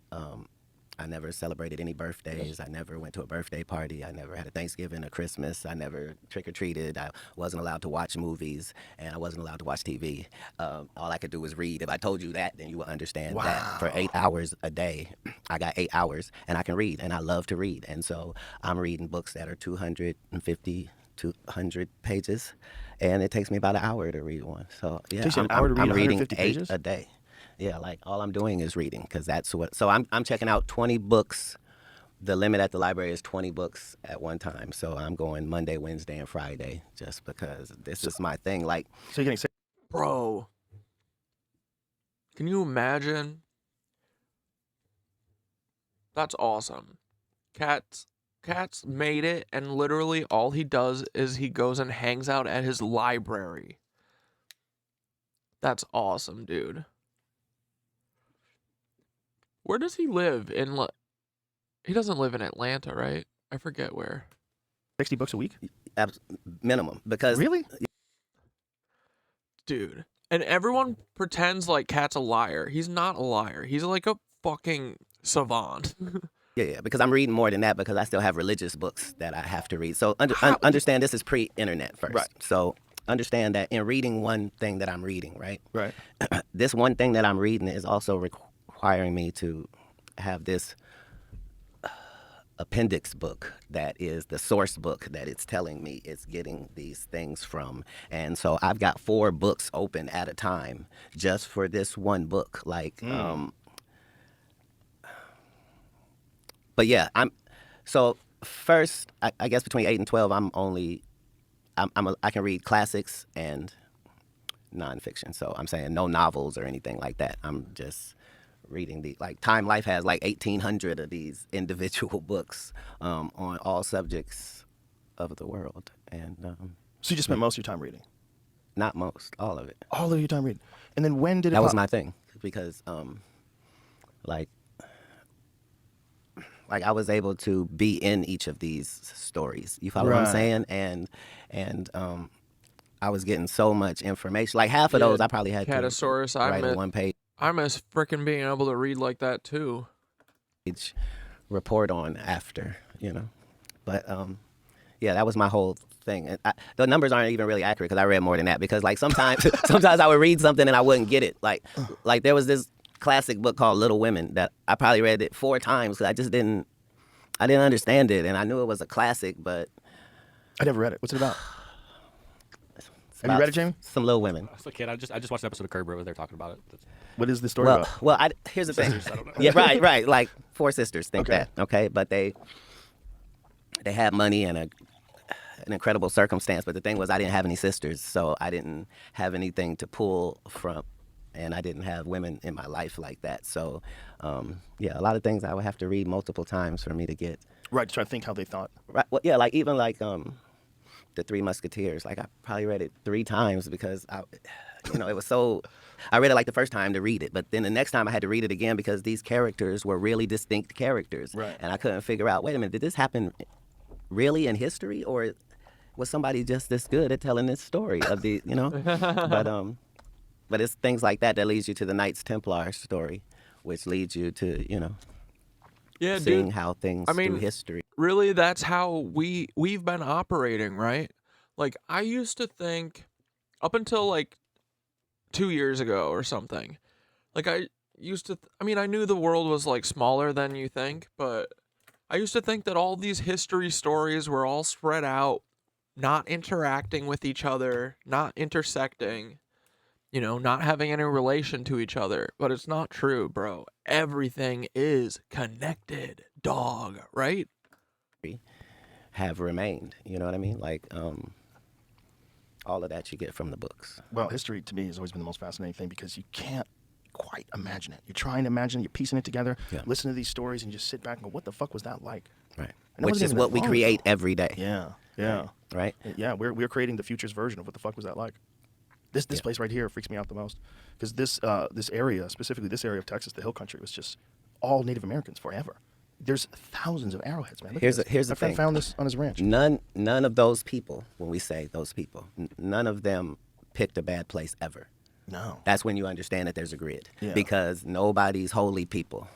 I never celebrated any birthdays. I never went to a birthday party. I never had a Thanksgiving or Christmas. I never trick-or-treated. I wasn't allowed to watch movies, and I wasn't allowed to watch TV. All I could do was read. If I told you that, then you would understand that for 8 hours a day, I got 8 hours, and I can read, and I love to read. And so I'm reading books that are 250, 200 pages, and it takes me about an hour to read one. So, yeah, I'm reading 8 pages? a day. Yeah, like all I'm doing is reading, because that's what. So I'm checking out 20 books. The limit at the library is 20 books at one time. So I'm going Monday, Wednesday, and Friday just because this is my thing. Like, so you're getting bro, can you imagine? That's awesome. Cat's made it, and literally all he does is he goes and hangs out at his library. That's awesome, dude. Where does he live? He doesn't live in Atlanta, right? I forget where. 60 books a week? Minimum. Because really? Dude. And everyone pretends like Cat's a liar. He's not a liar. He's like a fucking savant. Yeah, because I'm reading more than that, because I still have religious books that I have to read. So understand this is pre-internet first. Right. So understand that in reading one thing that I'm reading, right? Right. This one thing that I'm reading is also requiring me to have this appendix book that is the source book that it's telling me it's getting these things from. And so I've got 4 books open at a time just for this one book. Like, but yeah, first, I guess between 8 and 12, I can read classics and nonfiction. So I'm saying no novels or anything like that. I'm just reading Time Life has like 1,800 of these individual books on all subjects of the world. And so you just spent most of your time reading? Not most, all of it. All of your time reading. And then when did it? That was my thing, because like I was able to be in each of these stories. You follow what I'm saying? And I was getting so much information. Like half of those, I probably had Catasaurus, to write a 1-page. I miss freaking being able to read like that too. Report on after, but yeah, that was my whole thing. And the numbers aren't even really accurate because I read more than that. Because like sometimes I would read something and I wouldn't get it. Like there was this classic book called Little Women that I probably read it 4 times because I didn't understand it, and I knew it was a classic, but I never read it. What's it about? Have you read it, Jamie? Some Little Women. As a kid, I just watched an episode of Curb where they're talking about it. What is the story about? Well, here's the thing. Sisters, I don't know. Yeah, right. Like 4 sisters, think that, okay? But they had money and an incredible circumstance. But the thing was, I didn't have any sisters, so I didn't have anything to pull from, and I didn't have women in my life like that. So, yeah, a lot of things I would have to read multiple times for me to get. Right, to try to think how they thought. Right. Well, yeah, like even like the Three Musketeers. Like I probably read it 3 times because it was so. I read it like the first time to read it, but then the next time I had to read it again because these characters were really distinct characters, and I couldn't figure out. Wait a minute, did this happen really in history, or was somebody just this good at telling this story of the But it's things like that leads you to the Knights Templar story, which leads you to seeing how things through history. Really, that's how we've been operating, right? Like I used to think up until like 2 years ago or something. Like I used to I knew the world was like smaller than you think, but I used to think that all these history stories were all spread out, not interacting with each other, not intersecting, not having any relation to each other. But it's not true, bro. Everything is connected, dog, right? Have remained, you know what I mean? Like all of that you get from the books. Well, history to me has always been the most fascinating thing because you can't quite imagine it. You're trying to imagine it, you're piecing it together, listen to these stories and just sit back and go, what the fuck was that like? Right. Which is what we create every day. Yeah. Right? Yeah, we're creating the future's version of what the fuck was that like. This place right here freaks me out the most because this area, specifically this area of Texas, the Hill Country, was just all Native Americans forever. There's thousands of arrowheads, man. Here's the My thing. friend found this on his ranch. None of those people, when we say those people, none of them picked a bad place ever. No. That's when you understand that there's a grid. Yeah. Because nobody's holy people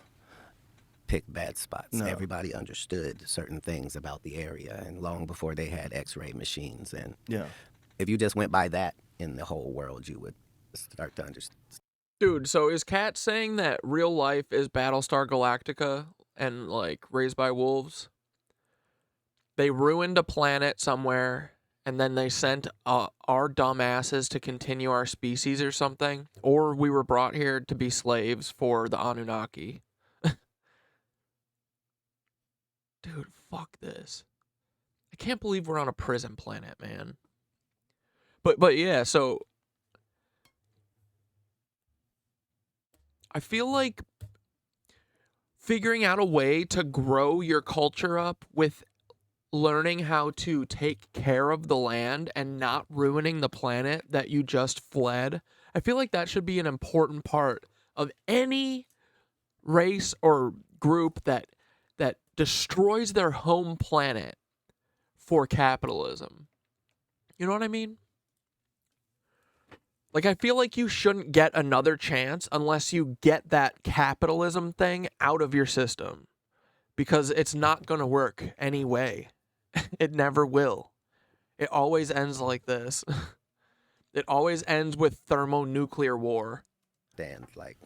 picked bad spots. No. Everybody understood certain things about the area, and long before they had X-ray machines. And if you just went by that in the whole world, you would start to understand. Dude, so is Kat saying that real life is Battlestar Galactica and like Raised by Wolves? They ruined a planet somewhere and then they sent our dumbasses to continue our species or something? Or we were brought here to be slaves for the Anunnaki? Dude, fuck this. I can't believe we're on a prison planet, man. But yeah, so I feel like figuring out a way to grow your culture up with learning how to take care of the land and not ruining the planet that you just fled, I feel like that should be an important part of any race or group that destroys their home planet for capitalism. You know what I mean? Like, I feel like you shouldn't get another chance unless you get that capitalism thing out of your system. Because it's not going to work anyway. It never will. It always ends like this. It always ends with thermonuclear war. And, like,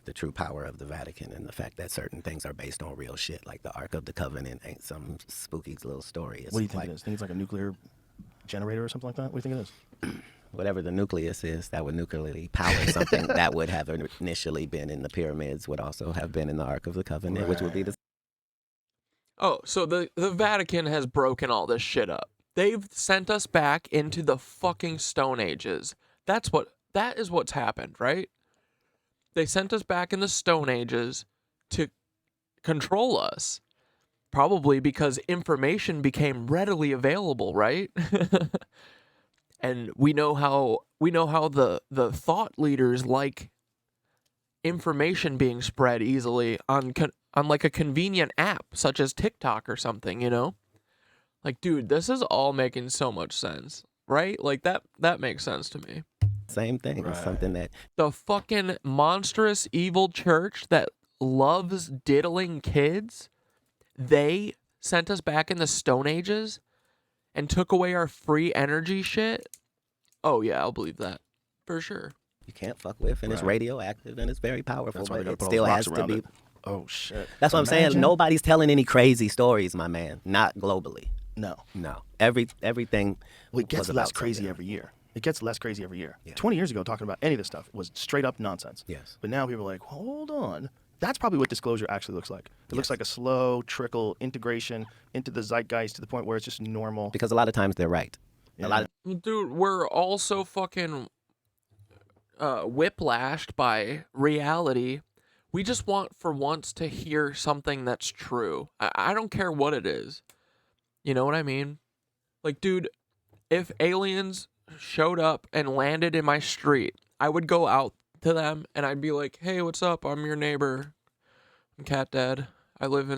the true power of the Vatican and the fact that certain things are based on real shit. Like the Ark of the Covenant ain't some spooky little story. It's What do you think it is? Think it's like a nuclear generator or something like that? What do you think it is? Whatever the nucleus is that would nuclearly power something that would have initially been in the pyramids would also have been in the Ark of the Covenant, which would be the. Oh, so the Vatican has broken all this shit up. They've sent us back into the fucking Stone Ages. That is what's happened, right? They sent us back in the Stone Ages to control us. Probably because information became readily available, right? And we know how the thought leaders like information being spread easily on like a convenient app such as TikTok or something, you know? Like, dude, this is all making so much sense, right? Like that makes sense to me. Same thing. It's something that The fucking monstrous evil church that loves diddling kids, they sent us back in the Stone Ages and took away our free energy shit. Oh yeah, I'll believe that. For sure. you can't fuck with, and it's radioactive, and it's very powerful, That's why they but gotta it put all still those has rocks to around be. it. Oh shit. That's what I'm saying. Imagine- Nobody's telling any crazy stories, my man. Not globally. No. No. Everything. Well, it gets was less about crazy something. every year. It gets less crazy every year. 20 years ago, talking about any of this stuff was straight up nonsense. Yes. But now people are like, hold on. That's probably what disclosure actually looks like. It looks like a slow trickle integration into the zeitgeist to the point where it's just normal. Because a lot of times they're right. A lot of Dude, we're all so fucking whiplashed by reality. We just want for once to hear something that's true. I don't care what it is. You know what I mean? Like, dude, if aliens showed up and landed in my street, I would go out to them and I'd be like, hey, what's up? I'm your neighbor. I'm Cat Dad. I live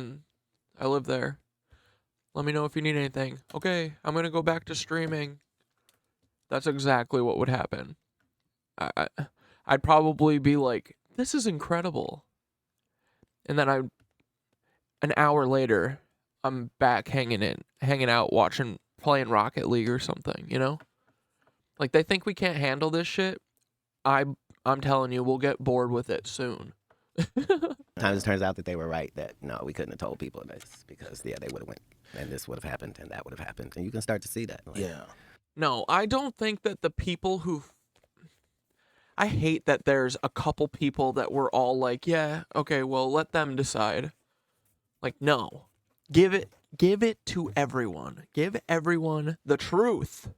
there. Let me know if you need anything. Okay, I'm going to go back to streaming. That's exactly what would happen. I'd probably be like, this is incredible. And then an hour later, I'm back hanging out, playing Rocket League or something, you know? Like, they think we can't handle this shit. I'm telling you, we'll get bored with it soon. times it turns out that they were right, that no, we couldn't have told people this because they would have went and this would have happened and that would have happened. And you can start to see that. Like, No, I don't think that the people who... I hate that there's a couple people that were all like, yeah, okay, well, let them decide. Like, no. Give it to everyone. Give everyone the truth.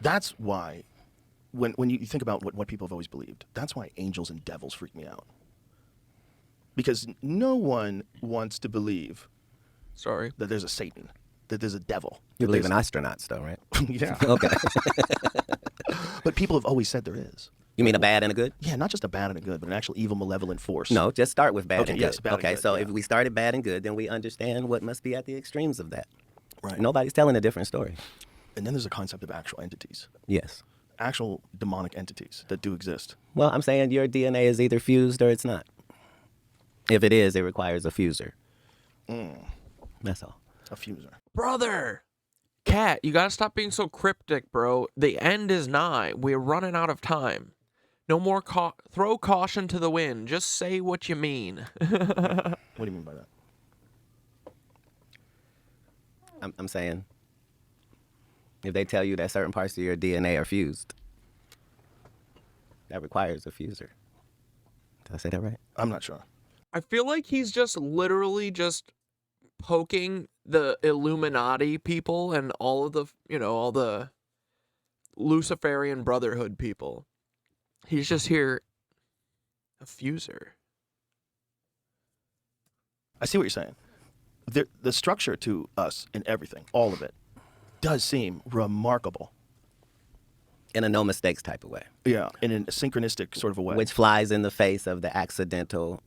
That's why, when you think about what people have always believed, that's why angels and devils freak me out. Because no one wants to believe that there's a Satan, that there's a devil. You believe in astronauts, though, right? Yeah. Okay. But people have always said there is. You mean a bad and a good? Yeah, not just a bad and a good, but an actual evil, malevolent force. No, just start with bad Okay, and yes, good. bad and Okay, good, so yeah. if we started bad and good, then we understand what must be at the extremes of that. Right. Nobody's telling a different story. And then there's a concept of actual entities. Yes. Actual demonic entities that do exist. Well, I'm saying your DNA is either fused or it's not. If it is, it requires a fuser. That's all. A fuser. Brother! Cat, you gotta stop being so cryptic, bro. The end is nigh. We're running out of time. No more throw caution to the wind. Just say what you mean. What do you mean by that? I'm saying if they tell you that certain parts of your DNA are fused, that requires a fuser. Did I say that right? I'm not sure. I feel like he's just literally just poking the Illuminati people and all of the, all the Luciferian Brotherhood people. He's just here, a fuser. I see what you're saying. The structure to us and everything, all of it, does seem remarkable. In a no mistakes type of way. Yeah, in a synchronistic sort of a way. Which flies in the face of the accidental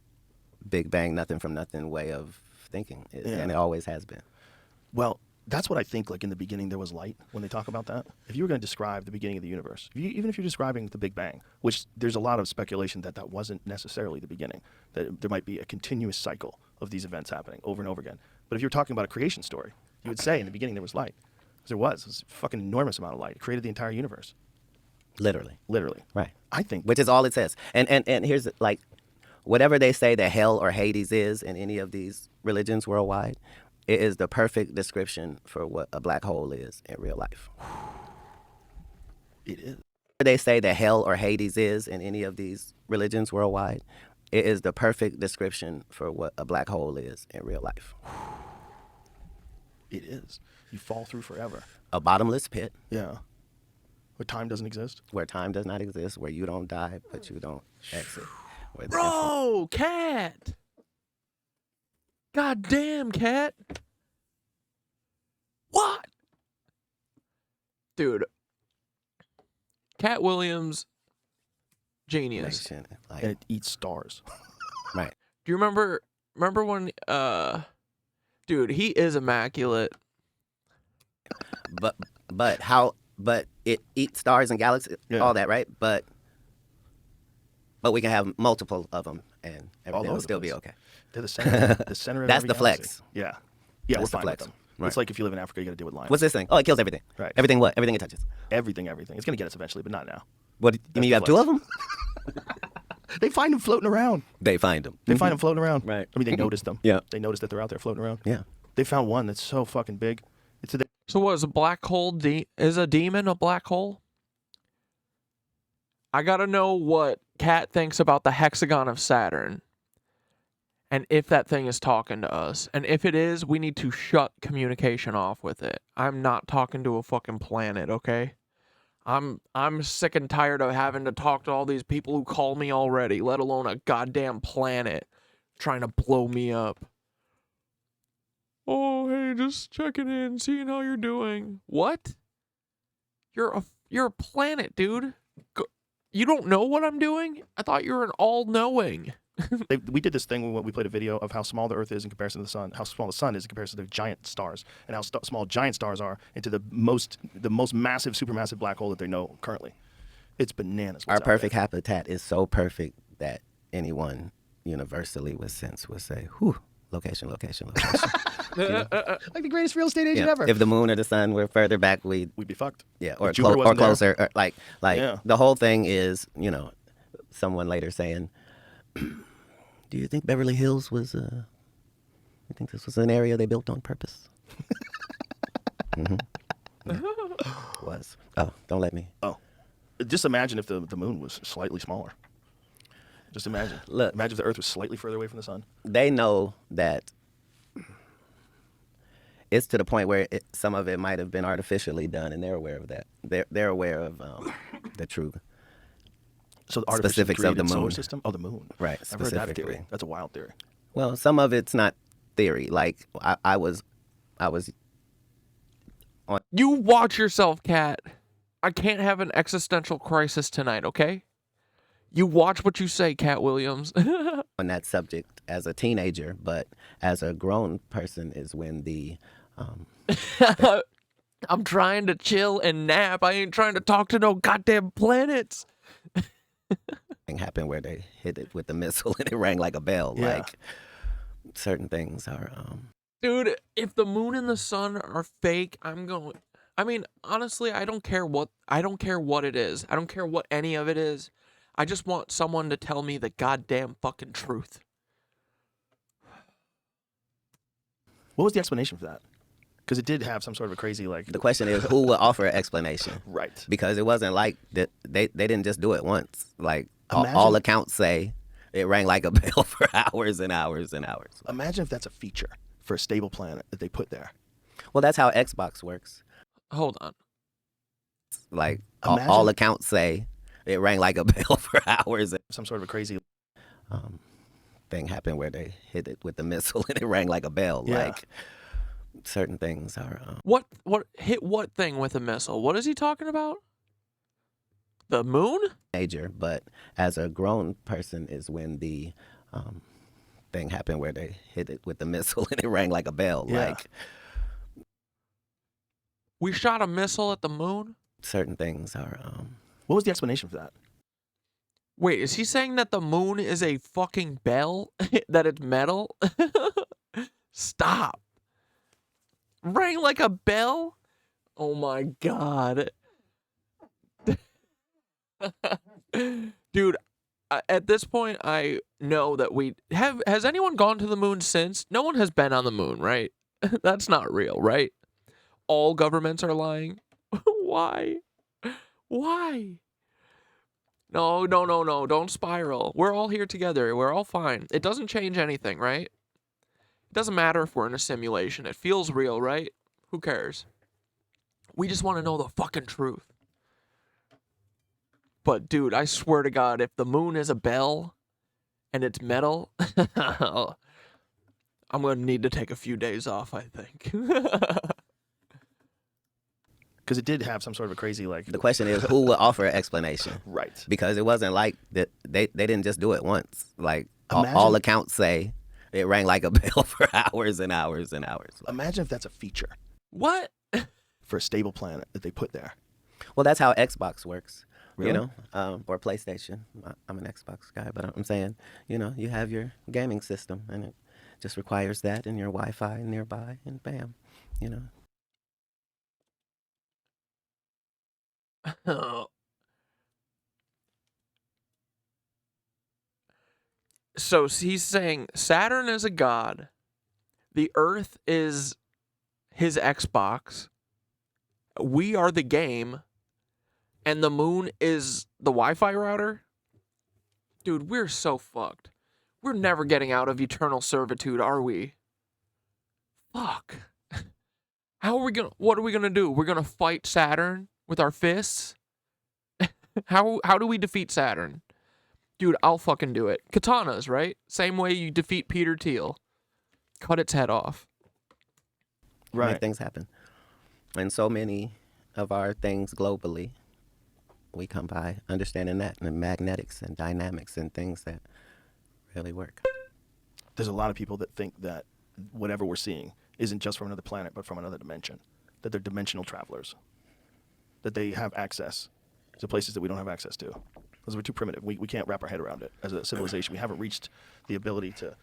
Big Bang, nothing from nothing way of thinking. And it always has been. Well, that's what I think, like in the beginning there was light, when they talk about that. If you were going to describe the beginning of the universe, even if you're describing the Big Bang, which there's a lot of speculation that wasn't necessarily the beginning, that there might be a continuous cycle of these events happening over and over again. But if you're talking about a creation story, you would say in the beginning there was light. Because there was. It was a fucking enormous amount of light. It created the entire universe. Literally. Right. I think. Which is all it says. And here's, like, whatever they say that hell or Hades is in any of these religions worldwide, it is the perfect description for what a black hole is in real life. It is. They say that hell or Hades is in any of these religions worldwide, It is the perfect description for what a black hole is in real life. It is. You fall through forever. A bottomless pit. Yeah. Where time doesn't exist. Where time does not exist. Where you don't die, but you don't exit. Where the Bro, Cat. God damn, Cat. What? Dude. Cat Williams, genius. information, like, And it eats stars. right. Do you remember when dude, he is immaculate. But it eats stars and galaxies, all that, right? But we can have multiple of them, and everything will still be okay. They're the center. The center of That's every the galaxy. flex. Yeah. That's Yeah, we're the fine flex. with them. Right. It's like if you live in Africa, you got to deal with lions. What's this thing? Oh, it kills everything. Right. Everything what? Everything it touches. Everything. It's going to get us eventually, but not now. What? You mean you have two of them? They find them floating around. They find them. They find them floating around. Right. I mean, they noticed them. Yeah. They noticed that they're out there floating around. Yeah. They found one that's so fucking big. So what is a black hole? Is a demon a black hole? I gotta know what Kat thinks about the hexagon of Saturn. And if that thing is talking to us. And if it is, we need to shut communication off with it. I'm not talking to a fucking planet, okay? I'm sick and tired of having to talk to all these people who call me already, let alone a goddamn planet trying to blow me up. Oh, hey, just checking in, seeing how you're doing. What? You're a planet, dude. You don't know what I'm doing? I thought you were an all-knowing. We did this thing when we played a video of how small the Earth is in comparison to the Sun, how small the Sun is in comparison to giant stars, and how small giant stars are into the most massive, supermassive black hole that they know currently. It's bananas. Our perfect habitat is so perfect that anyone universally with sense would say, "Whew, location." Like the greatest real estate agent ever. If the moon or the sun were further back, we'd be fucked. Yeah, or Jupiter or wasn't there. closer. Or like Yeah. the whole thing is, someone later saying, "Do you think Beverly Hills was? You think this was an area they built on purpose?" Was. Oh, don't let me. Oh, just imagine if the moon was slightly smaller. Just imagine. Look, imagine if the Earth was slightly further away from the sun. They know that it's to the point where some of it might have been artificially done, and they're aware of that. They're aware of the true. So the specifics of the moon. solar system? Oh, the moon. Right. I've heard that theory. Specifically. That's a wild theory. Well, some of it's not theory. Like I was on. You watch yourself, Kat. I can't have an existential crisis tonight, okay? You watch what you say, Cat Williams. On that subject as a teenager, but as a grown person is when the I'm trying to chill and nap. I ain't trying to talk to no goddamn planets. thing happened where they hit it with the missile and it rang like a bell. Yeah. Like certain things are Dude, if the moon and the sun are fake, I mean, honestly, I don't care what it is. I don't care what any of it is. I just want someone to tell me the goddamn fucking truth. What was the explanation for that? Because it did have some sort of a crazy like. The question is, who will offer an explanation? Right. Because it wasn't like that. They didn't just do it once. Like Imagine- all accounts say, it rang like a bell for hours and hours and hours. Imagine if that's a feature for a stable planet that they put there. Well, that's how Xbox works. Hold on. Like all accounts say, it rang like a bell for hours. Some sort of a crazy thing happened where they hit it with the missile and it rang like a bell. Yeah. Like certain things are. What hit what thing with a missile? What is he talking about? The moon? Major, but as a grown person is when the thing happened where they hit it with the missile and it rang like a bell. Yeah. Like We shot a missile at the moon? certain things are. What was the explanation for that? Wait, is he saying that the moon is a fucking bell? That it's metal? Stop. Rang like a bell? Oh my god. Dude, at this point, I know that has anyone gone to the moon since? No one has been on the moon, right? That's not real, right? All governments are lying. Why? Why? No, don't spiral. We're all here together. We're all fine. It doesn't change anything, right? It doesn't matter if we're in a simulation. It feels real, right? Who cares? We just want to know the fucking truth. But dude, I swear to God, if the moon is a bell and it's metal, I'm going to need to take a few days off, I think. Because it did have some sort of a crazy, like... The question is, who will offer an explanation? Right. Because it wasn't like that. They didn't just do it once. Like, all accounts say it rang like a bell for hours and hours and hours. Imagine if that's a feature. What? For a stable planet that they put there. Well, that's how Xbox works. Really? You know, or PlayStation. I'm an Xbox guy, but I'm saying, you know, you have your gaming system, and it just requires that and your Wi-Fi nearby, and bam, you know. So he's saying Saturn is a god, the Earth is his Xbox, we are the game, and the moon is the Wi-Fi router? Dude, we're so fucked. We're never getting out of eternal servitude, are we? Fuck. What are we gonna do? We're gonna fight Saturn with our fists? How do we defeat Saturn? Dude, I'll fucking do it. Katanas, right? Same way you defeat Peter Thiel. Cut its head off. Right. Make things happen. And so many of our things globally, we come by understanding that, and magnetics and dynamics and things that really work. There's a lot of people that think that whatever we're seeing isn't just from another planet, but from another dimension. That they're dimensional travelers. That they have access to places that we don't have access to. Because we're too primitive. We can't wrap our head around it as a civilization. We haven't reached the ability to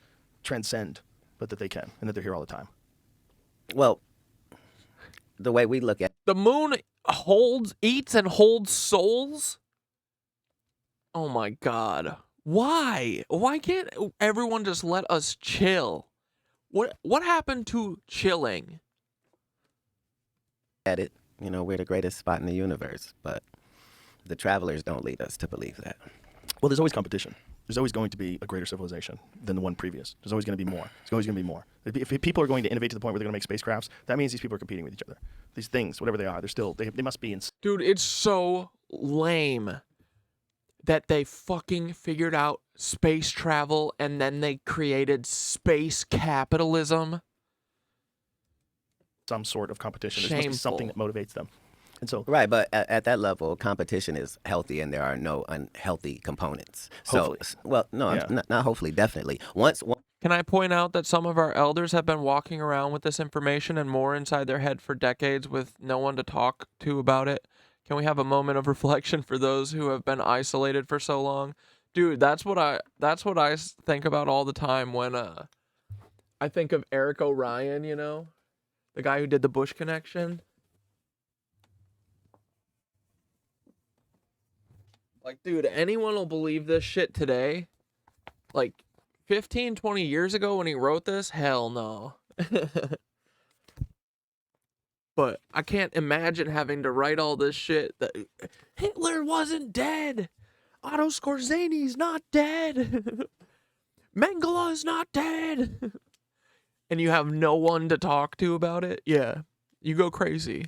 transcend, but that they can, and that they're here all the time. Well, the way we look at the moon eats and holds souls? Oh my God. Why? Why can't everyone just let us chill? What happened to chilling? at it, you know, we're the greatest spot in the universe, but the travelers don't lead us to believe that. Well, there's always competition. There's always going to be a greater civilization than the one previous. There's always going to be more. There's always going to be more. If people are going to innovate to the point where they're going to make spacecrafts, that means these people are competing with each other. These things, whatever they are, they must be in... Dude, it's so lame that they fucking figured out space travel and then they created space capitalism. Some sort of competition. There must be something that motivates them. And so, right, but at that level, competition is healthy, and there are no unhealthy components. Hopefully. So, well, no, yeah. not hopefully, definitely. Can I point out that some of our elders have been walking around with this information and more inside their head for decades with no one to talk to about it? Can we have a moment of reflection for those who have been isolated for so long? Dude, that's what I think about all the time when I think of Eric O'Ryan, you know, the guy who did the Bush Connection. Like, dude, anyone will believe this shit today? Like, 15, 20 years ago when he wrote this? Hell no. But I can't imagine having to write all this shit that Hitler wasn't dead. Otto Skorzeny's not dead. Mengele's not dead. And you have no one to talk to about it? Yeah, you go crazy.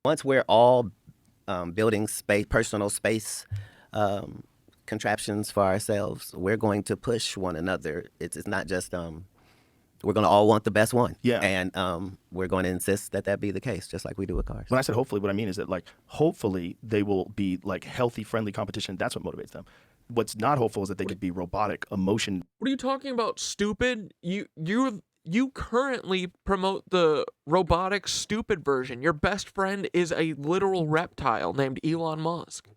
Once we're all building personal space contraptions for ourselves, we're going to push one another. It's not just we're going to all want the best one. Yeah. And we're going to insist that be the case, just like we do with cars. When I said hopefully, what I mean is that, like, hopefully they will be like healthy, friendly competition. That's what motivates them. What's not hopeful is that they could be robotic, emotion. What are you talking about, stupid? You currently promote the robotic stupid version. Your best friend is a literal reptile named Elon Musk.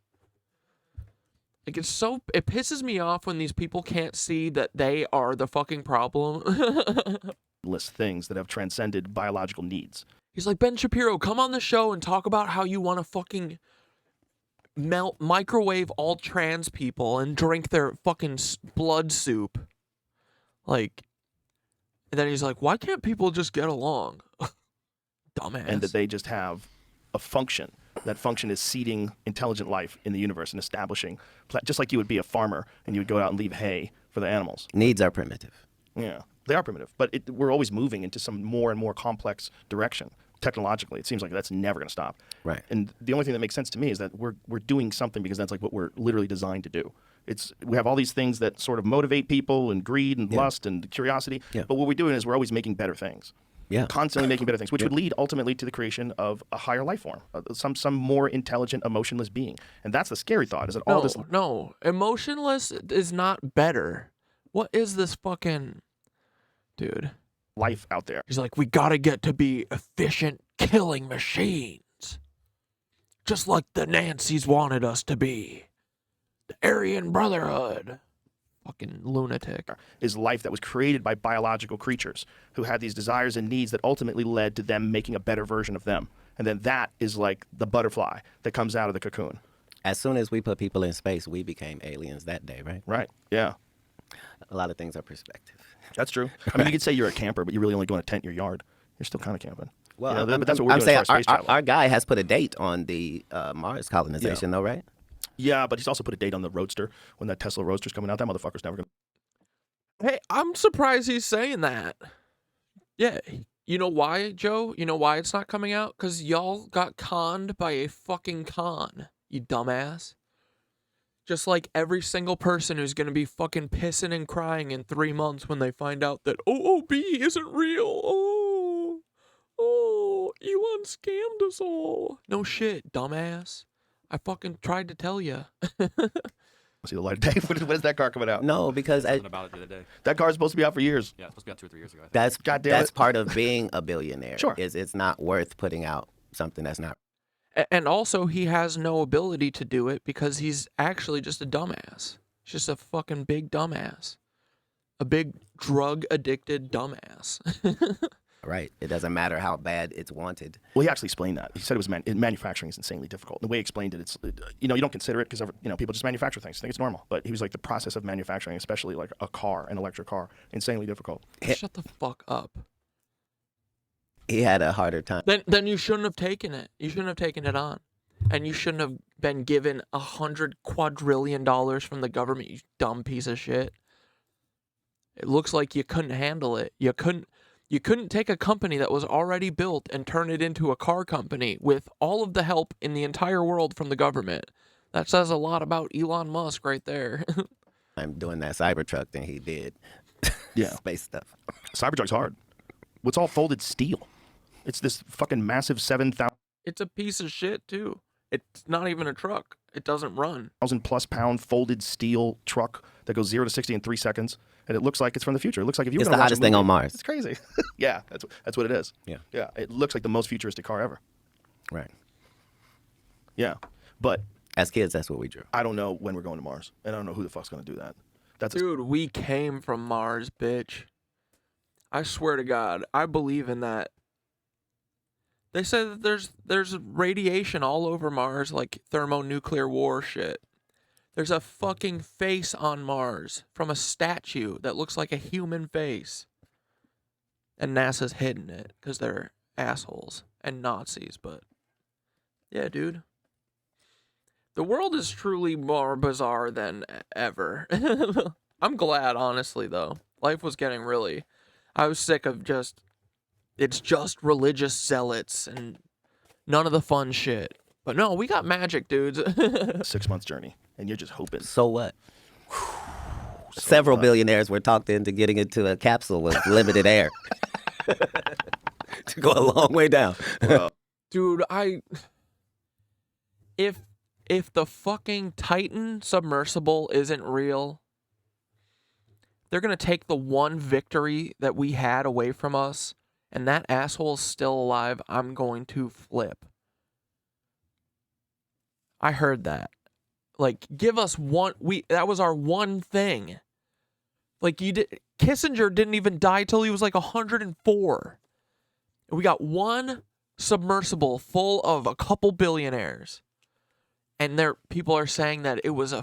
Like, it pisses me off when these people can't see that they are the fucking problem. List things that have transcended biological needs. He's like, Ben Shapiro, come on the show and talk about how you want to fucking microwave all trans people and drink their fucking blood soup. Like, and then he's like, why can't people just get along? Dumbass. And that they just have a function. that function as seeding intelligent life in the universe and establishing, just like you would be a farmer and you would go out and leave hay for the animals. Needs are primitive. Yeah, they are primitive, but we're always moving into some more and more complex direction. Technologically, it seems like that's never going to stop. Right. And the only thing that makes sense to me is that we're doing something because that's like what we're literally designed to do. We have all these things that sort of motivate people and greed and lust and curiosity. Yeah. But what we're doing is we're always making better things. Yeah. Constantly making better things, which would lead ultimately to the creation of a higher life form, some more intelligent, emotionless being. And that's the scary thought, is that all this... No, emotionless is not better. What is this fucking... Dude. Life out there. He's like, we gotta get to be efficient killing machines. Just like the Nancies wanted us to be. The Aryan Brotherhood. Fucking lunatic. Is life that was created by biological creatures who had these desires and needs that ultimately led to them making a better version of them. And then that is like the butterfly that comes out of the cocoon. As soon as we put people in space, we became aliens that day, right? Right, yeah. A lot of things are perspective. That's true. I mean, you could say you're a camper, but you really only go in a tent in your yard. You're still kind of camping. Well, but that's what we're I'm doing saying as far as space travel. our guy has put a date on the Mars colonization, though, right? Yeah, but he's also put a date on the Roadster when that Tesla Roadster's coming out. That motherfucker's never going to... Hey, I'm surprised he's saying that. Yeah. You know why, Joe? You know why it's not coming out? Because y'all got conned by a fucking con, you dumbass. Just like every single person who's going to be fucking pissing and crying in 3 months when they find out that OOB isn't real. Oh, Elon scammed us all. No shit, dumbass. I fucking tried to tell you. See the light of day? When is that car coming out? No, because Something about it the other day. that car's supposed to be out for years. Yeah, it's supposed to be out 2 or 3 years ago. I think. That's part of being a billionaire. Sure. It's not worth putting out something that's not. And also, he has no ability to do it because he's actually just a dumbass. He's just a fucking big dumbass. A big drug-addicted dumbass. Right. It doesn't matter how bad it's wanted. Well, he actually explained that. He said it was manufacturing is insanely difficult. The way he explained it, you don't consider it because people just manufacture things. Think it's normal. But he was like, the process of manufacturing, especially like an electric car, insanely difficult. Shut the fuck up. He had a harder time. Then you shouldn't have taken it. You shouldn't have taken it on. And you shouldn't have been given $100 quadrillion from the government, you dumb piece of shit. It looks like you couldn't handle it. You couldn't take a company that was already built and turn it into a car company with all of the help in the entire world from the government. That says a lot about Elon Musk right there. I'm doing that Cybertruck thing he did. Yeah. Space stuff. Cybertruck's hard. It's all folded steel. It's this fucking massive 7,000... It's a piece of shit, too. It's not even a truck. It doesn't run. 1,000+ pound folded steel truck that goes 0 to 60 in 3 seconds. And it looks like it's from the future. It looks like if you were It's going the to watch hottest a movie, thing on Mars. It's crazy. Yeah, that's what it is. Yeah. Yeah, it looks like the most futuristic car ever. Right. Yeah, but... As kids, that's what we drew. I don't know when we're going to Mars. And I don't know who the fuck's going to do that. Dude, we came from Mars, bitch. I swear to God, I believe in that. They said that there's radiation all over Mars, like thermonuclear war shit. There's a fucking face on Mars from a statue that looks like a human face. And NASA's hidden it because they're assholes and Nazis, but yeah, dude. The world is truly more bizarre than ever. I'm glad, honestly, though. Life was getting really... I was sick of it's just religious zealots and none of the fun shit. But no, we got magic, dudes. 6 months journey, and you're just hoping. So what? Several billionaires were talked into getting into a capsule with limited air. To go a long way down. Dude, If the fucking Titan submersible isn't real, they're going to take the one victory that we had away from us, and that asshole's still alive, I'm going to flip. I heard that. Like, give us one... That was our one thing. Like, Kissinger didn't even die till he was like 104. We got one submersible full of a couple billionaires. And people are saying that it was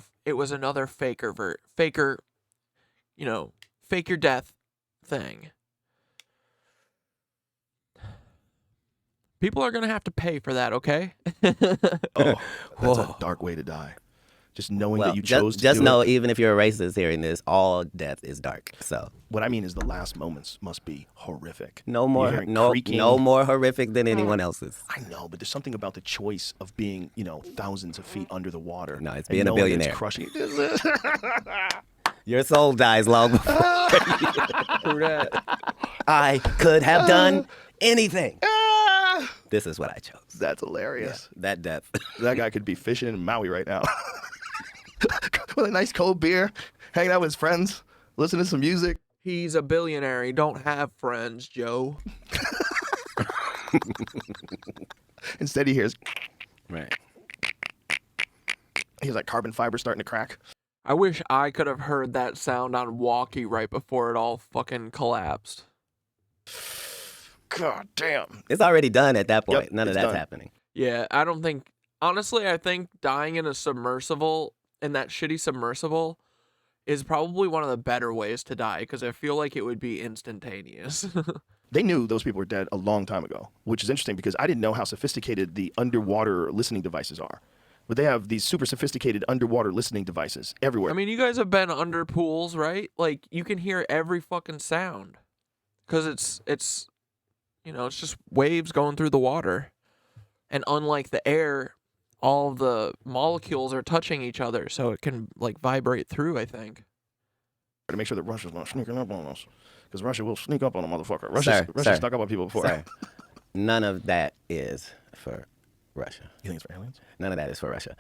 another fake your death thing. People are gonna have to pay for that, okay? Oh, that's a dark way to die. Just knowing Well, that you chose to just do know, it. even if you're a racist hearing this, all death is dark. So what I mean is the last moments must be horrific. no You're more, hearing no creaking. more horrific than anyone else's. I know, but there's something about the choice of being, thousands of feet under the water. No, it's and being a knowing that billionaire. It's crushing. Your soul dies long before. I could have done anything. This is what I chose. That's hilarious. Yeah, that death. That guy could be fishing in Maui right now with a nice cold beer, hanging out with his friends, listening to some music. He's a billionaire. He don't have friends, Joe. Instead, he hears. Right. He's like carbon fiber starting to crack. I wish I could have heard that sound on walkie right before it all fucking collapsed. God damn. It's already done at that point. Yep, None of it's that's done. happening. Yeah, I don't think... Honestly, I think dying in a submersible, in that shitty submersible, is probably one of the better ways to die, because I feel like it would be instantaneous. They knew those people were dead a long time ago, which is interesting because I didn't know how sophisticated the underwater listening devices are. But they have these super sophisticated underwater listening devices everywhere. I mean, you guys have been under pools, right? Like, you can hear every fucking sound. Because it's just waves going through the water. And unlike the air, all the molecules are touching each other, so it can, like, vibrate through, I think. To make sure that Russia's not sneaking up on us. Because Russia will sneak up on a motherfucker. Sir, Russia snuck up on people before. Sir, none of that is for Russia. You think it's for aliens? None of that is for Russia.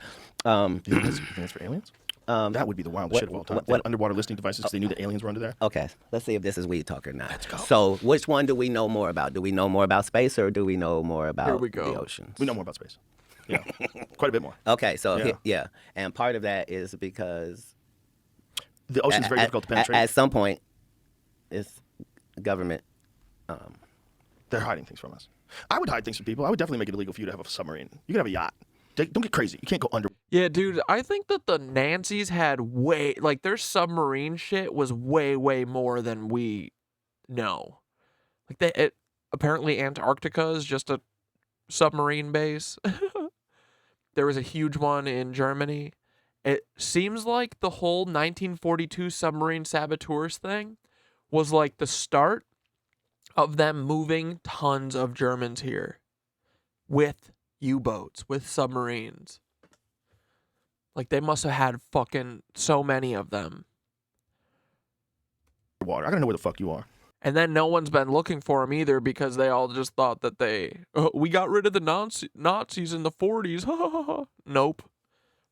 You think it's for aliens? That would be the wildest shit of all time. They had underwater listening devices because they knew that aliens were under there. Okay, let's see if this is weed talk or not. Let's go. So, which one do we know more about? Do we know more about space or do we know more about Here we go. the oceans? We know more about space. Yeah, quite a bit more. Okay, so Yeah. yeah, and part of that is because The ocean's very difficult to penetrate. At some point, it's government. They're hiding things from us. I would hide things from people. I would definitely make it illegal for you to have a submarine. You can have a yacht. Don't get crazy. You can't go under. Yeah, dude, I think that the Nancies had their submarine shit was way, way more than we know. Like, apparently Antarctica is just a submarine base. There was a huge one in Germany. It seems like the whole 1942 submarine saboteurs thing was like the start of them moving tons of Germans here with U-boats, with submarines. Like, they must have had fucking so many of them. Water. I gotta know where the fuck you are. And then no one's been looking for them either because they all just thought that we got rid of the Nazis in the 40s. Nope.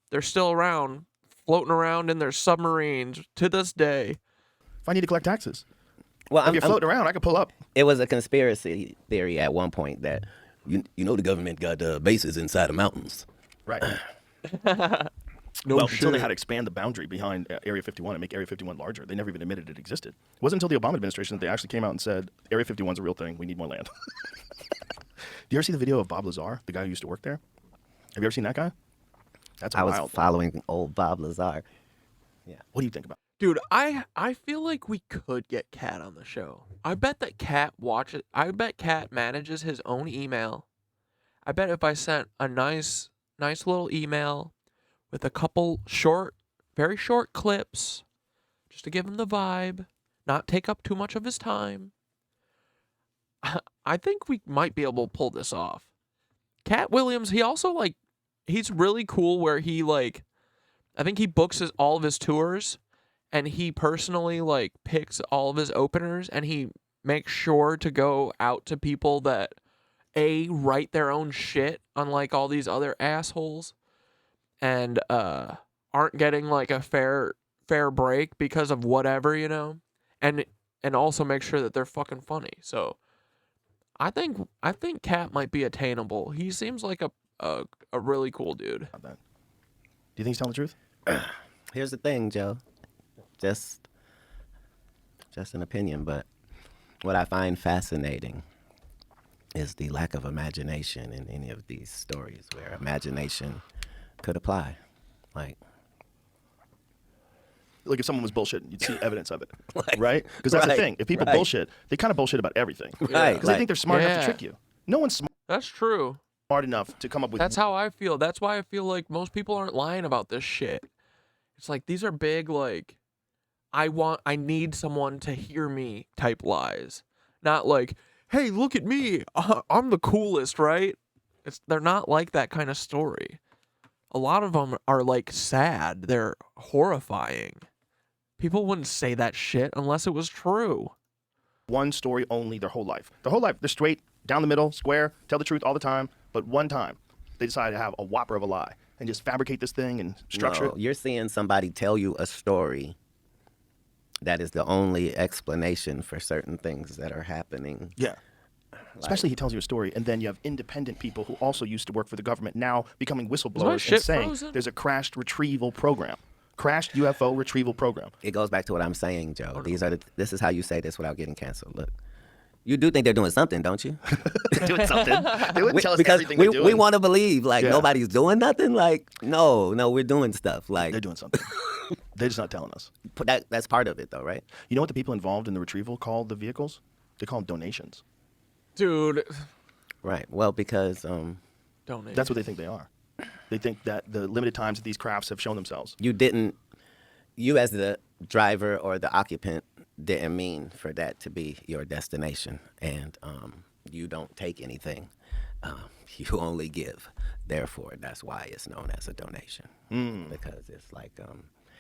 They're still around, floating around in their submarines to this day. If I need to collect taxes. Well, if you're floating around, I can pull up. It was a conspiracy theory at one point that you know the government got bases inside the mountains. Right. No well, shit. until they had to expand the boundary behind Area 51 and make Area 51 larger, they never even admitted it existed. It wasn't until the Obama administration that they actually came out and said, Area 51's a real thing. We need more land. Do you ever see the video of Bob Lazar, the guy who used to work there? Have you ever seen that guy? That's a I wild was following old Bob Lazar. Yeah. What do you think about it? Dude, I feel like we could get Kat on the show. I bet that Kat watches. I bet Kat manages his own email. I bet if I sent a nice little email with a couple very short clips, just to give him the vibe, not take up too much of his time, I think we might be able to pull this off. Cat Williams, he also he's really cool where he I think he books all of his tours. And he personally, picks all of his openers, and he makes sure to go out to people that, A, write their own shit, unlike all these other assholes, and aren't getting, a fair break because of whatever, and also make sure that they're fucking funny. So, I think Cat might be attainable. He seems like a really cool dude. Do you think he's telling the truth? Here's the thing, Joe. Just an opinion, but what I find fascinating is the lack of imagination in any of these stories where imagination could apply. Like if someone was bullshitting, you'd see evidence of it, right? Because that's the thing. If people bullshit, they kind of bullshit about everything. Right. Because they think they're smart enough to trick you. No one's smart. That's true. Smart enough to come up with. That's how I feel. That's why I feel like most people aren't lying about this shit. It's like these are big, like, I need someone to hear me type lies. Not like, hey, look at me. I'm the coolest, right? They're not like that kind of story. A lot of them are like sad. They're horrifying. People wouldn't say that shit unless it was true. One story only their whole life. Their whole life, they're straight, down the middle, square, tell the truth all the time. But one time, they decided to have a whopper of a lie and just fabricate this thing and structure it. You're seeing somebody tell you a story that is the only explanation for certain things that are happening. Yeah. Especially he tells you a story, and then you have independent people who also used to work for the government now becoming whistleblowers and saying there's a crashed retrieval program. Crashed UFO retrieval program. It goes back to what I'm saying, Joe. This is how you say this without getting canceled. Look, you do think they're doing something, don't you? Doing something. They wouldn't tell us because everything they're doing. We want to believe nobody's doing nothing. Like no, we're doing stuff. Like they're doing something. They're just not telling us. That's part of it, though, right? You know what the people involved in the retrieval call the vehicles? They call them donations. Dude. Right. Well, because donate. That's what they think they are. They think that the limited times that these crafts have shown themselves. You as the driver or the occupant didn't mean for that to be your destination, and you don't take anything. You only give. Therefore, that's why it's known as a donation. Because it's like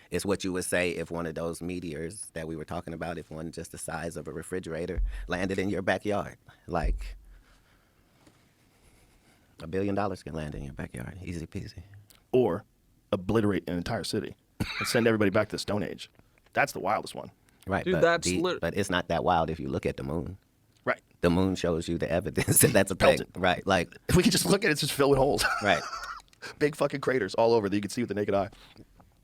it's what you would say if one of those meteors that we were talking about, if one just the size of a refrigerator landed in your backyard. Like $1 billion can land in your backyard, easy peasy. Or obliterate an entire city and send everybody back to the Stone Age. That's the wildest one. Right, dude, but it's not that wild if you look at the moon. Right. The moon shows you the evidence that that's a thing. Right, like if we could just look at it, it's just filled with holes. Right. Big fucking craters all over that you can see with the naked eye.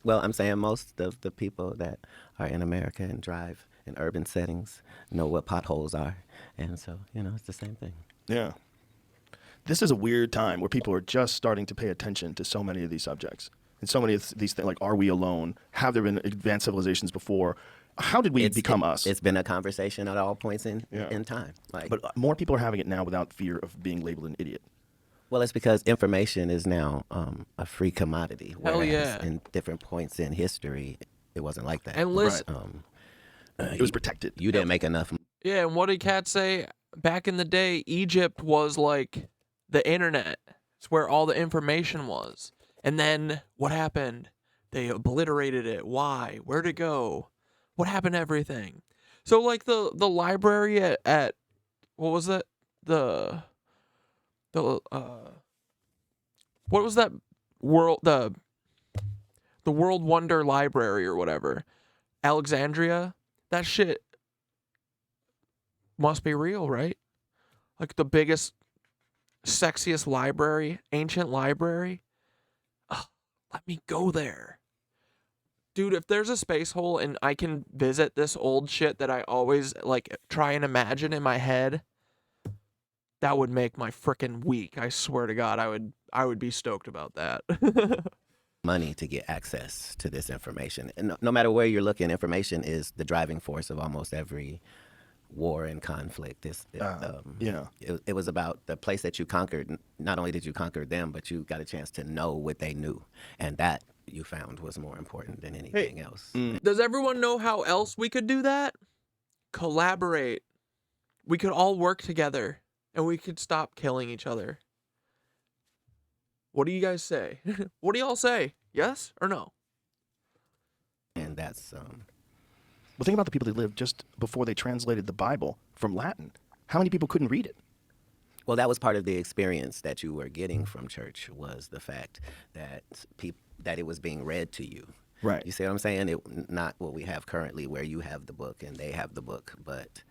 Well, I'm saying most of the people that are in America and drive in urban settings know what potholes are. And so, it's the same thing. Yeah. This is a weird time where people are just starting to pay attention to so many of these subjects. And so many of these things, like, are we alone? Have there been advanced civilizations before? How did we become us? It's been a conversation at all points in time. But more people are having it now without fear of being labeled an idiot. Well, it's because information is now a free commodity. Hell yeah. In different points in history, it wasn't like that. And listen, it was protected. You didn't make enough. Yeah, and what did Kat say? Back in the day, Egypt was like the internet. It's where all the information was. And then what happened? They obliterated it. Why? Where'd it go? What happened to everything? So like the library at what was that? What was that the World Wonder Library or whatever? Alexandria? That shit must be real, right? Like the biggest, sexiest library, ancient library. Ugh, let me go there. Dude, if there's a space hole and I can visit this old shit that I always like try and imagine in my head, that would make my frickin' week. I swear to God, I would be stoked about that. Money to get access to this information. And no matter where you're looking, information is the driving force of almost every war and conflict. It was about the place that you conquered. Not only did you conquer them, but you got a chance to know what they knew. And that you found was more important than anything else. Does everyone know how else we could do that? Collaborate. We could all work together and we could stop killing each other. What do you guys say? What do y'all say? Yes or no? And that's Well, think about the people that lived just before they translated the Bible from Latin. How many people couldn't read it? Well, that was part of the experience that you were getting from church, was the fact that that it was being read to you. Right. You see what I'm saying? Not what we have currently, where you have the book and they have the book, but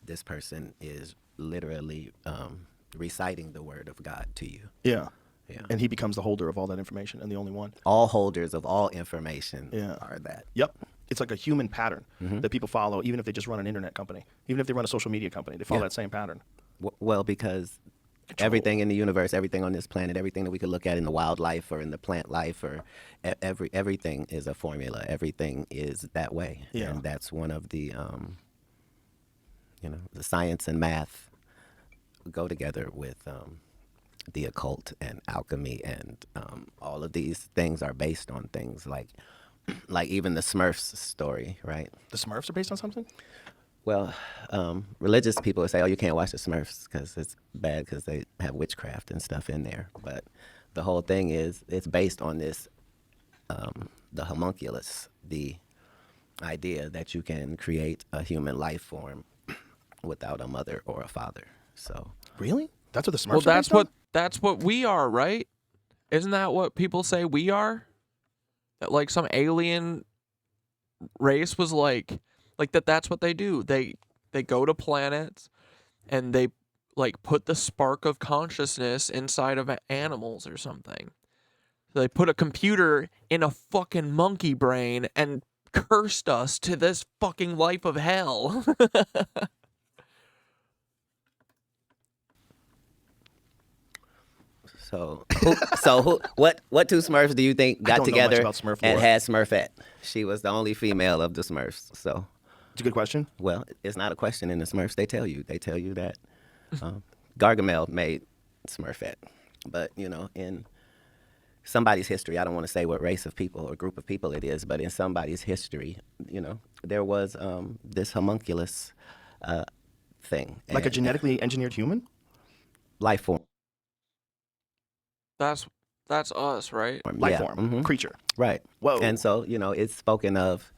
this person is literally reciting the word of God to you. Yeah. And he becomes the holder of all that information and the only one. All holders of all information are that. Yep. It's like a human pattern that people follow, even if they just run an internet company, even if they run a social media company, they follow that same pattern. Well, because everything in the universe, everything on this planet, everything that we could look at in the wildlife or in the plant life, or everything is a formula. Everything is that way. Yeah. And that's one of the, the science and math go together with the occult and alchemy, and all of these things are based on things like even the Smurfs story, right? The Smurfs are based on something? Well, religious people would say, oh, you can't watch the Smurfs because it's bad because they have witchcraft and stuff in there. But the whole thing is it's based on this, the homunculus, the idea that you can create a human life form without a mother or a father. So really, that's what the Smurfs Well, are based on? that's what we are, right? Isn't that what people say we are? That like some alien race was like that's what they do. They go to planets and they like put the spark of consciousness inside of animals or something. So they put a computer in a fucking monkey brain and cursed us to this fucking life of hell. What two Smurfs do you think got don't know much together about Smurf and lore. had Smurfette? She was the only female of the Smurfs. So it's a good question. Well, it's not a question in the Smurfs. They tell you that Gargamel made Smurfette, but in somebody's history, I don't want to say what race of people or group of people it is, but in somebody's history, there was this homunculus thing, Like a genetically engineered human? life form. That's us, right? Life form, creature. Right. Whoa. And so, it's spoken of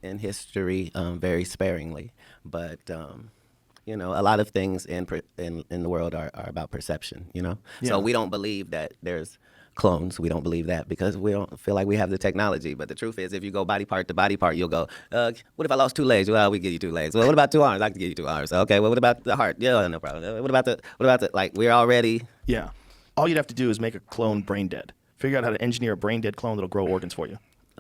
in history very sparingly. But, a lot of things in the world are about perception, Yeah. So we don't believe that there's clones. We don't believe that because we don't feel like we have the technology. But the truth is, if you go body part to body part, you'll go, what if I lost 2 legs? Well, we give you 2 legs. Well, what about 2 arms? I can give you 2 arms. Okay, well, what about the heart? Yeah, no problem. What about the, like, we're already... Yeah. All you'd have to do is make a clone brain dead. Figure out how to engineer a brain dead clone that'll grow organs for you.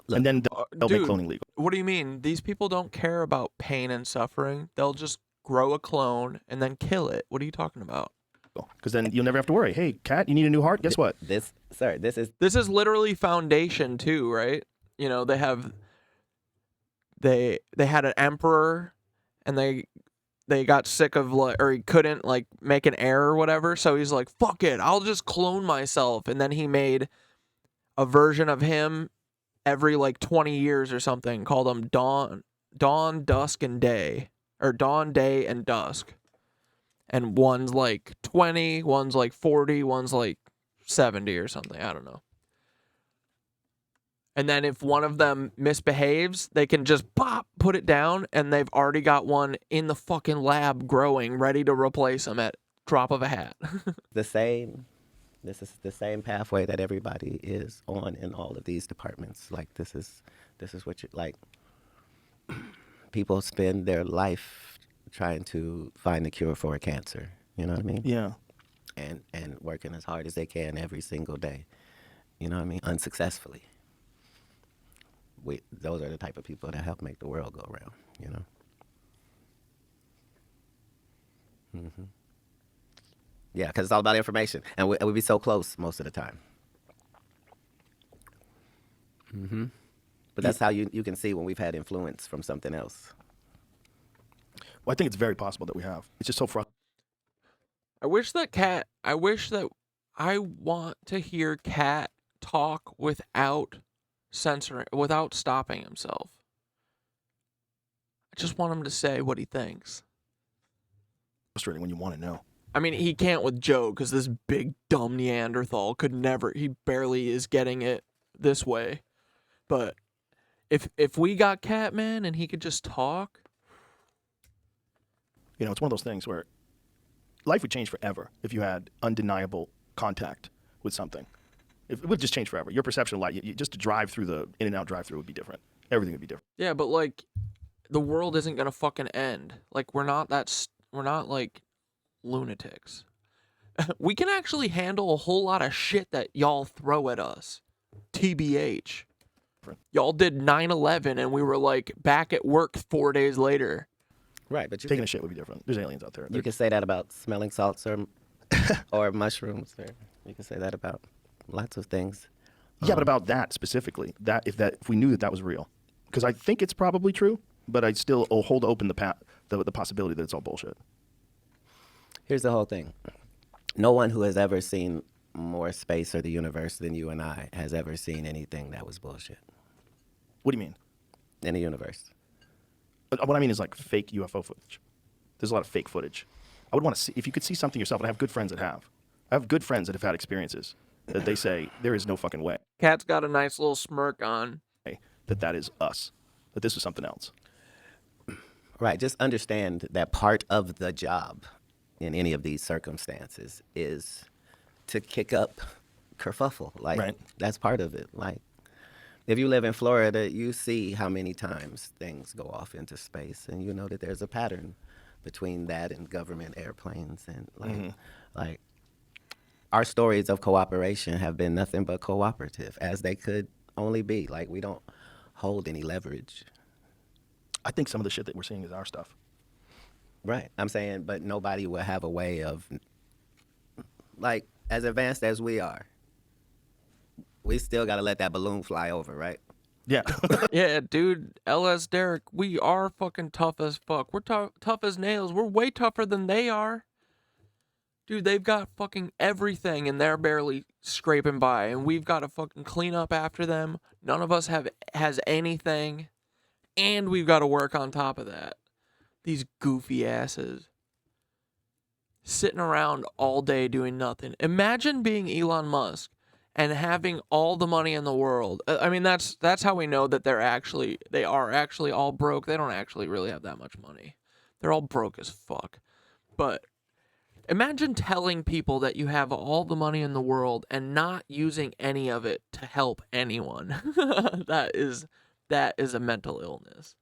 And then they'll make Dude, cloning legal. What do you mean? These people don't care about pain and suffering. They'll just grow a clone and then kill it. What are you talking about? Because then you'll never have to worry. Hey, cat, you need a new heart? Guess what? This is literally foundation too, right? They have they had an emperor and they got sick of or he couldn't make an heir or whatever, so he's like, fuck it, I'll just clone myself, and then he made a version of him every 20 years or something, called him Dawn, Dusk, and Day, or Dawn, Day, and Dusk. And one's 20, one's 40, one's 70 or something. I don't know. And then if one of them misbehaves, they can just put it down, and they've already got one in the fucking lab growing, ready to replace him at drop of a hat. This is the same pathway that everybody is on in all of these departments. Like this is what you like. People spend their life trying to find a cure for a cancer. You know what I mean? Yeah. And working as hard as they can every single day. You know what I mean? Unsuccessfully. Those are the type of people that help make the world go around. Mm-hmm. Yeah, because it's all about information, and we'd be so close most of the time. Mm-hmm. But that's how you can see when we've had influence from something else. Well, I think it's very possible that we have. It's just so frustrating. I want to hear Cat talk without censoring, without stopping himself. I just want him to say what he thinks. Frustrating when you want to know. I mean, he can't with Joe because this big dumb Neanderthal could never. He barely is getting it this way. But if we got Catman and he could just talk, it's one of those things where life would change forever if you had undeniable contact with something. It would just change forever. Your perception of life, just to drive through the In-N-Out drive-through would be different. Everything would be different. yeah. But the world isn't gonna fucking end. We're not lunatics. We can actually handle a whole lot of shit that y'all throw at us. TBH. Y'all did 9/11 and we were back at work 4 days later. Right, but taking a shit would be different. There's aliens out there. You can say that about smelling salts or mushrooms. You can say that about lots of things. Yeah, but about that specifically, if we knew that was real, because I think it's probably true, but I still hold open the possibility that it's all bullshit. Here's the whole thing. No one who has ever seen more space or the universe than you and I has ever seen anything that was bullshit. What do you mean? In the universe. What I mean is like fake UFO footage. There's a lot of fake footage. I would want to see, if you could see something yourself, and I have good friends that have. I have good friends that have had experiences that they say, there is no fucking way. Cat's got a nice little smirk on. That is us. That this was something else. Right. Just understand that part of the job in any of these circumstances is to kick up kerfuffle. Like, that's part of it. Like, if you live in Florida, you see how many times things go off into space, and you know that there's a pattern between that and government airplanes. And like our stories of cooperation have been nothing but cooperative, as they could only be. Like, we don't hold any leverage. I think some of the shit that we're seeing is our stuff. Right. I'm saying, but nobody will have a way of, like, as advanced as we are, we still got to let that balloon fly over, right? Yeah. Yeah, dude, LS Derek, we are fucking tough as fuck. We're tough as nails. We're way tougher than they are. Dude, they've got fucking everything and they're barely scraping by, and we've got to fucking clean up after them. None of us has anything, and we've got to work on top of that. These goofy asses sitting around all day doing nothing. Imagine being Elon Musk and having all the money in the world. I mean, that's how we know that they are actually all broke. They don't actually really have that much money. They're all broke as fuck. But imagine telling people that you have all the money in the world and not using any of it to help anyone. That is a mental illness.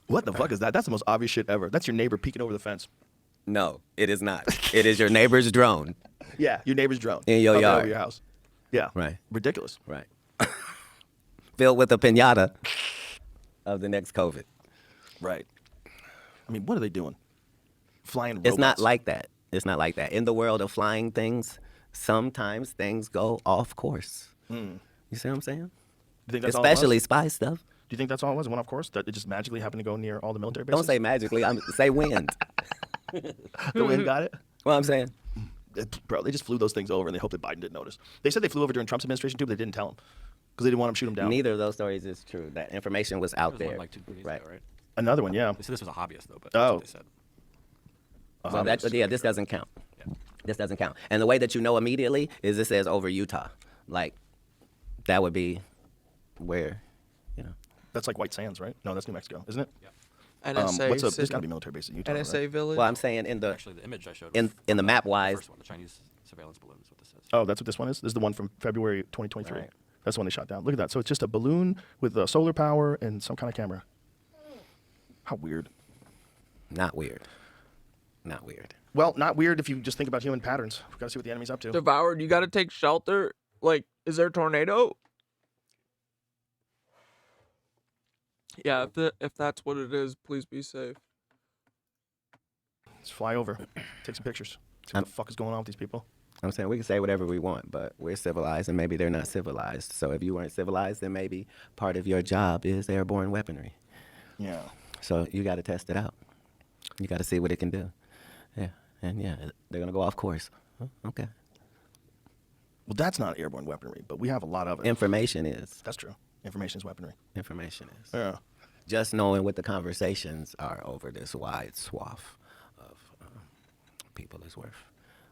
What the fuck is that? That's the most obvious shit ever. That's your neighbor peeking over the fence. No, it is not. It is your neighbor's drone. Yeah, your neighbor's drone. In your yard. Over your house. Yeah. Right. Ridiculous. Right. Filled with a pinata of the next COVID. Right. I mean, what are they doing? Flying robots. It's not like that. It's not like that. In the world of flying things, sometimes things go off course. You see what I'm saying? Do you think that's all it Especially was? spy stuff. Do you think that's all it was? It went off course? That it just magically happened to go near all the military bases? Don't say magically. Say wind. The wind got it? Well, I'm saying. Bro, they just flew those things over, and they hope that Biden didn't notice. They said they flew over during Trump's administration, too, but they didn't tell him because they didn't want him to shoot him down. Neither of those stories is true. That information was out There was there. one like 2 days right. ago, right? Another one, yeah. They said this was a hobbyist, though, but that's what they said. So this doesn't count. Yeah. This doesn't count. And the way that you know immediately is it says over Utah. Like, that would be where, you know. That's like White Sands, right? No, that's New Mexico, isn't it? Yeah. NSA. There's got to be a military base in Utah. NSA right? village. Well, I'm saying Actually, the image I showed in the map wise. The first one, the Chinese surveillance balloon is what this says. Oh, that's what this one is? This is the one from February 2023. Right. That's the one they shot down. Look at that. So it's just a balloon with solar power and some kind of camera. How weird. Not weird. Not weird. Well, not weird if you just think about human patterns. We've got to see what the enemy's up to. Devoured, you got to take shelter. Like, is there a tornado? Yeah, if that's what it is, please be safe. Let's fly over. Take some pictures. See what the fuck is going on with these people. I'm saying we can say whatever we want, but we're civilized and maybe they're not civilized. So if you weren't civilized, then maybe part of your job is airborne weaponry. Yeah. So you got to test it out. You got to see what it can do. Yeah. And yeah, they're going to go off course. Oh, okay. Well, that's not airborne weaponry, but we have a lot of it. Information is. That's true. Information is weaponry. Information is. Yeah. Just knowing what the conversations are over this wide swath of people is worth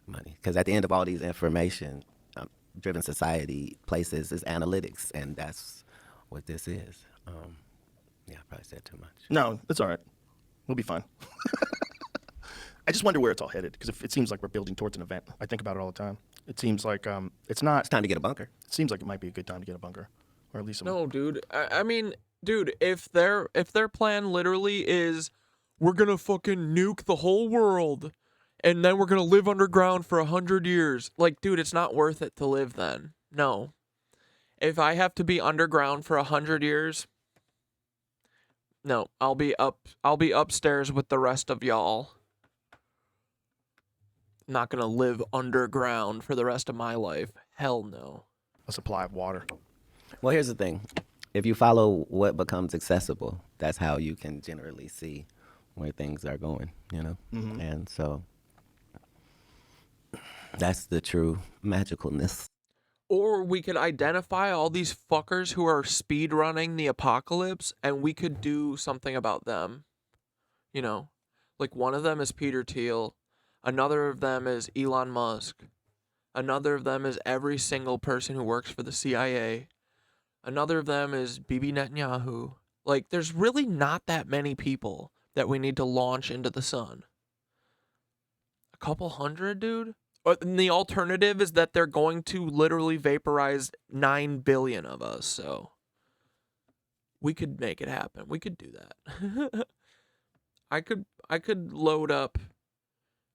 money. Because at the end of all these information-driven society places is analytics, and that's what this is. Yeah, I probably said too much. No, it's all right. We'll be fine. I just wonder where it's all headed, because it seems like we're building towards an event. I think about it all the time. It seems like it's not. It's time to get a bunker. It seems like it might be a good time to get a bunker, or at least some. No, dude. I mean, dude, if their plan literally is we're gonna fucking nuke the whole world, and then we're gonna live underground for 100 years, like, dude, it's not worth it to live then. No. If I have to be underground for 100 years, no, I'll be upstairs with the rest of y'all. Not gonna live underground for the rest of my life. Hell no. A supply of water. Well, here's the thing. If you follow what becomes accessible, that's how you can generally see where things are going, you know? Mhm. And so that's the true magicalness. Or we could identify all these fuckers who are speed running the apocalypse, and we could do something about them. You know, like one of them is Peter Thiel, another of them is Elon Musk, another of them is every single person who works for the CIA, another of them is Bibi Netanyahu. Like, there's really not that many people that we need to launch into the sun. A couple hundred, dude? And the alternative is that they're going to literally vaporize 9 billion of us, so we could make it happen. We could do that. I could load up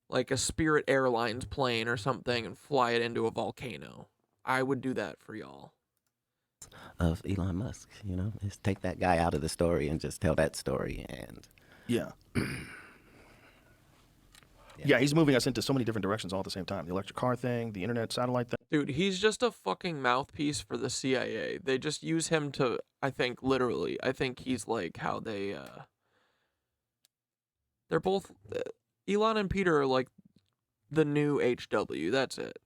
like a Spirit Airlines plane or something and fly it into a volcano. I would do that for y'all. Of Elon Musk, you know, is take that guy out of the story and just tell that story. And Yeah. Yeah, he's moving us into so many different directions all at the same time. The electric car thing, the internet, satellite thing. Dude, he's just a fucking mouthpiece for the CIA. They just use him to, I think, literally. I think he's like how they're both, Elon and Peter are like the new HW. That's it.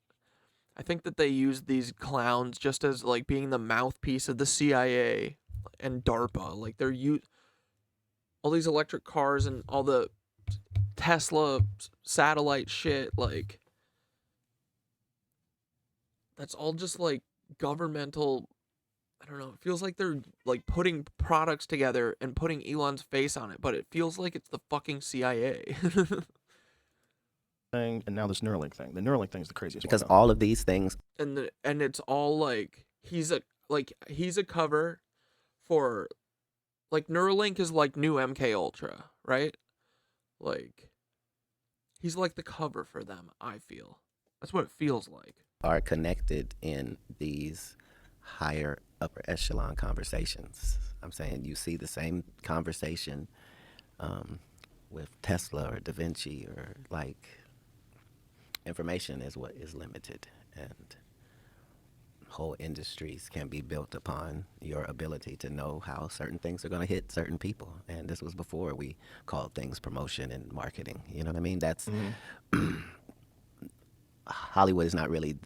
I think that they use these clowns just as like being the mouthpiece of the CIA and DARPA. Like they're all these electric cars and all the Tesla satellite shit, like that's all just like governmental. I don't know. It feels like they're like putting products together and putting Elon's face on it, but it feels like it's the fucking CIA. Thing, and now this Neuralink thing. The Neuralink thing is the craziest because one. all of these things, and it's all like he's a cover for like Neuralink is like new MK Ultra, right? Like he's like the cover for them, I feel. That's what it feels like. are connected in these higher upper echelon conversations. I'm saying you see the same conversation with Tesla or Da Vinci, or like information is what is limited, and whole industries can be built upon your ability to know how certain things are going to hit certain people. And this was before we called things promotion and marketing. You know what I mean? That's Hollywood is not really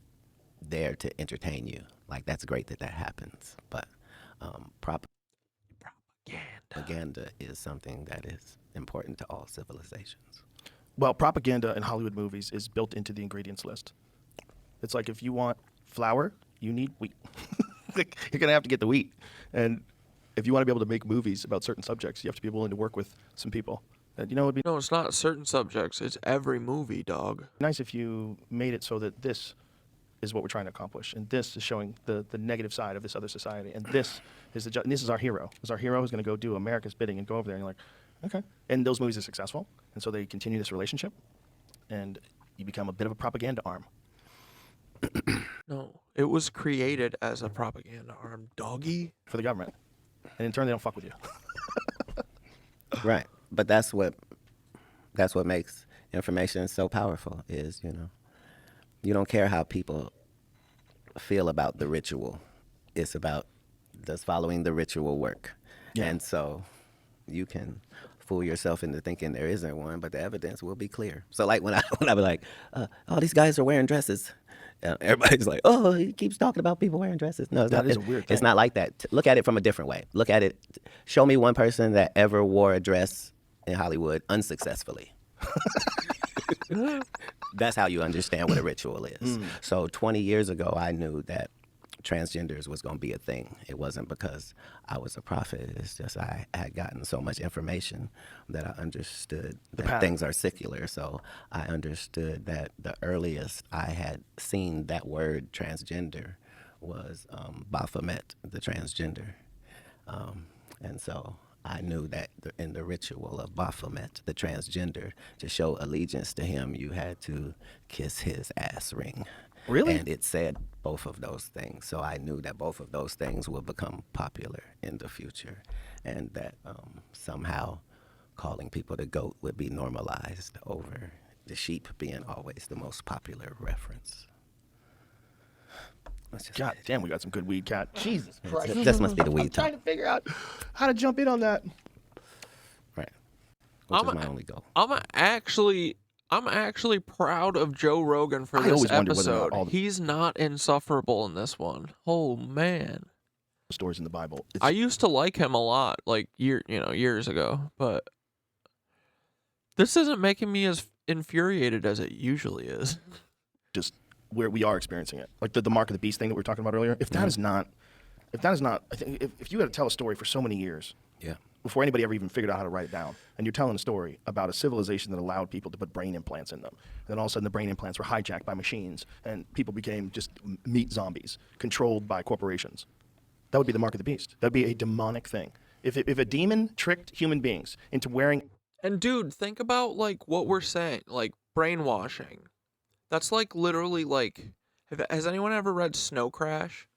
there to entertain you. Like, that's great that that happens, but propaganda is something that is important to all civilizations. Well, propaganda in Hollywood movies is built into the ingredients list. It's like if you want flour, you need wheat. Like, you're going to have to get the wheat. And if you want to be able to make movies about certain subjects, you have to be willing to work with some people. And, you know, it'd be No, it's not certain subjects. It's every movie, dog. nice if you made it so that this is what we're trying to accomplish, and this is showing the negative side of this other society, and this is and this is our hero. Is our hero who's going to go do America's bidding and go over there, and you're like, okay. And those movies are successful, and so they continue this relationship, and you become a bit of a propaganda arm. No, it was created as a propaganda arm, doggy. For the government, and in turn, they don't fuck with you. Right, but that's what makes information so powerful. Is, you know, you don't care how people feel about the ritual. It's about does following the ritual work. Yeah. And so you can fool yourself into thinking there isn't one, but the evidence will be clear. So like when I be like, oh, these guys are wearing dresses. Everybody's like, oh, he keeps talking about people wearing dresses. No, that is a weird thing. It's not like that. Look at it from a different way. Look at it. Show me one person that ever wore a dress in Hollywood unsuccessfully. That's how you understand what a ritual is. So 20 years ago, I knew that transgenders was going to be a thing. It wasn't because I was a prophet. It's just I had gotten so much information that I understood that things are secular. So I understood that the earliest I had seen that word transgender was Baphomet, the transgender. And so I knew that in the ritual of Baphomet, the transgender, to show allegiance to him, you had to kiss his ass ring. Really? And it said both of those things. So I knew that both of those things will become popular in the future, and that somehow calling people the goat would be normalized over the sheep being always the most popular reference. God damn, we got some good weed, Cat. Jesus Christ. This must be the weed I'm trying to figure out how to jump in on that. Right. which is my only goal. I'm actually proud of Joe Rogan for I this always wondered whether or not episode. all the- He's not insufferable in this one. Oh man. Stories in the Bible. I used to like him a lot, like years ago, but this isn't making me as infuriated as it usually is. Just where we are experiencing it, like the mark of the beast thing that we were talking about earlier. If that is not, I think if you had to tell a story for so many years, yeah, before anybody ever even figured out how to write it down, and you're telling a story about a civilization that allowed people to put brain implants in them, and then all of a sudden the brain implants were hijacked by machines, and people became just meat zombies controlled by corporations. That would be the mark of the beast. That would be a demonic thing. If a demon tricked human beings into wearing. And dude, think about like what we're saying, like brainwashing. That's like literally like, has anyone ever read Snow Crash?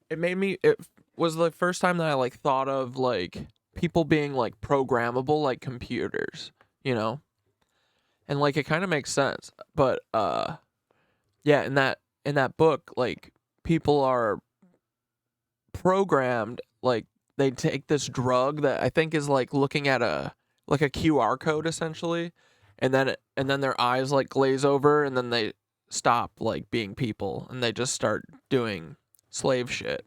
It was the first time that I like thought of like people being like programmable like computers, you know? And like it kind of makes sense. But yeah, in that book, like people are programmed, like they take this drug that I think is like looking at a QR code essentially, and then their eyes like glaze over and then they stop like being people and they just start doing slave shit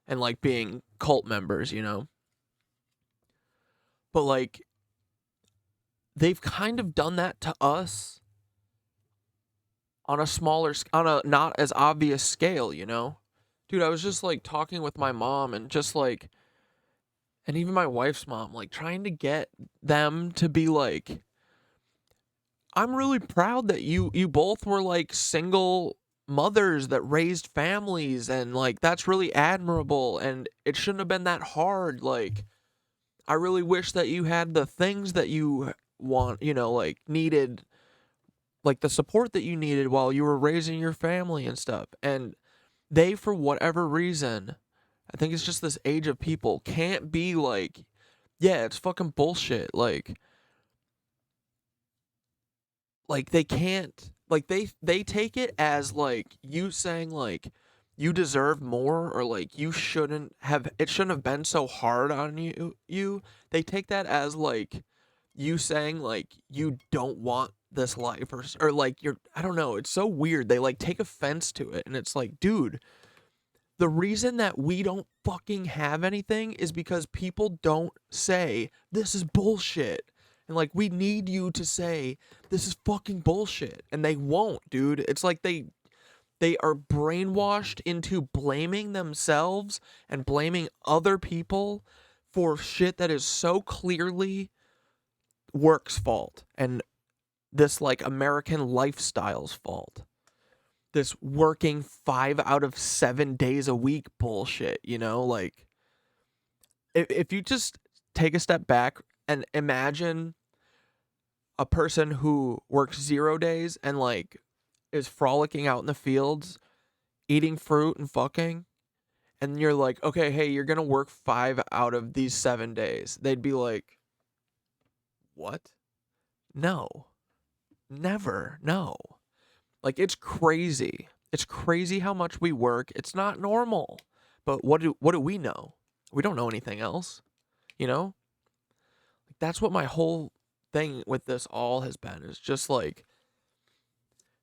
and like being cult members, you know? But like they've kind of done that to us on a not as obvious scale, you know? Dude, I was just like talking with my mom and just like, and even my wife's mom, like trying to get them to be like, I'm really proud that you both were like single mothers that raised families, and like that's really admirable, and it shouldn't have been that hard. Like I really wish that you had the things that you want, like needed, like the support that you needed while you were raising your family and stuff. And they, for whatever reason, I think it's just this age of people, can't be like, yeah, it's fucking bullshit. Like they can't, like they take it as like you saying like you deserve more, or like it shouldn't have been so hard on you. They take that as like you saying like you don't want this life, or like I don't know, it's so weird. They like take offense to it, and it's like, dude, the reason that we don't fucking have anything is because people don't say this is bullshit. And like we need you to say this is fucking bullshit, and they won't, dude. It's like they are brainwashed into blaming themselves and blaming other people for shit that is so clearly work's fault and this like American lifestyle's fault. This working 5 out of 7 days a week bullshit, you know? Like if you just take a step back and imagine a person who works 0 days and like is frolicking out in the fields, eating fruit and fucking, and you're like, okay, hey, you're gonna work 5 out of these 7 days. They'd be like, what? No. Never. No. Like, it's crazy. It's crazy how much we work. It's not normal. But what do we know? We don't know anything else. You know? That's what my whole thing with this all has been, is just like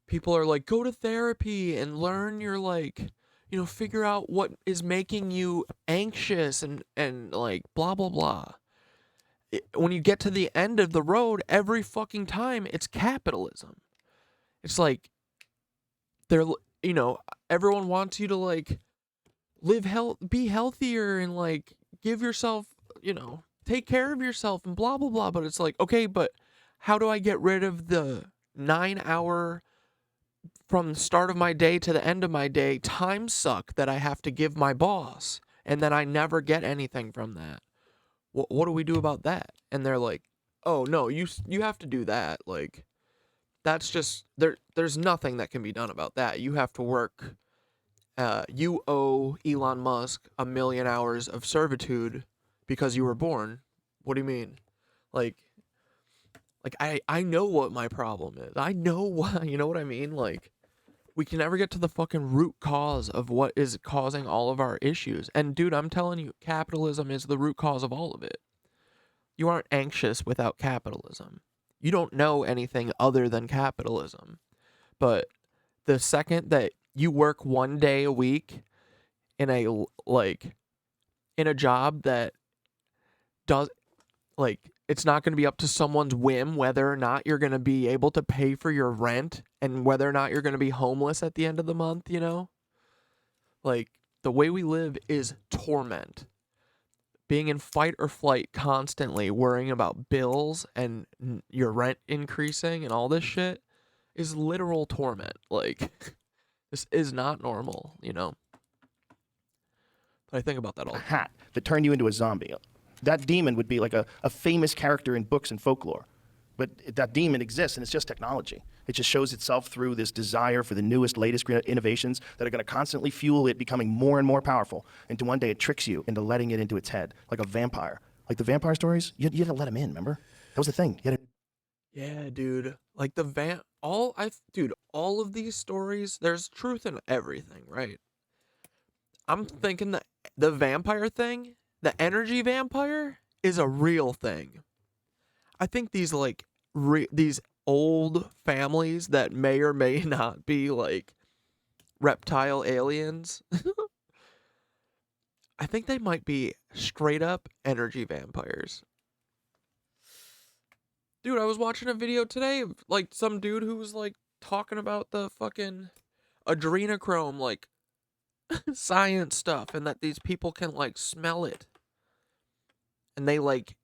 people are like, go to therapy and learn your like, figure out what is making you anxious and like blah blah blah. When you get to the end of the road, every fucking time it's capitalism. It's like everyone wants you to like be healthier and like give yourself, take care of yourself and blah, blah, blah. But it's like, okay, but how do I get rid of the 9-hour from the start of my day to the end of my day time suck that I have to give my boss, and then I never get anything from that? What do we do about that? And they're like, oh no, you have to do that. Like, that's just, there's nothing that can be done about that. You have to work. You owe Elon Musk 1 million hours of servitude because you were born. What do you mean? Like I know what my problem is. I know what, you know what I mean? Like, we can never get to the fucking root cause of what is causing all of our issues. And dude, I'm telling you, capitalism is the root cause of all of it. You aren't anxious without capitalism. You don't know anything other than capitalism. But the second that you work 1 day a week in a in a job that does it's not going to be up to someone's whim whether or not you're going to be able to pay for your rent and whether or not you're going to be homeless at the end of the month, you know? Like, the way we live is torment. Being in fight or flight constantly, worrying about bills and your rent increasing and all this shit is literal torment. Like, this is not normal, you know? But I think about that all the time. Hat that turned you into a zombie. That demon would be like a famous character in books and folklore. But that demon exists, and it's just technology. It just shows itself through this desire for the newest, latest innovations that are going to constantly fuel it becoming more and more powerful. And one day it tricks you into letting it into its head, like a vampire. Like the vampire stories, you had to let them in, remember? That was the thing. Yeah, dude. Like all of these stories, there's truth in everything, right? I'm thinking that the vampire thing, the energy vampire, is a real thing. I think these these old families that may or may not be like reptile aliens, I think they might be straight up energy vampires. Dude, I was watching a video today of like some dude who was like talking about the fucking adrenochrome, like science stuff, and that these people can like smell it. And they like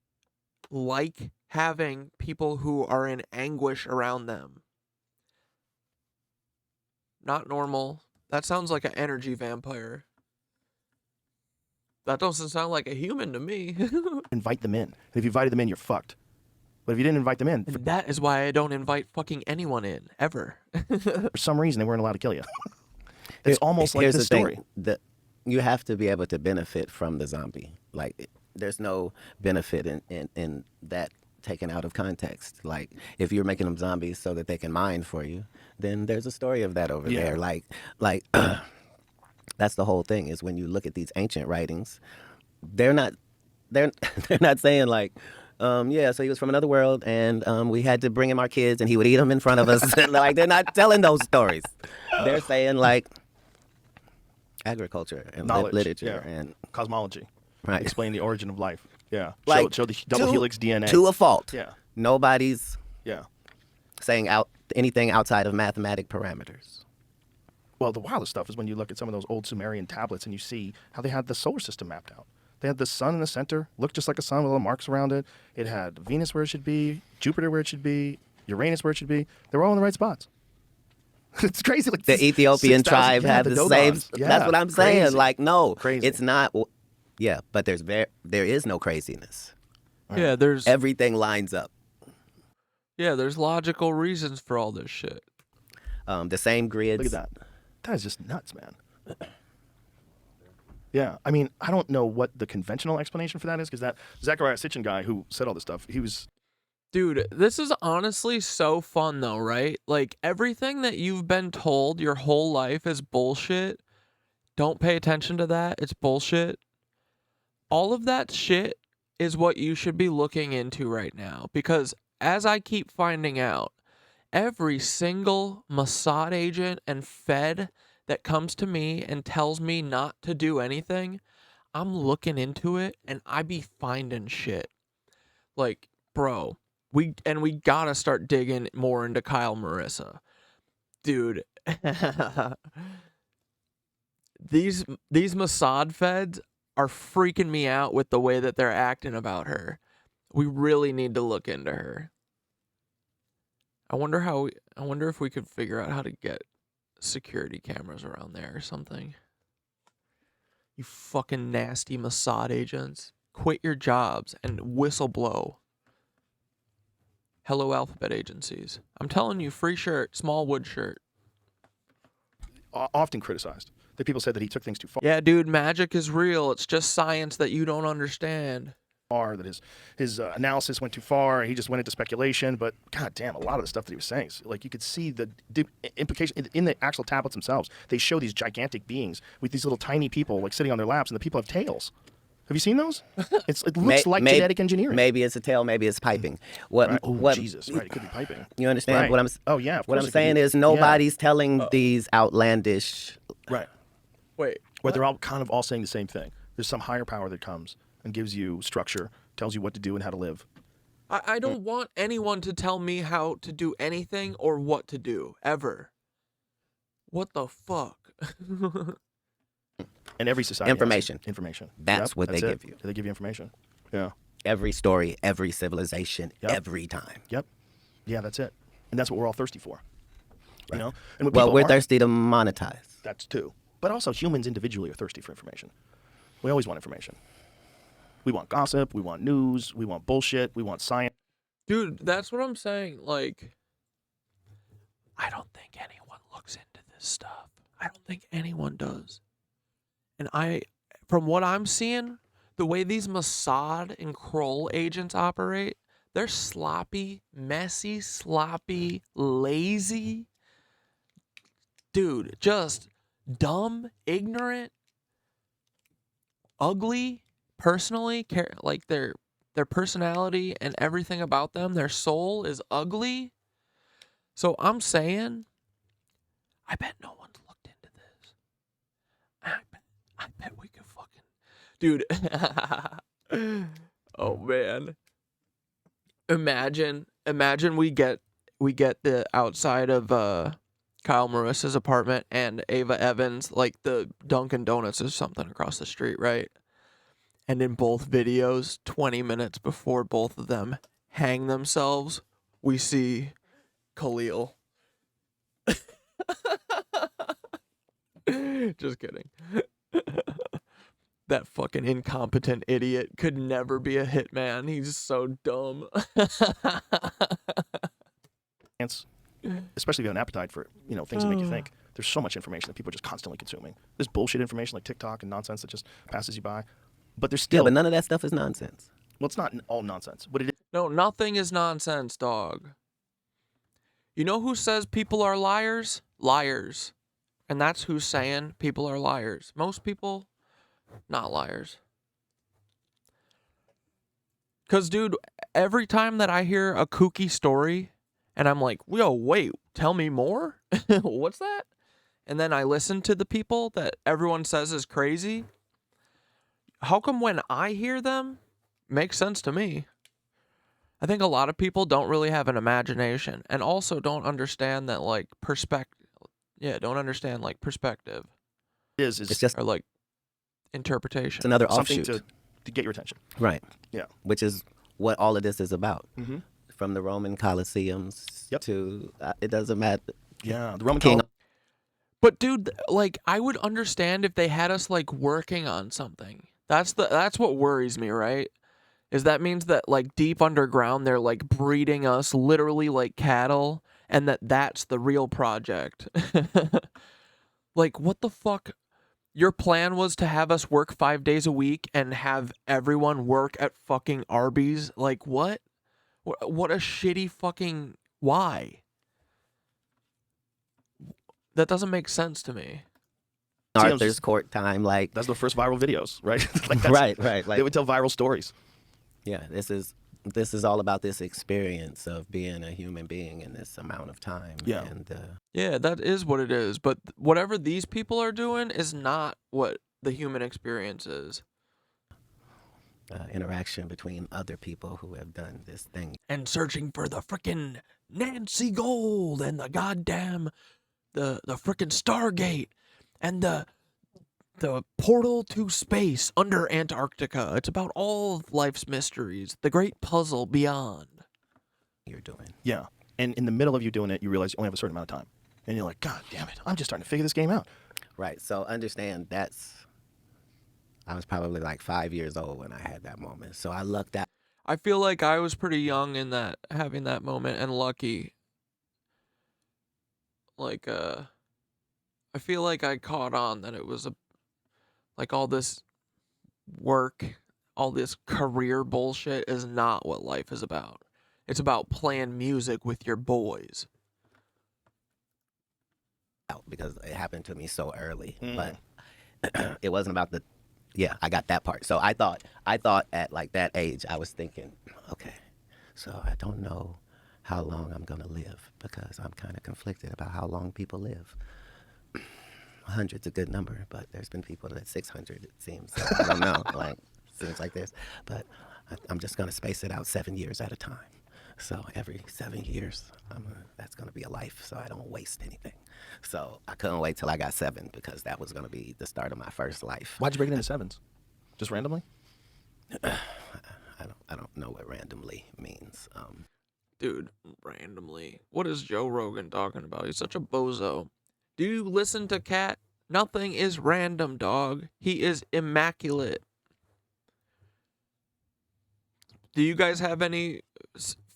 having people who are in anguish around them. Not normal. That sounds like an energy vampire. That doesn't sound like a human to me. Invite them in. And if you invited them in, you're fucked. But if you didn't invite them in... And that is why I don't invite fucking anyone in, ever. For some reason, they weren't allowed to kill you. It's almost like this story. You have to be able to benefit from the zombie. Like, there's no benefit in that taken out of context. Like, if you're making them zombies so that they can mine for you, then there's a story of that over there. Like that's the whole thing, is when you look at these ancient writings, they're not saying like, so he was from another world and we had to bring him our kids and he would eat them in front of us. Like, they're not telling those stories. They're saying like agriculture and literature and cosmology. Right. Explain the origin of life. Yeah. Like, show the double helix DNA. To a fault. Yeah. Nobody's saying anything outside of mathematic parameters. Well, the wildest stuff is when you look at some of those old Sumerian tablets and you see how they had the solar system mapped out. They had the sun in the center, looked just like a sun with little marks around it. It had Venus where it should be, Jupiter where it should be, Uranus where it should be. They were all in the right spots. It's crazy. Like the Ethiopian tribe had the same. Yeah, that's what I'm saying. crazy. Like, no, Crazy. it's not. Yeah, but there is no craziness. Yeah, there's everything lines up. Yeah, there's logical reasons for all this shit. The same grids. Look at that. That is just nuts, man. Yeah, I mean, I don't know what the conventional explanation for that is, because that Zechariah Sitchin guy who said all this stuff, he was... Dude, this is honestly so fun though, right? Like, everything that you've been told your whole life is bullshit. Don't pay attention to that. It's bullshit. All of that shit is what you should be looking into right now, because as I keep finding out, every single Mossad agent and Fed that comes to me and tells me not to do anything, I'm looking into it and I be finding shit. Like, bro, we gotta start digging more into Kyle Marissa. Dude, these Mossad Feds are freaking me out with the way that they're acting about her. We really need to look into her. I wonder if we could figure out how to get security cameras around there or something. You fucking nasty Mossad agents. Quit your jobs and whistleblow. Hello, alphabet agencies. I'm telling you, free shirt, small wood shirt. Often criticized. That people said that he took things too far. Yeah, dude, magic is real. It's just science that you don't understand. That his analysis went too far. He just went into speculation. But goddamn, a lot of the stuff that he was saying, like, you could see the implication in the actual tablets themselves. They show these gigantic beings with these little tiny people like sitting on their laps, and the people have tails. Have you seen those? It looks like genetic engineering. Maybe it's a tail, maybe it's piping. What? Jesus, right? It could be piping. You understand Right. what I'm? Oh yeah. Of what course I'm it could saying be. is nobody's telling these outlandish. Right. Wait. Where they're all kind of all saying the same thing. There's some higher power that comes and gives you structure, tells you what to do and how to live. I don't want anyone to tell me how to do anything or what to do, ever. What the fuck? And every society has Information. Information. That's what that's they it. give you. They give you information. Yeah. Every story, every civilization, every time. Yep. Yeah, that's it. And that's what we're all thirsty for. You know? And when Well, people we're aren't- thirsty to monetize. That's too. But also humans individually are thirsty for information. We always want information. We want gossip, we want news, we want bullshit, we want science. Dude, that's what I'm saying. Like, I don't think anyone looks into this stuff. I don't think anyone does. And from what I'm seeing, the way these Mossad and Kroll agents operate, they're sloppy, messy, lazy. Dude, just dumb, ignorant, ugly, personally, like their personality and everything about them, their soul is ugly. So I'm saying, I bet no one's looked into this. I bet we could fucking, dude. Oh man, imagine we get the outside of Kyle Marissa's apartment and Ava Evans, like the Dunkin' Donuts or something across the street, right? And in both videos, 20 minutes before both of them hang themselves, we see Khalil. Just kidding. That fucking incompetent idiot could never be a hitman. He's so dumb. Especially if you have an appetite for, things that make you think. There's so much information that people are just constantly consuming. There's bullshit information like TikTok and nonsense that just passes you by. But there's still... Yeah, but none of that stuff is nonsense. Well, it's not all nonsense. What it is... No, nothing is nonsense, dog. You know who says people are liars? Liars. And that's who's saying people are liars. Most people, not liars. Because, dude, every time that I hear a kooky story and I'm like, yo, wait, tell me more? What's that? And then I listen to the people that everyone says is crazy. How come when I hear them, makes sense to me? I think a lot of people don't really have an imagination and also don't understand that, like, perspective. Yeah, don't understand, like, perspective. It's just... Or, like, interpretation. It's another something offshoot. to get your attention. Right. Yeah. Which is what all of this is about. Mm-hmm. From the Roman Colosseums to, it doesn't matter. Yeah, the Roman King. But, dude, like, I would understand if they had us, like, working on something. That's what worries me, right? Is that means that, like, deep underground, they're, like, breeding us literally like cattle, and that's the real project. Like, what the fuck? Your plan was to have us work 5 days a week and have everyone work at fucking Arby's? Like, what? What a shitty fucking... Why? That doesn't make sense to me. Arthur's court time, like... That's the first viral videos, right? Like right. Like, they would tell viral stories. Yeah, this is all about this experience of being a human being in this amount of time. Yeah. And, yeah, that is what it is. But whatever these people are doing is not what the human experience is. Interaction between other people who have done this thing. And searching for the frickin' Nancy Gold and the goddamn... The frickin' Stargate and the portal to space under Antarctica. It's about all of life's mysteries, the great puzzle beyond. You're doing. Yeah. And in the middle of you doing it, you realize you only have a certain amount of time. And you're like, God damn it, I'm just starting to figure this game out. Right. So understand I was probably like 5 years old when I had that moment. So I lucked out. I feel like I was pretty young in having that moment and lucky. Like, I feel like I caught on that it was like all this work, all this career bullshit is not what life is about. It's about playing music with your boys. Because it happened to me so early, but it wasn't about the Yeah, I got that part. So I thought at like that age, I was thinking, okay, so I don't know how long I'm gonna live because I'm kind of conflicted about how long people live. 100's a good number, but there's been people that 600, it seems. So I don't know, like, seems like this. But I'm just going to space it out 7 years at a time. So every 7 years, that's going to be a life, so I don't waste anything. So I couldn't wait till I got 7 because that was going to be the start of my first life. Why'd you break it into 7s? Just randomly? I don't know what randomly means. Dude, randomly. What is Joe Rogan talking about? He's such a bozo. Do you listen to Cat? Nothing is random, dog. He is immaculate. Do you guys have any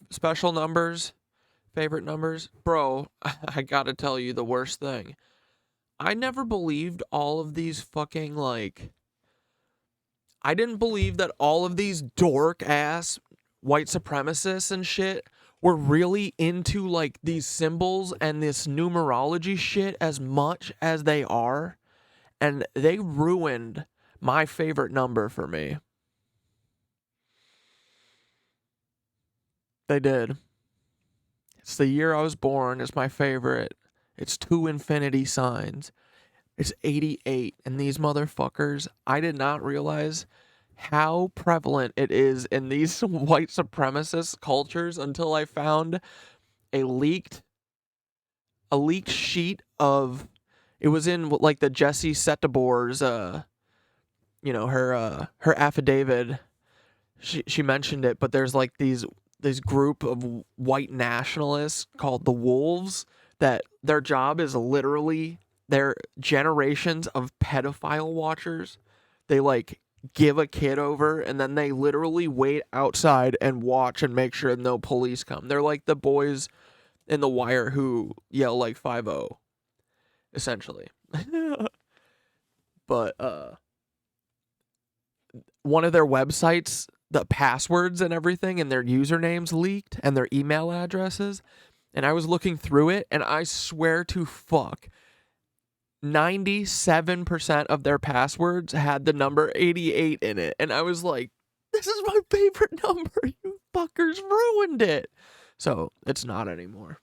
special numbers? Favorite numbers? Bro, I gotta tell you the worst thing. I never believed all of these fucking, like... I didn't believe that all of these dork-ass white supremacists and shit were really into, like, these symbols and this numerology shit as much as they are. And they ruined my favorite number for me. They did. It's the year I was born. It's my favorite. It's 2 infinity signs. It's 88. And these motherfuckers, I did not realize how prevalent it is in these white supremacist cultures until I found a leaked sheet of, it was in like the Jessie Setabor's her affidavit. She mentioned it, but there's like this group of white nationalists called the Wolves that their job is literally, they're generations of pedophile watchers. They like give a kid over and then they literally wait outside and watch and make sure no police come. They're like the boys in The Wire who yell like 5-0, essentially. But one of their websites, the passwords and everything and their usernames leaked and their email addresses, and I was looking through it and I swear to fuck, 97% of their passwords had the number 88 in it. And I was like, this is my favorite number. You fuckers ruined it. So it's not anymore,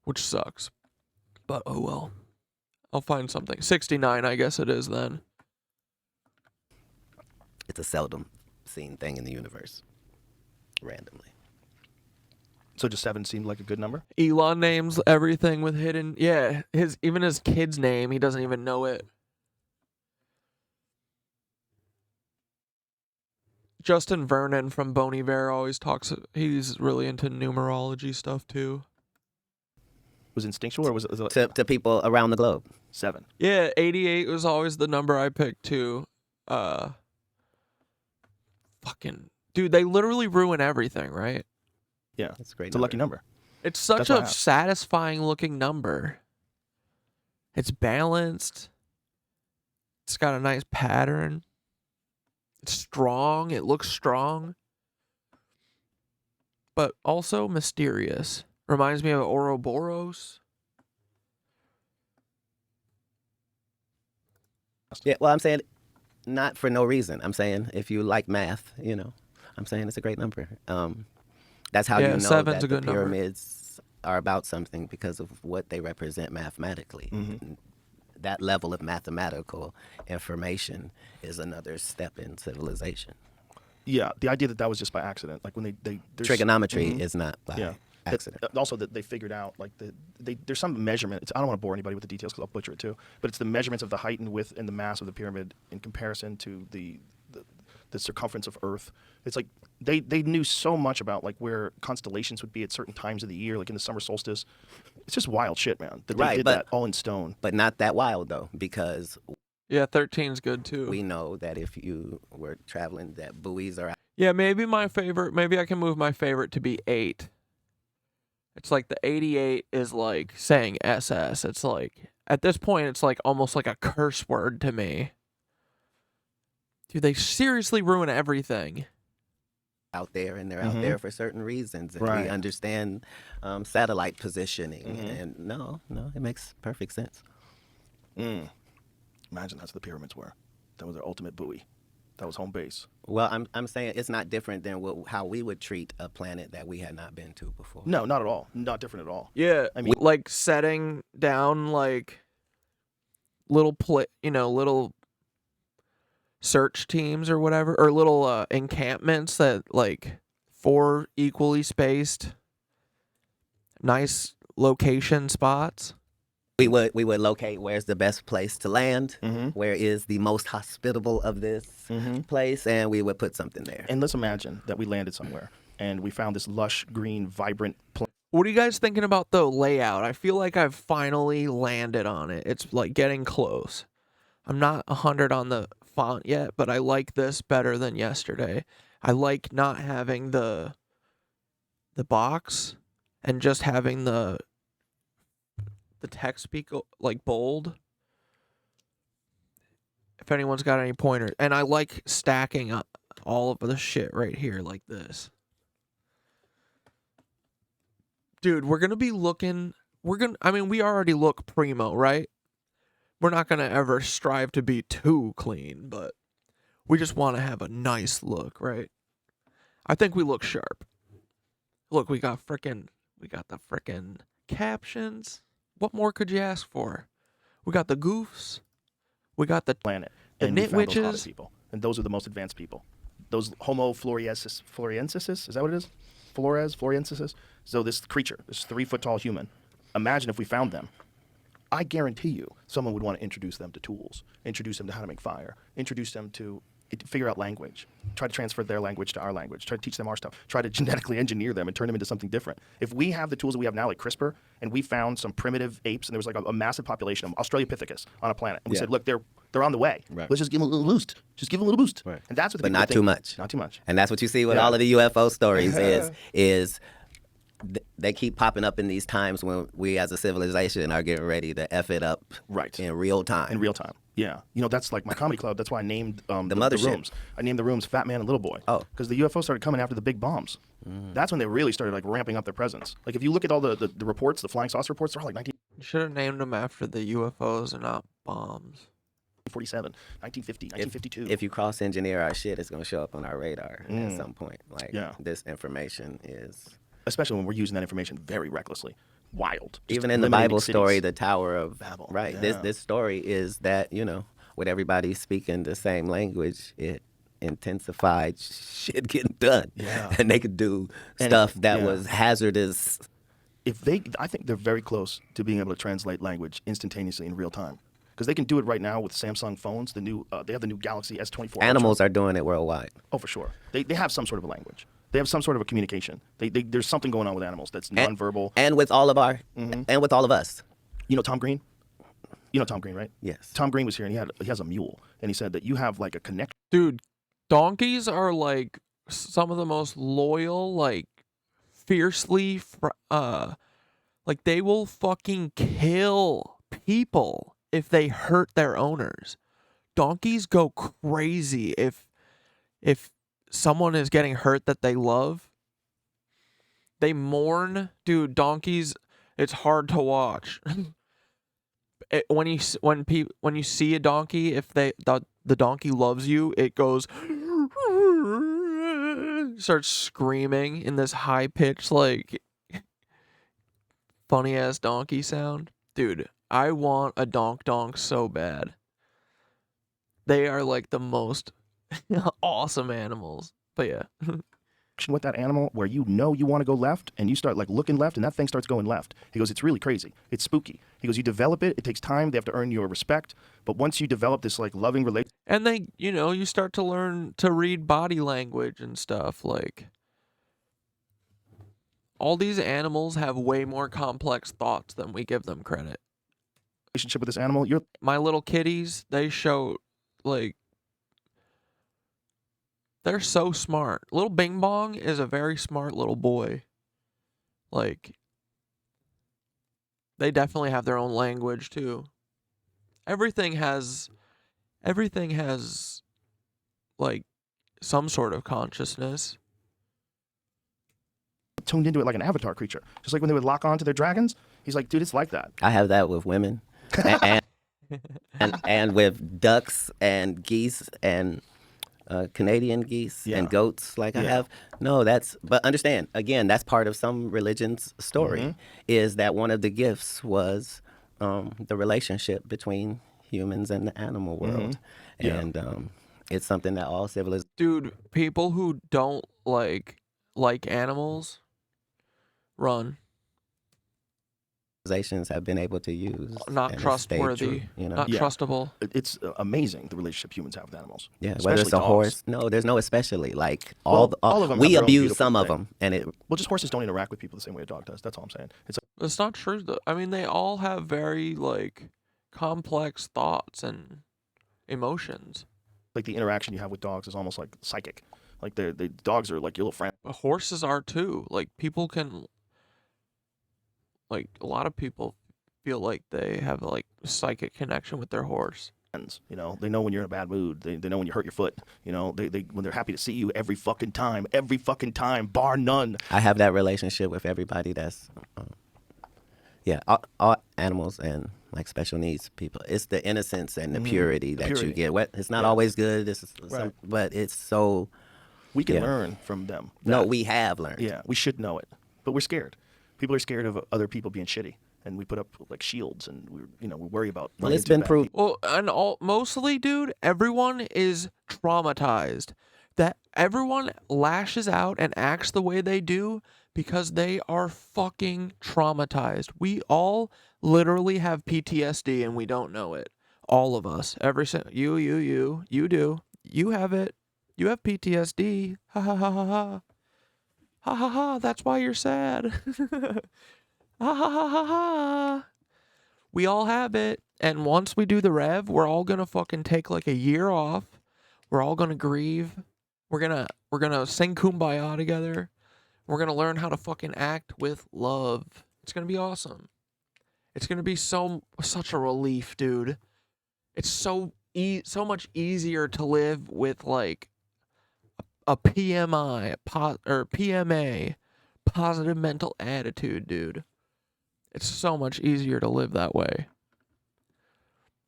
which sucks. But oh well. I'll find something. 69, I guess it is then. It's a seldom seen thing in the universe, randomly. So just 7 seemed like a good number? Elon names everything with hidden. Yeah, even his kid's name, he doesn't even know it. Justin Vernon from Bon Iver always talks. He's really into numerology stuff too. Was it instinctual or was it to people around the globe? 7. Yeah, 88 was always the number I picked too. Fucking dude, they literally ruin everything, right? Yeah, that's great. It's a lucky number. It's such a satisfying looking number. It's balanced. It's got a nice pattern. It's strong. It looks strong. But also mysterious. Reminds me of Ouroboros. Yeah, well, I'm saying not for no reason. I'm saying if you like math, I'm saying it's a great number. That's how you know that the pyramids are about something because of what they represent mathematically. Mm-hmm. That level of mathematical information is another step in civilization. Yeah, the idea that was just by accident, like when they trigonometry is not by accident. Also, that they figured out like there's some measurement. I don't want to bore anybody with the details because I'll butcher it too. But it's the measurements of the height and width and the mass of the pyramid in comparison to the circumference of Earth. It's like they knew so much about like where constellations would be at certain times of the year, like in the summer solstice. It's just wild shit, man. That they did that all in stone. But not that wild though, because 13's good too. We know that if you were traveling, that buoys are out. Yeah, maybe my favorite. Maybe I can move my favorite to be 8. It's like the 88 is like saying SS. It's like at this point, it's like almost like a curse word to me. Dude, they seriously ruin everything. Out there, and they're out there for certain reasons. And we understand satellite positioning. And no, it makes perfect sense. Imagine that's what the pyramids were. That was their ultimate buoy. That was home base. Well, I'm saying it's not different than how we would treat a planet that we had not been to before. No, not at all. Not different at all. Yeah, I mean, like setting down like little search teams or whatever, or little encampments that like 4 equally spaced, nice location spots. We would locate where's the best place to land, where is the most hospitable of this place, and we would put something there. And let's imagine that we landed somewhere and we found this lush, green, vibrant place. What are you guys thinking about the layout? I feel like I've finally landed on it. It's like getting close. I'm not 100 on the font yet, but I like this better than yesterday. I like not having the box and just having the text be like bold. If anyone's got any pointers. And I like stacking up all of the shit right here like this. Dude, we're going to be looking... we already look primo, right? We're not going to ever strive to be too clean, but we just want to have a nice look, right? I think we look sharp. Look, we got the frickin' captions. What more could you ask for? We got the goofs. We got the planet. The And we found those hottest nitwitches. people. And those are the most advanced people. Those Homo floresiensis, is that what it is? Floresiensis. So this creature, this 3-foot tall human, imagine if we found them. I guarantee you someone would want to introduce them to tools, introduce them to how to make fire, introduce them to figure out language, try to transfer their language to our language, try to teach them our stuff, try to genetically engineer them and turn them into something different. If we have the tools that we have now, like CRISPR, and we found some primitive apes, and there was like a massive population of Australopithecus on a planet, and we said, look, they're on the way. Right. Let's just give them a little boost. Just give them a little boost. Right. And that's what the But people not think. too much. Not too much. And that's what you see with all of the UFO stories is they keep popping up in these times when we as a civilization are getting ready to F it up in real time. In real time. Yeah. You know, that's like my comedy club. That's why I named the mothership. rooms. I named the rooms Fat Man and Little Boy. Oh. Because the UFO started coming after the big bombs. That's when they really started like ramping up their presence. Like if you look at all the reports, the flying saucer reports, they're all like 1947, You should have named them after the UFOs and not bombs. 1950, 1952. If you cross engineer our shit, it's going to show up on our radar at some point. Like Yeah. this information is... Especially when we're using that information very recklessly. Wild. Just Even in the eliminating Bible story, cities. the Tower of Babel. Right. Yeah. This story is that, with everybody speaking the same language, it intensified shit getting done. Yeah. And they could do And stuff it- that yeah. was hazardous. I think they're very close to being able to translate language instantaneously in real time. Because they can do it right now with Samsung phones. They have the new Galaxy S24. Animals are doing it worldwide. Oh, for sure. They have some sort of a language. They have some sort of a communication. There's something going on with animals that's nonverbal. And with all of and with all of us. You know Tom Green? You know Tom Green, right? Yes. Tom Green was here, and he has a mule, and he said that you have like a connection. Dude, donkeys are like some of the most loyal, like fiercely, like they will fucking kill people if they hurt their owners. Donkeys go crazy if someone is getting hurt that they love. They mourn. Dude, donkeys, it's hard to watch. When you see a donkey, if the donkey loves you, it goes starts screaming in this high pitched like funny ass donkey sound. Dude, I want a donk so bad. They are like the most awesome animals. But yeah. With that animal where you want to go left and you start like looking left and that thing starts going left. He goes, it's really crazy. It's spooky. He goes, you develop it. It takes time. They have to earn your respect. But once you develop this like loving relationship. And they, you start to learn to read body language and stuff. Like, all these animals have way more complex thoughts than we give them credit. Relationship with this animal, my little kitties, they show, like, they're so smart. Little Bing Bong is a very smart little boy. Like, they definitely have their own language too. Everything has like some sort of consciousness. Tuned into it like an avatar creature. Just like when they would lock on to their dragons. He's like, dude, it's like that. I have that with women. and and with ducks and geese and Canadian geese and goats like I have. No, but understand, again, that's part of some religion's story, is that one of the gifts was the relationship between humans and the animal world. And it's something that all civilizations Dude, people who don't like animals, run. have been able to use. Not and it's stayed trustworthy, true, you know? not trustable. It's amazing the relationship humans have with animals. Yeah, whether Especially it's a dogs. horse. No, there's no especially. Like Well, all of them we have their own abuse beautiful some of thing. them, and it. Well, just horses don't interact with people the same way a dog does. That's all I'm saying. It's not true though. I mean, they all have very like complex thoughts and emotions. Like the interaction you have with dogs is almost like psychic. Like the dogs are like your little friend. But horses are too. Like people can, like a lot of people feel like they have like a psychic connection with their horse. You know, they know when you're in a bad mood. They know when you hurt your foot. You know, they when they're happy to see you every fucking time, bar none. I have that relationship with everybody. That's, all animals and like special needs people. It's the innocence and the purity that you get. It's not always good. But it's so. We can learn from them. No, we have learned. Yeah, we should know it, but we're scared. People are scared of other people being shitty, and we put up like shields, and we worry about. Well, it's been proved. Well, and mostly, dude, everyone is traumatized. That everyone lashes out and acts the way they do because they are fucking traumatized. We all literally have PTSD and we don't know it. All of us. You do. You have it. You have PTSD. Ha ha ha ha ha. Ha ha ha. That's why you're sad. Ha ha ha ha ha. We all have it. And once we do the rev, we're all gonna fucking take like a year off. We're all gonna grieve. We're gonna sing Kumbaya together. We're gonna learn how to fucking act with love. It's gonna be awesome. It's gonna be such a relief, dude. It's so much easier to live with like a PMI or PMA, positive mental attitude, dude. It's so much easier to live that way.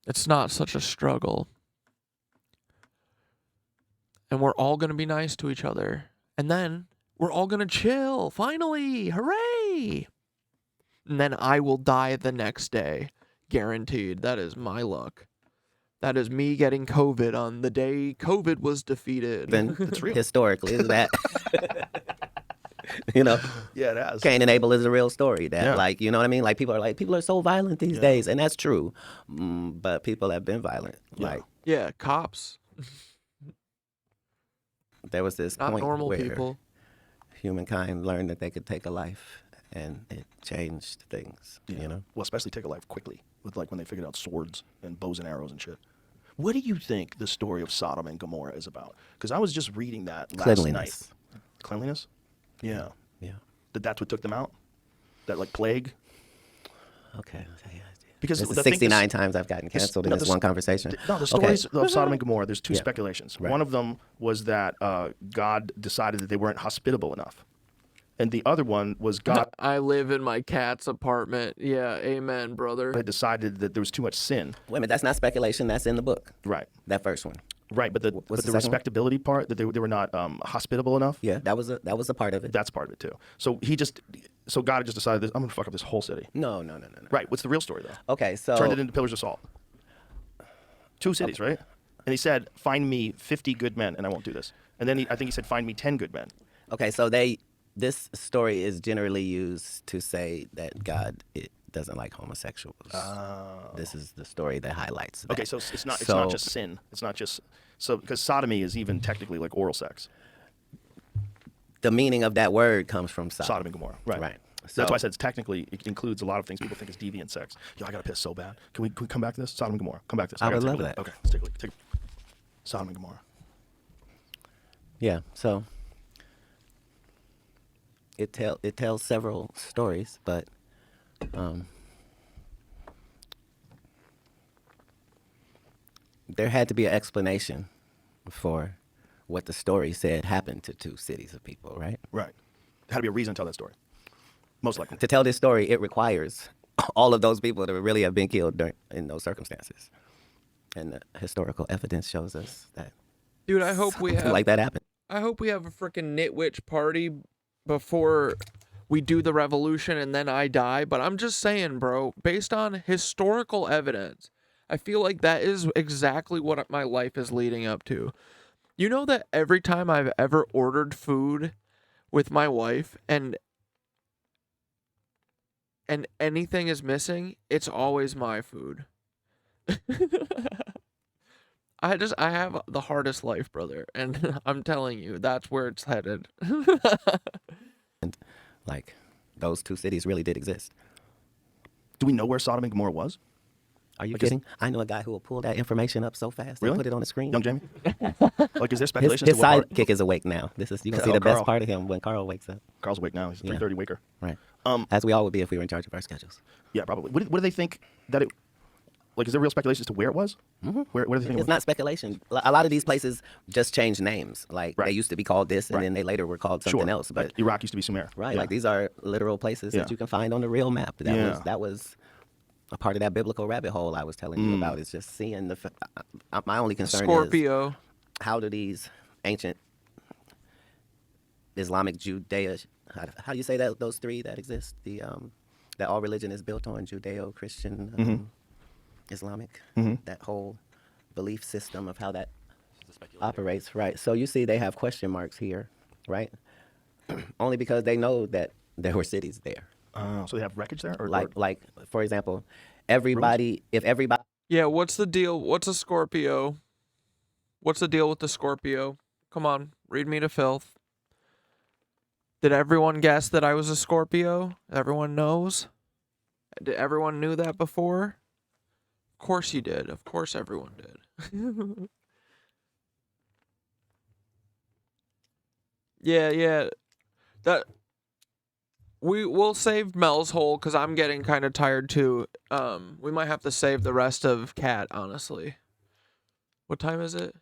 It's not such a struggle. And we're all going to be nice to each other. And then we're all going to chill. Finally. Hooray. And then I will die the next day. Guaranteed. That is my luck. That is me getting COVID on the day COVID was defeated. It's real. Historically, isn't that? You know? Yeah, it has. Cain and Abel is a real story. That, like, you know what I mean? Like, people are so violent these days. And that's true. But people have been violent. Like, yeah, cops. There was this Not point normal where people. humankind learned that they could take a life, and it changed things. You know? Well, especially take a life quickly, with like when they figured out swords and bows and arrows and shit. What do you think the story of Sodom and Gomorrah is about? Because I was just reading that last night. Cleanliness? Yeah. Yeah. That's what took them out? That like plague? Okay. Because this is the thing 69 times I've gotten canceled in this one conversation. No, the stories of Sodom and Gomorrah, there's two Yeah. speculations. Right. One of them was that God decided that they weren't hospitable enough. And the other one was God I live in my cat's apartment. Yeah, amen, brother. had decided that there was too much sin. Wait a minute, that's not speculation. That's in the book. Right. That first one. Right, but the second one? respectability part, that they were not hospitable enough. Yeah, that was a part of it. That's part of it too. So God just decided this, I'm gonna fuck up this whole city. No. Right. What's the real story though? Okay, so Turned it into pillars of salt. 2 cities, right? And he said, "Find me 50 good men, and I won't do this." And then I think he said, "Find me 10 good men." Okay, so this story is generally used to say that God doesn't like homosexuals. This is the story that highlights that. Okay, so it's not just sin. It's not just because sodomy is even technically like oral sex. The meaning of that word comes from Sodom and Gomorrah. Right. Right. So that's why I said it includes a lot of things people think is deviant sex. Yo, I gotta piss so bad. Can we come back to this? Sodom and Gomorrah. Come back to this. I would gotta take love a that. look. Okay, let's take a look. Sodom and Gomorrah. Yeah, so it tells several stories, but there had to be an explanation for what the story said happened to 2 cities of people, right? Right. There had to be a reason to tell that story. Most likely. To tell this story, it requires all of those people that really have been killed in those circumstances. And the historical evidence shows us that. Dude, I hope we have like that happened. I hope we have a freaking nitwitch party before we do the revolution and then I die. But I'm just saying, bro, based on historical evidence, I feel like that is exactly what my life is leading up to. You know that every time I've ever ordered food with my wife and anything is missing, it's always my food. I have the hardest life, brother, and I'm telling you, that's where it's headed. And like those two cities really did exist. Do we know where Sodom and Gomorrah was? Are you kidding? I know a guy who will pull that information up so fast and put it on the screen. Young Jamie? Like, is there speculation His as to what sidekick is awake now. You can see the best part of him when Carl wakes up. Carl's awake now. He's a 3:30 waker. Right. As we all would be if we were in charge of our schedules. Yeah, probably. What do they think that it... Like, is there real speculation as to where it was? Mm-hmm. Where do they think it was? It's not speculation. A lot of these places just changed names. Like, they used to be called this, and then they later were called something else. But like Iraq used to be Sumer. Right. Yeah. Like, these are literal places that you can find on the real map. That was a part of that biblical rabbit hole I was telling you about. Is just seeing my only concern Scorpio. is how do these ancient Islamic Judea, how do you say that, those three that exist, that all religion is built on, Judeo-Christian, Islamic, that whole belief system of how that operates, right? So you see they have question marks here, right? Only because they know that there were cities there. So they have wreckage there? Like for example, everybody. Yeah, what's the deal? What's a Scorpio? What's the deal with the Scorpio? Come on, read me to filth. Did everyone guess that I was a Scorpio? Everyone knows? Did everyone knew that before? Of course you did. Of course everyone did. Yeah. We'll save Mel's hole because I'm getting kind of tired too. We might have to save the rest of Cat, honestly. What time is it?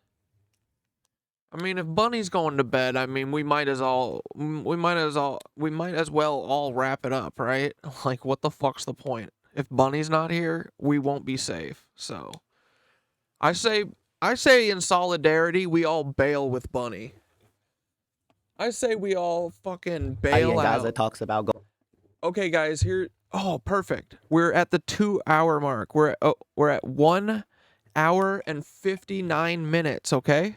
I mean, if Bunny's going to bed, I mean, we might as well all wrap it up, right? Like, what the fuck's the point? If Bunny's not here, we won't be safe. So, I say in solidarity, we all bail with Bunny. I say we all fucking bail out. Gaza talks about Okay, guys, here. Oh, perfect. We're at the 2-hour mark. We're at 1 hour and 59 minutes. Okay.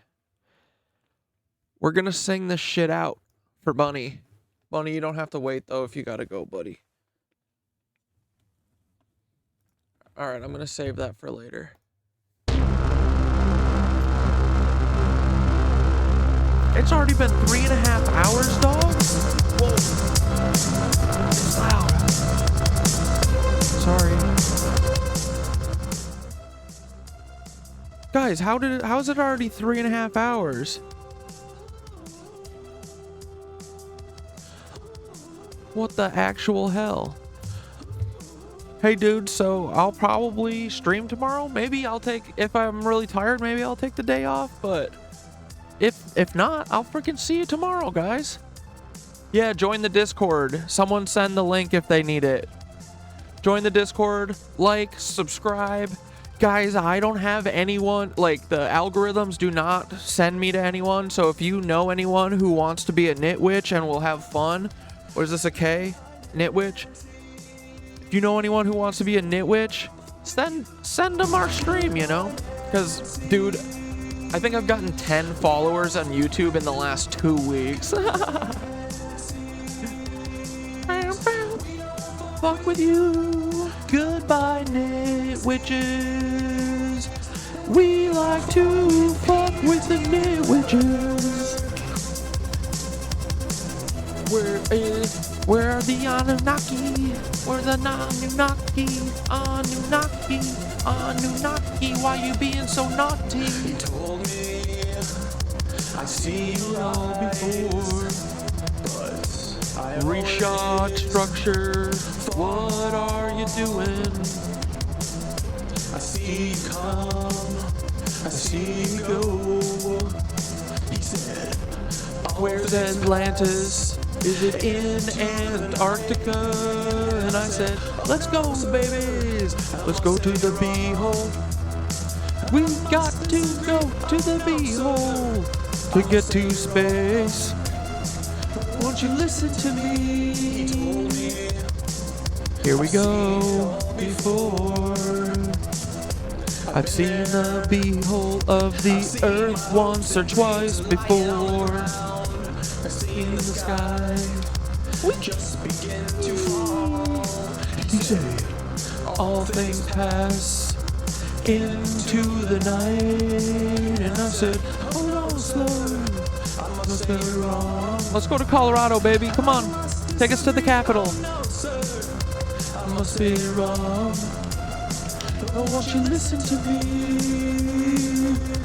We're gonna sing this shit out for Bunny. Bunny, you don't have to wait though if you gotta go, buddy. All right, I'm gonna save that for later. It's already been 3.5 hours, dog. Whoa. It's loud. Sorry. Guys, how's it already 3.5 hours? What the actual hell? Hey dude, so I'll probably stream tomorrow. Maybe if I'm really tired, maybe I'll take the day off, but if not, I'll freaking see you tomorrow, guys. Yeah, join the Discord. Someone send the link if they need it. Join the Discord, like, subscribe. Guys, I don't have anyone, like, the algorithms do not send me to anyone, so if you know anyone who wants to be a nitwitch and will have fun, or is this a K? Nitwitch? If you know anyone who wants to be a nitwitch, send them our stream, you know? Because, dude, I think I've gotten 10 followers on YouTube in the last 2 weeks. Fuck with you. Goodbye, nitwitches. We like to fuck with the nitwitches. Where are the Anunnaki? We're the Anunnaki. Anunnaki. Why you being so naughty? He told me I see it all before, but I Reshot structure. What are you doing? I see you come, I see you go. He said, Where's Atlantis? Is it in Antarctica? and I said, let's go, babies. Let's go to the B-hole. We got to go to the B-hole to get to space. Won't you listen to me? Here we go. Before I've seen the B-hole of the earth once or twice before. I've seen the sky. We just begin to fall. He said, all things pass into the night. And I said, hold on slow. I must be wrong. Let's go to Colorado, baby. Come on. Take us to the capital. I must be wrong. Oh, won't you listen to me?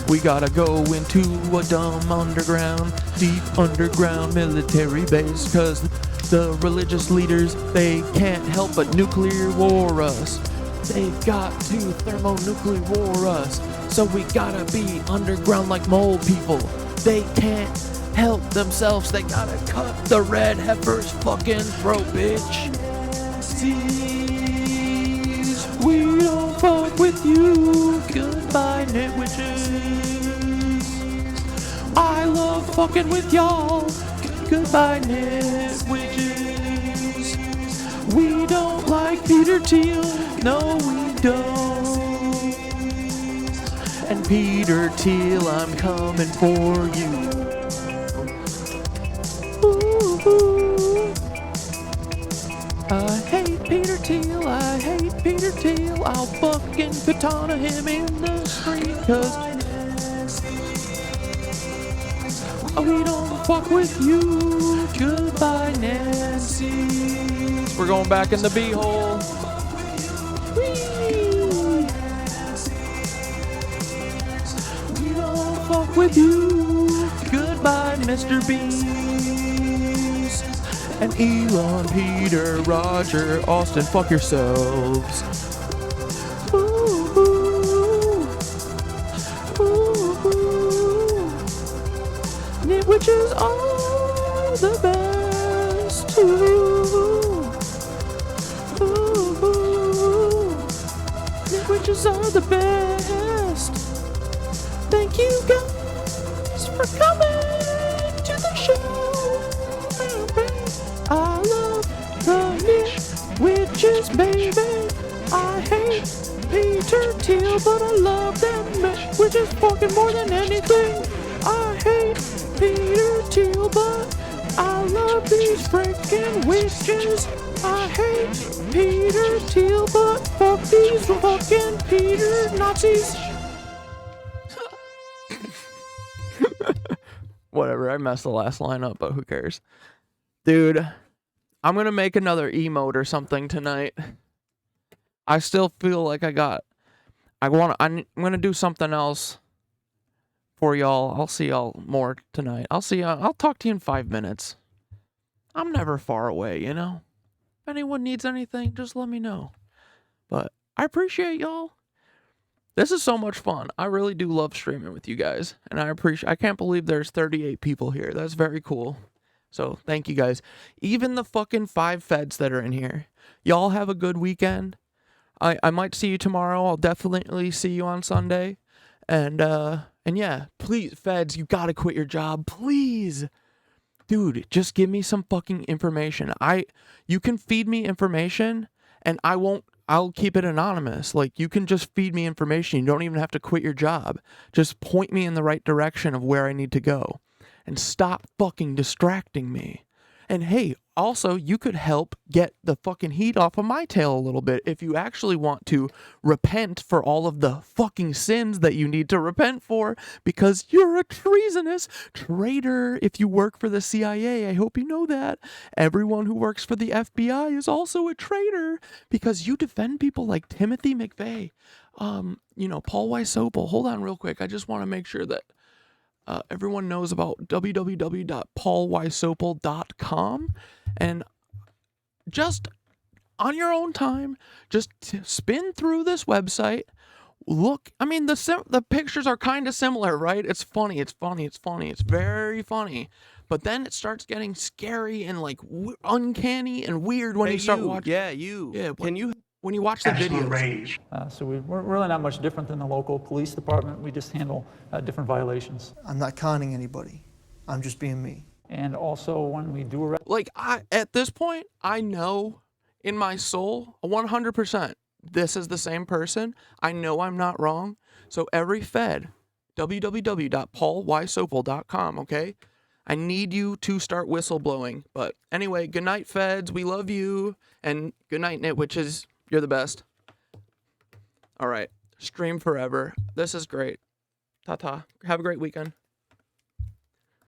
We gotta go into a dumb underground, deep underground military base, cause the religious leaders, they can't help but nuclear war us. They've got to thermonuclear war us. So we gotta be underground like mole people. They can't help themselves. They gotta cut the red heifer's fucking throat, bitch. We don't fuck with you. Goodbye, nitwitches. I love fucking with y'all. Goodbye, nitwitches. We don't like Peter Thiel. No, we don't. And Peter Thiel, I'm coming for you. Ooh. I hate Peter Thiel, I hate Peter Thiel. I'll fucking katana him in the street, cause we don't fuck with you. Goodbye, Nancies. We're going back in the B-hole. We don't fuck with you. Goodbye, Mr. Beast. And Elon, Peter, Roger, Austin, fuck yourselves. Ooh, ooh, ooh, ooh. Nitwitches are the best. Ooh, ooh, ooh. Nitwitches are the best. Thank you guys for coming to the show. I love the Nitwitches, baby. I hate Peter Thiel, but I love them Nitwitches fucking more than anything. I hate Peter Thiel, but I love these freaking witches. I hate Peter Thiel, but fuck these fucking Peter Nazis. Whatever, I messed the last line up, but who cares? Dude, I'm gonna make another emote or something tonight. I still feel like I'm gonna do something else for y'all. I'll see y'all more tonight. I'll talk to you in 5 minutes. I'm never far away, you know? If anyone needs anything, just let me know. But I appreciate y'all. This is so much fun. I really do love streaming with you guys. And I can't believe there's 38 people here. That's very cool. So thank you guys. Even the fucking 5 feds that are in here. Y'all have a good weekend. I might see you tomorrow. I'll definitely see you on Sunday. And yeah, please, feds, you gotta quit your job. Please. Dude, just give me some fucking information. You can feed me information and I'll keep it anonymous. Like, you can just feed me information. You don't even have to quit your job. Just point me in the right direction of where I need to go. And stop fucking distracting me. And hey, also, you could help get the fucking heat off of my tail a little bit if you actually want to repent for all of the fucking sins that you need to repent for, because you're a treasonous traitor if you work for the CIA. I hope you know that. Everyone who works for the FBI is also a traitor because you defend people like Timothy McVeigh. Paul Wysopal. Hold on real quick. I just want to make sure that everyone knows about www.paulwysopal.com, and just on your own time, just spin through this website. Look, I mean, the pictures are kind of similar, right? It's funny. It's very funny. But then it starts getting scary and like uncanny and weird when you start watching. Yeah, you. Yeah, when you watch the videos. So we're really not much different than the local police department. We just handle different violations. I'm not conning anybody. I'm just being me. And also when we do arrest. Like at this point, I know in my soul 100% this is the same person. I know I'm not wrong. So every Fed, www.paulysopel.com, okay? I need you to start whistleblowing. But anyway, good night, Feds. We love you. And good night, Nitwitches. You're the best. All right. Stream forever. This is great. Ta-ta. Have a great weekend.